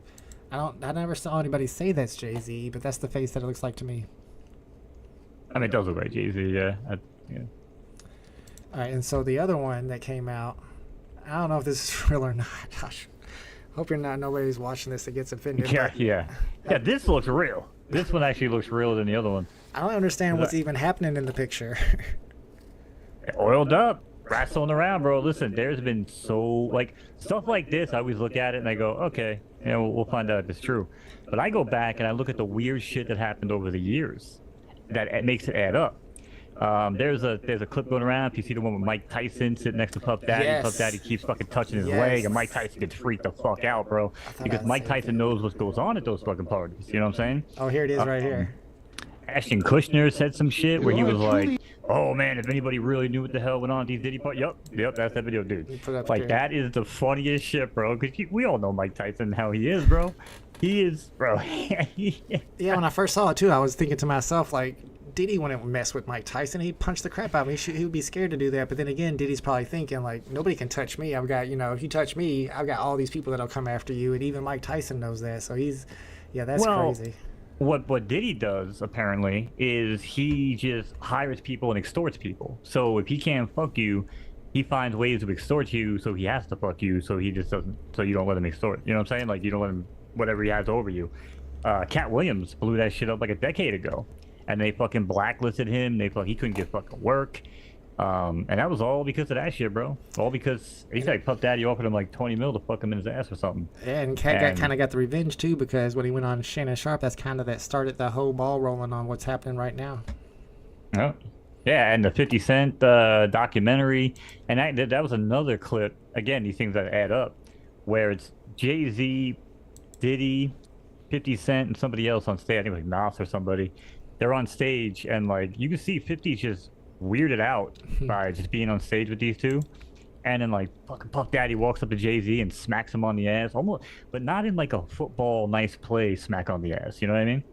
I never saw anybody say that's Jay-Z, but that's the face that it looks like to me. I mean, it does look like Jay-Z, yeah. Yeah. All right, and so the other one that came out, I don't know if this is real or not. Gosh, hope nobody's watching this that gets offended. Yeah. This looks real. This one actually looks realer than the other one. I don't understand what's even happening in the picture. Oiled up, wrestling around, bro. Listen, there's been stuff like this. I always look at it and I go, okay, we'll find out if it's true. But I go back and I look at the weird shit that happened over the years. That it makes it add up. There's a clip going around. If you see the one with Mike Tyson sitting next to Puff Daddy, yes. Puff Daddy keeps fucking touching his leg, and Mike Tyson gets freaked the fuck out, bro. Because Mike Tyson knows what goes on at those fucking parties. You know what I'm saying? Oh, here it is right here. Ashton Kutcher said some shit where he was like, "Oh man, if anybody really knew what the hell went on at these Diddy parties, yep, that's that video, dude." Like that is the funniest shit, bro. Because we all know Mike Tyson how he is, bro. He is, bro. Yeah, when I first saw it too, I was thinking to myself like, Diddy wouldn't mess with Mike Tyson. He'd punch the crap out of him. He would be scared to do that. But then again, Diddy's probably thinking, like, nobody can touch me. I've got, if you touch me, I've got all these people that'll come after you. And even Mike Tyson knows that. So that's crazy. What Diddy does, apparently, is he just hires people and extorts people. So if he can't fuck you, he finds ways to extort you, so he has to fuck you, so he just doesn't, so you don't let him extort. You know what I'm saying? Like, you don't let him, whatever he has over you. Cat Williams blew that shit up like a decade ago. And they fucking blacklisted him. He couldn't get fucking work. And that was all because of that shit, bro. All because he said Puff Daddy offered him like 20 mil to fuck him in his ass or something. Yeah, and Cat kind of got the revenge too, because when he went on Shannon Sharp, that's kind of that started the whole ball rolling on what's happening right now. Yeah, and the 50 Cent documentary, and that was another clip. Again, these things that add up, where it's Jay-Z, Diddy, 50 Cent, and somebody else on stage. I think like Nas or somebody. They're on stage, and like you can see 50's just weirded out by just being on stage with these two. And then like fucking Puff Daddy walks up to Jay-Z and smacks him on the ass, almost, but not in like a football nice play smack on the ass. You know what I mean?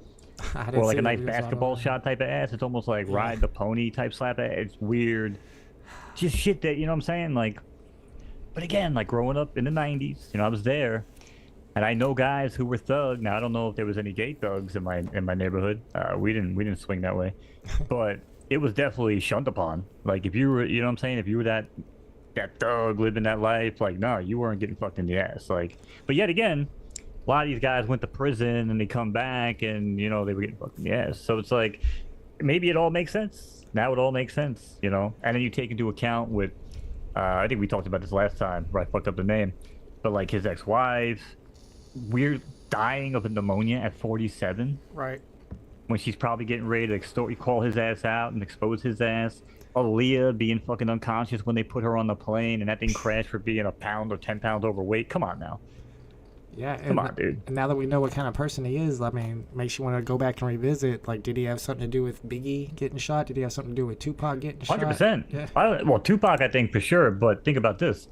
Or like a nice basketball shot type of ass. It's almost like ride the pony type slap. It's weird, just shit that, you know what I'm saying? Like, but again, like growing up in the 90s, I was there. And I know guys who were thug. Now I don't know if there was any gay thugs in my neighborhood. We didn't swing that way, but it was definitely shunned upon. Like if you were, you know what I'm saying, if you were that thug living that life, like no, you weren't getting fucked in the ass. Like, but yet again, a lot of these guys went to prison and they come back and they were getting fucked in the ass. So it's like maybe it all makes sense. Now it all makes sense, And then you take into account with, I think we talked about this last time where I fucked up the name, but like his ex-wife, weird dying of a pneumonia at 47. Right. When she's probably getting ready to call his ass out and expose his ass. Aaliyah being fucking unconscious when they put her on the plane and that thing crashed for being a pound or 10 pounds overweight. Come on now. Yeah, come on, dude. And now that we know what kind of person he is, I mean, makes you want to go back and revisit. Like, did he have something to do with Biggie getting shot? Did he have something to do with Tupac getting shot? 100%. Yeah. Well, Tupac, I think for sure. But think about this: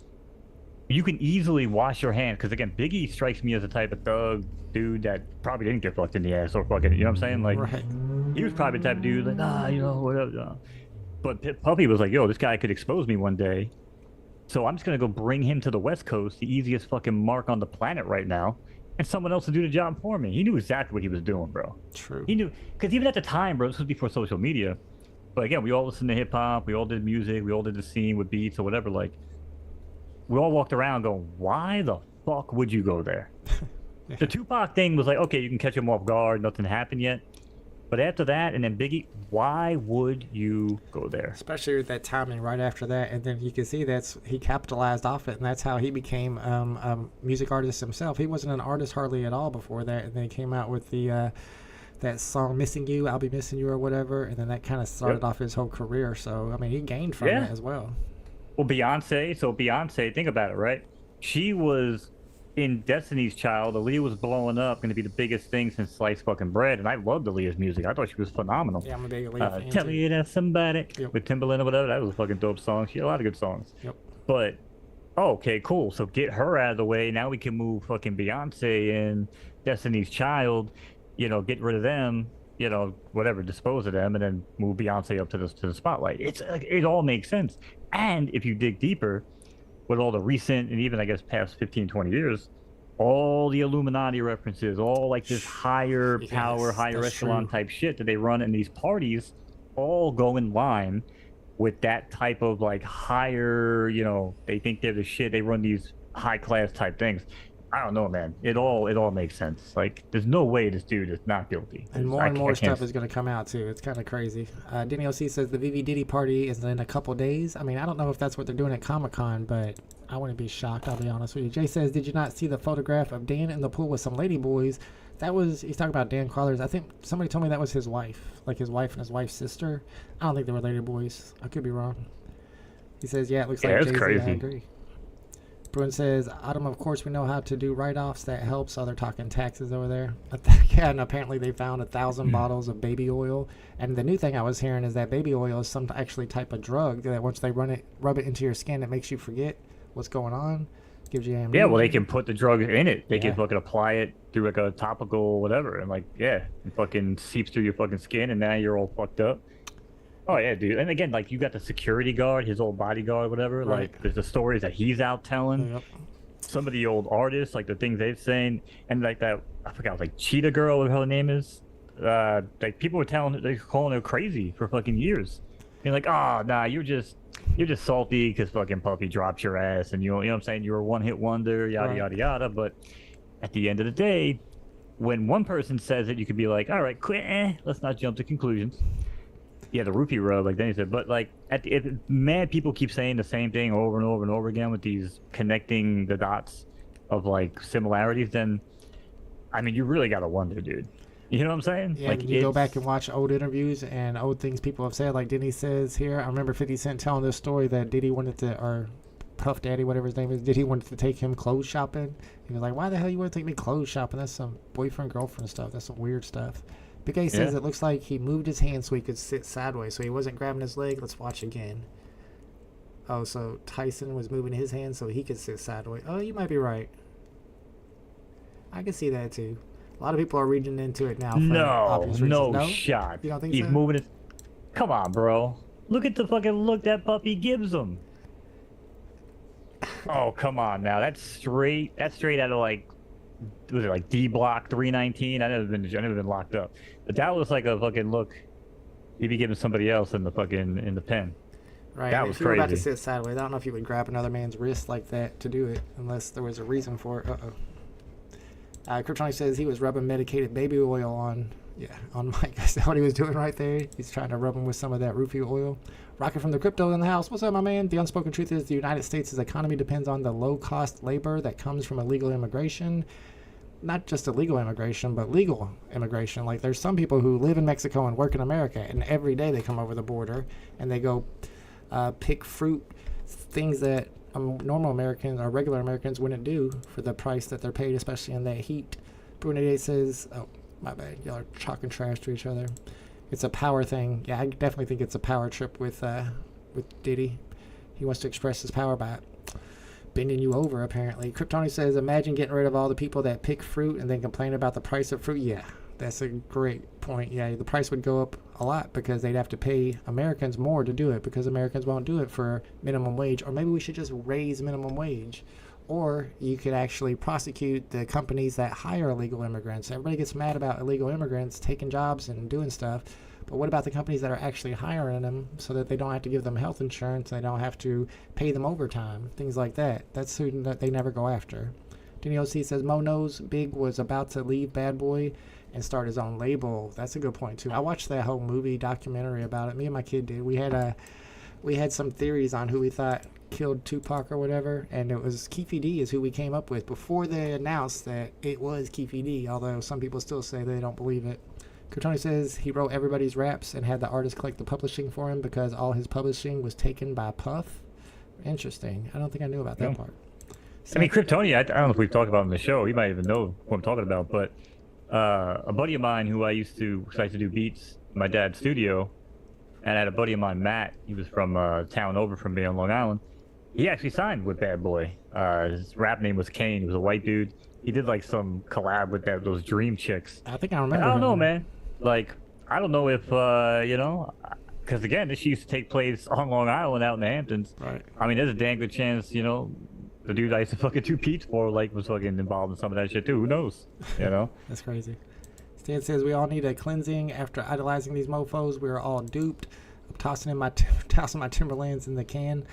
you can easily wash your hands because again, Biggie strikes me as a type of thug dude that probably didn't get fucked in the ass or fucking. You know what I'm saying? Like, right. He was probably the type of dude like, whatever. But Puppy was like, yo, this guy could expose me one day. So I'm just going to go bring him to the West Coast, the easiest fucking mark on the planet right now, and someone else to do the job for me. He knew exactly what he was doing, bro. True. He knew, because even at the time, bro, this was before social media. But again, we all listened to hip hop, we all did music, we all did the scene with beats or whatever. Like, we all walked around going, why the fuck would you go there? Yeah. The Tupac thing was like, okay, you can catch him off guard, nothing happened yet. But after that, and then Biggie, why would you go there? Especially with that timing right after that, and then you can see he capitalized off it, and that's how he became a music artist himself. He wasn't an artist hardly at all before that, and then he came out with the that song "Missing You," "I'll Be Missing You" or whatever, and then that kind of started off his whole career. So I mean, he gained from that as well. Well, Beyonce, think about it, right? She was in Destiny's Child. Aaliyah was blowing up, going to be the biggest thing since sliced fucking bread, and I loved Aaliyah's music. I thought she was phenomenal. Yeah, I'm a big Aaliyah fan. Tell me that somebody with Timbaland or whatever. That was a fucking dope song. She had a lot of good songs. Yep. But okay, cool. So get her out of the way. Now we can move fucking Beyonce and Destiny's Child. Get rid of them. Whatever, dispose of them, and then move Beyonce up to the spotlight. It all makes sense. And if you dig deeper, with all the recent and even I guess past 15, 20 years, all the Illuminati references, all like this higher power, higher echelon type shit that they run in these parties, all go in line with that type of like higher, they think they're the shit. They run these high class type things. I don't know, man. It all makes sense. Like, there's no way this dude is not guilty. And more stuff is going to come out, too. It's kind of crazy. Denny OC says the VeVe Diddy party is in a couple days. I mean, I don't know if that's what they're doing at Comic-Con, but I wouldn't be shocked, I'll be honest with you. Jay says, did you not see the photograph of Dan in the pool with some lady boys? He's talking about Dan Crawlers. I think somebody told me that was his wife. Like his wife and his wife's sister. I don't think they were lady boys. I could be wrong. He says, yeah, it looks like Jay-Z. Crazy. I agree. Bruin says, Autumn, of course, we know how to do write-offs. That helps. So they're talking taxes over there. Yeah, and apparently they found 1,000 bottles of baby oil. And the new thing I was hearing is that baby oil is some actually type of drug that once they rub it into your skin, it makes you forget what's going on. Gives you amnesia. Yeah, well, they can put the drug in it. They can fucking apply it through like a topical whatever. And like, it fucking seeps through your fucking skin and now you're all fucked up. Oh yeah, dude. And again, like you got the security guard, his old bodyguard, whatever. Right. Like there's the stories that he's out telling. Yep. Some of the old artists, like the things they've saying, and like that I forgot, like Cheetah Girl, whatever her name is. Like people were calling her crazy for fucking years. And like, oh nah, you're just salty because fucking Puffy dropped your ass, and you know what I'm saying, you're a one hit wonder, yada yada yada. But at the end of the day, when one person says it, you could be like, all right, quit. Let's not jump to conclusions. Yeah, the rupee rub, like Denny said. But like, mad people keep saying the same thing over and over and over again with these connecting the dots of like similarities. Then, I mean, you really gotta wonder, dude. You know what I'm saying? Yeah, like you go back and watch old interviews and old things people have said. Like Denny says here, I remember 50 Cent telling this story that Diddy wanted to, or Puff Daddy, whatever his name is, Diddy wanted to take him clothes shopping. He was like, "Why the hell you want to take me clothes shopping? That's some boyfriend girlfriend stuff. That's some weird stuff." Big A says it looks like he moved his hand so he could sit sideways, so he wasn't grabbing his leg. Let's watch again. Oh, so Tyson was moving his hand so he could sit sideways. Oh, you might be right. I can see that too. A lot of people are reading into it now. No shot. You don't think He's so? moving it. Come on, bro. Look at the fucking look that puppy gives him. Oh, come on now. That's straight out of like was it like D Block 319? I never been locked up, but that was like a fucking look. He'd be giving somebody else in the pen. Right. That And was if you were about to crazy. sit sideways, I don't know if you would grab another man's wrist like that to do it unless there was a reason for it. Kryptonic says he was rubbing medicated baby oil on Mike. Is that what he was doing right there? He's trying to rub him with some of that roofie oil. Rocket from the crypto in the house. What's up, my man? The unspoken truth is the United States' economy depends on the low-cost labor that comes from illegal immigration. Not just illegal immigration, but legal immigration. Like, there's some people who live in Mexico and work in America, and every day they come over the border and they go pick fruit, things that normal Americans or regular Americans wouldn't do for the price that they're paid, especially in that heat. Brunette says, oh, my bad, y'all are talking trash to each other. It's a power thing. Yeah, I definitely think it's a power trip with Diddy. He wants to express his power by bending you over, apparently. Kryptoni says, imagine getting rid of all the people that pick fruit and then complain about the price of fruit. Yeah, that's a great point. Yeah, the price would go up a lot because they'd have to pay Americans more to do it because Americans won't do it for minimum wage. Or maybe we should just raise minimum wage. Or you could actually prosecute the companies that hire illegal immigrants. Everybody gets mad about illegal immigrants taking jobs and doing stuff. But what about the companies that are actually hiring them so that they don't have to give them health insurance, they don't have to pay them overtime, things like that? That's who they never go after. Denny OC says, MoKnowz Big was about to leave Bad Boy and start his own label. That's a good point, too. I watched that whole movie documentary about it. Me and my kid did. We had some theories on who we thought killed Tupac or whatever, and it was Keefe D is who we came up with before they announced that it was Keefe D, although some people still say they don't believe it. Kurtoni says he wrote everybody's raps and had the artist collect the publishing for him because all his publishing was taken by Puff. Interesting. I don't think I knew about that part. I mean, Kryptoni, I don't know if we've talked about him on the show. He might even know what I'm talking about, but a buddy of mine who I used to do beats in my dad's studio, and I had a buddy of mine, Matt. He was from town over from me on Long Island. He actually signed with Bad Boy. His rap name was Kane. He was a white dude. He did like some collab with those Dream chicks. I think I remember. I don't know, man. Like, I don't know if because again, this used to take place on Long Island, out in the Hamptons. Right. I mean, there's a damn good chance, the dude I used to fucking do beats for, like, was fucking involved in some of that shit too. Who knows? That's crazy. Stan says we all need a cleansing after idolizing these mofos. We are all duped. I'm tossing my Timberlands in the can.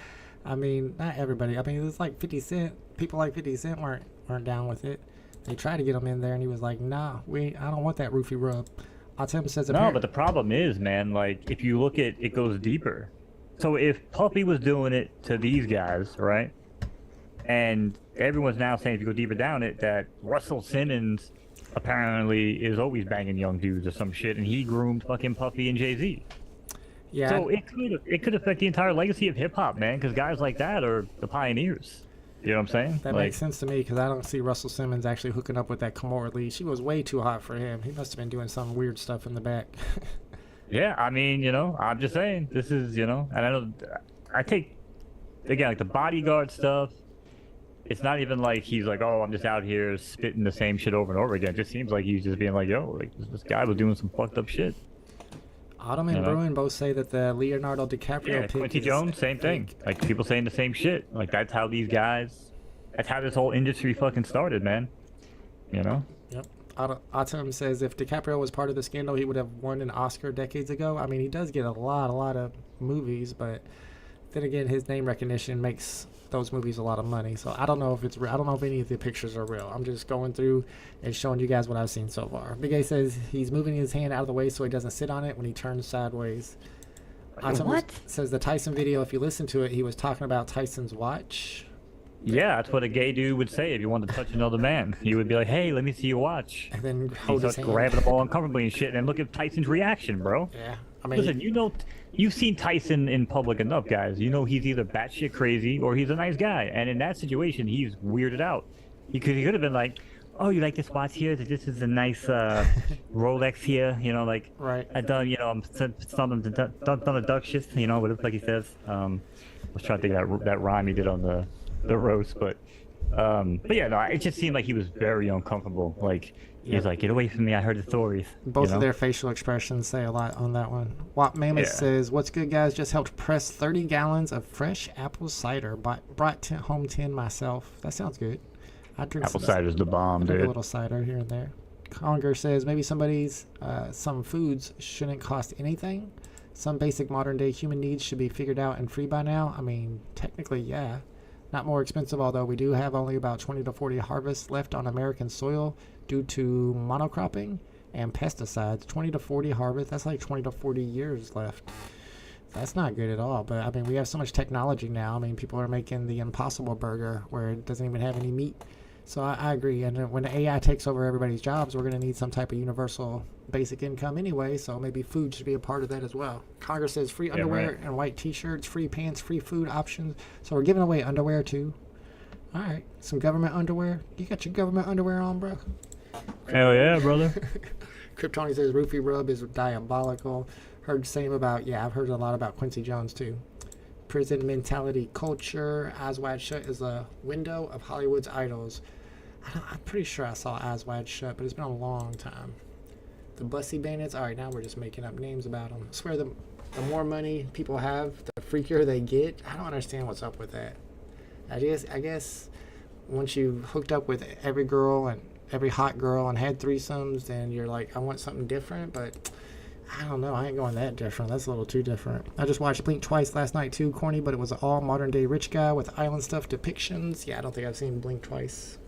I mean, not everybody. I mean, it's like 50 Cent. People like 50 Cent weren't down with it. They tried to get him in there, and he was like, "Nah, I don't want that roofie rub." Autumn says, no, but the problem is, man, like, if you look at it, goes deeper. So if Puffy was doing it to these guys, right, and everyone's now saying if you go deeper down it, that Russell Simmons apparently is always banging young dudes or some shit, and he groomed fucking Puffy and Jay-Z. Yeah. So it could affect the entire legacy of hip hop, man, because guys like that are the pioneers. You know what I'm saying? That makes sense to me because I don't see Russell Simmons actually hooking up with that Kamala Lee. She was way too hot for him. He must have been doing some weird stuff in the back. Yeah, I mean, I'm just saying, this is, and I take, again, like the bodyguard stuff, it's not even like he's like, oh, I'm just out here spitting the same shit over and over again. It just seems like he's just being like, yo, like, this guy was doing some fucked up shit. Autumn and Bruin both say that the Leonardo DiCaprio pick Quincy Jones, same thing. Like, people saying the same shit. Like, that's how that's how this whole industry fucking started, man. Yep. Autumn says if DiCaprio was part of the scandal, he would have won an Oscar decades ago. I mean, he does get a lot of movies, but then again, his name recognition makes those movies a lot of money. So I don't know if it's real. I don't know if any of the pictures are real. I'm just going through and showing you guys what I've seen so far. Big A says he's moving his hand out of the way so he doesn't sit on it when he turns sideways. What? Says the Tyson video, if you listen to it, he was talking about Tyson's watch. Yeah, that's what a gay dude would say if you wanted to touch another man. He would be like, hey, let me see your watch. And then he hold his starts hand. grabbing them all uncomfortably and shit. And look at Tyson's reaction, bro. Yeah. I mean, listen, you've seen Tyson in public enough, guys. You know he's either batshit crazy or he's a nice guy. And in that situation, he's weirded out. He could have been like, oh, you like this watch here? This is a nice Rolex here. Like, right. I done, I'm done a duck shit, whatever, like he says. I was trying to think of that rhyme he did on the roast, but yeah, no, it just seemed like he was very uncomfortable. Like, he's like, get away from me, I heard the stories. Both of their facial expressions say a lot on that one. Wap Mammoth says, what's good, guys? Just helped press 30 gallons of fresh apple cider. Brought home 10 myself. That sounds good. I drink Apple cider's the bomb, I drink a dude. little cider here and there. Conger says maybe some foods shouldn't cost anything. Some basic modern day human needs should be figured out and free by now. I mean, technically, yeah. Not more expensive, although we do have only about 20 to 40 harvests left on American soil due to monocropping and pesticides. 20 to 40 harvests, that's like 20 to 40 years left. That's not good at all. But I mean, we have so much technology now. I mean, people are making the Impossible Burger where it doesn't even have any meat. So I agree. And when the AI takes over everybody's jobs, we're going to need some type of universal basic income anyway. So maybe food should be a part of that as well. Congress says free underwear right. and white T-shirts, free pants, free food options. So we're giving away underwear too. All right, some government underwear. You got your government underwear on, bro? Hell yeah, brother. Kryptoni says roofie rub is diabolical. Heard the same about, yeah, I've heard a lot about Quincy Jones too. Prison mentality culture. Eyes Wide Shut is a window of Hollywood's idols. I'm pretty sure I saw Eyes Wide Shut, but it's been a long time. The Bussy Bandits. All right, now we're just making up names about them. I swear the more money people have, the freakier they get. I don't understand what's up with that. I guess once you've hooked up with every girl and every hot girl and had threesomes, then you're like, I want something different, but I don't know. I ain't going that different. That's a little too different. I just watched Blink twice last night too, corny, but it was an all modern day rich guy with island stuff depictions. Yeah, I don't think I've seen Blink twice.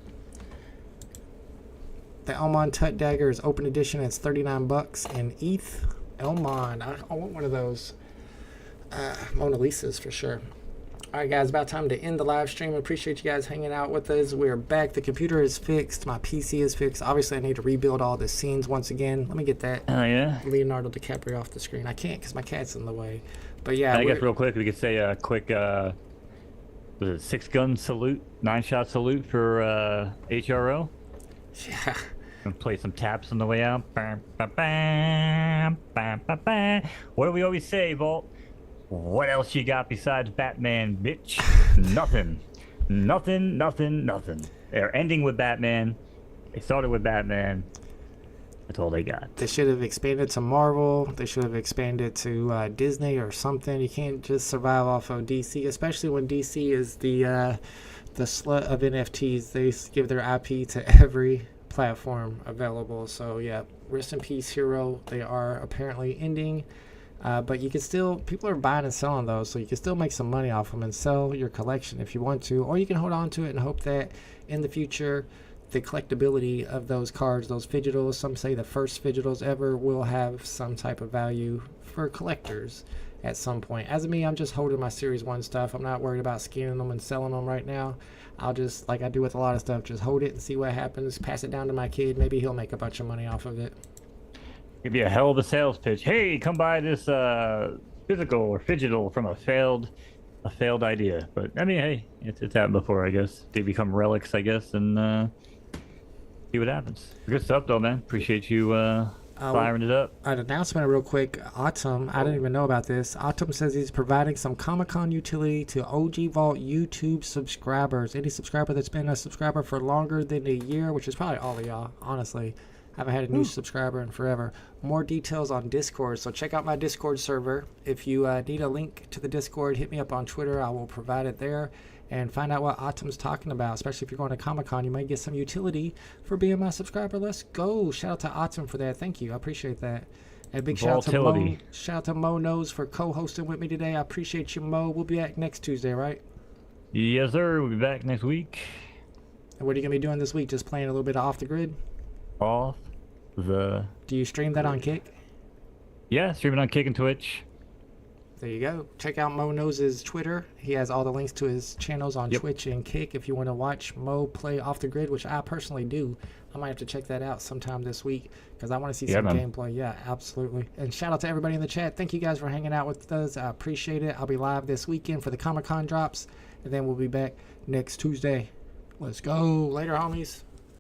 The Elmon Tut Dagger is open edition. It's $39 in ETH. Elmon. I want one of those Mona Lisas for sure. All right, guys, about time to end the live stream. I appreciate you guys hanging out with us. We're back. The computer is fixed. My PC is fixed. Obviously, I need to rebuild all the scenes once again. Let me get that Leonardo DiCaprio off the screen. I can't because my cat's in the way. But yeah, I guess real quick, we could say a quick, was it 6-gun salute, 9-shot salute for HRO? Yeah. And play some taps on the way out. What do we always say, Volt? What else you got besides Batman, bitch? Nothing. Nothing. They're ending with Batman. They started with Batman. That's all they got. They should have expanded to Marvel. They should have expanded to Disney or something. You can't just survive off of DC, especially when DC is the slut of NFTs. They give their IP to every platform available. So yeah, rest in peace, Hero. They are apparently ending. But you can still, people are buying and selling those, so you can still make some money off them and sell your collection if you want to, or you can hold on to it and hope that in the future the collectability of those cards, those fidgetals, some say the first fidgetals ever, will have some type of value for collectors at some point. As of me, I'm just holding my Series 1 stuff. I'm not worried about scanning them and selling them right now. I'll just, like I do with a lot of stuff, just hold it and see what happens, pass it down to my kid. Maybe he'll make a bunch of money off of it. It'd be a hell of a sales pitch. Hey, come buy this physical or fidgetal from a failed idea. But I mean, hey, it's happened before, I guess. They become relics, I guess, and see what happens. Good stuff, though, man. Appreciate you firing it up. An announcement real quick. Autumn, I didn't even know about this. Autumn says he's providing some Comic-Con utility to OG Vault YouTube subscribers. Any subscriber that's been a subscriber for longer than a year, which is probably all of y'all, honestly. I haven't had a new subscriber in forever. More details on Discord. So check out my Discord server. If you need a link to the Discord, hit me up on Twitter. I will provide it there. And find out what Autumn's talking about. Especially if you're going to Comic-Con, you might get some utility for being my subscriber. Let's go. Shout out to Autumn for that. Thank you. I appreciate that. And big shout out to MoKnowz for co-hosting with me today. I appreciate you, Mo. We'll be back next Tuesday, right? Yes, sir. We'll be back next week. And what are you going to be doing this week? Just playing a little bit of Off the Grid? Do you stream that on Kick? Yeah, streaming on Kick and Twitch. There you go. Check out MoKnowz's Twitter. He has all the links to his channels on Twitch and Kick if you want to watch Mo play Off the Grid, which I personally do. I might have to check that out sometime this week because I want to see some gameplay. Yeah, absolutely. And shout out to everybody in the chat. Thank you guys for hanging out with us. I appreciate it. I'll be live this weekend for the Comic-Con drops, and then we'll be back next Tuesday. Let's go. Later, homies.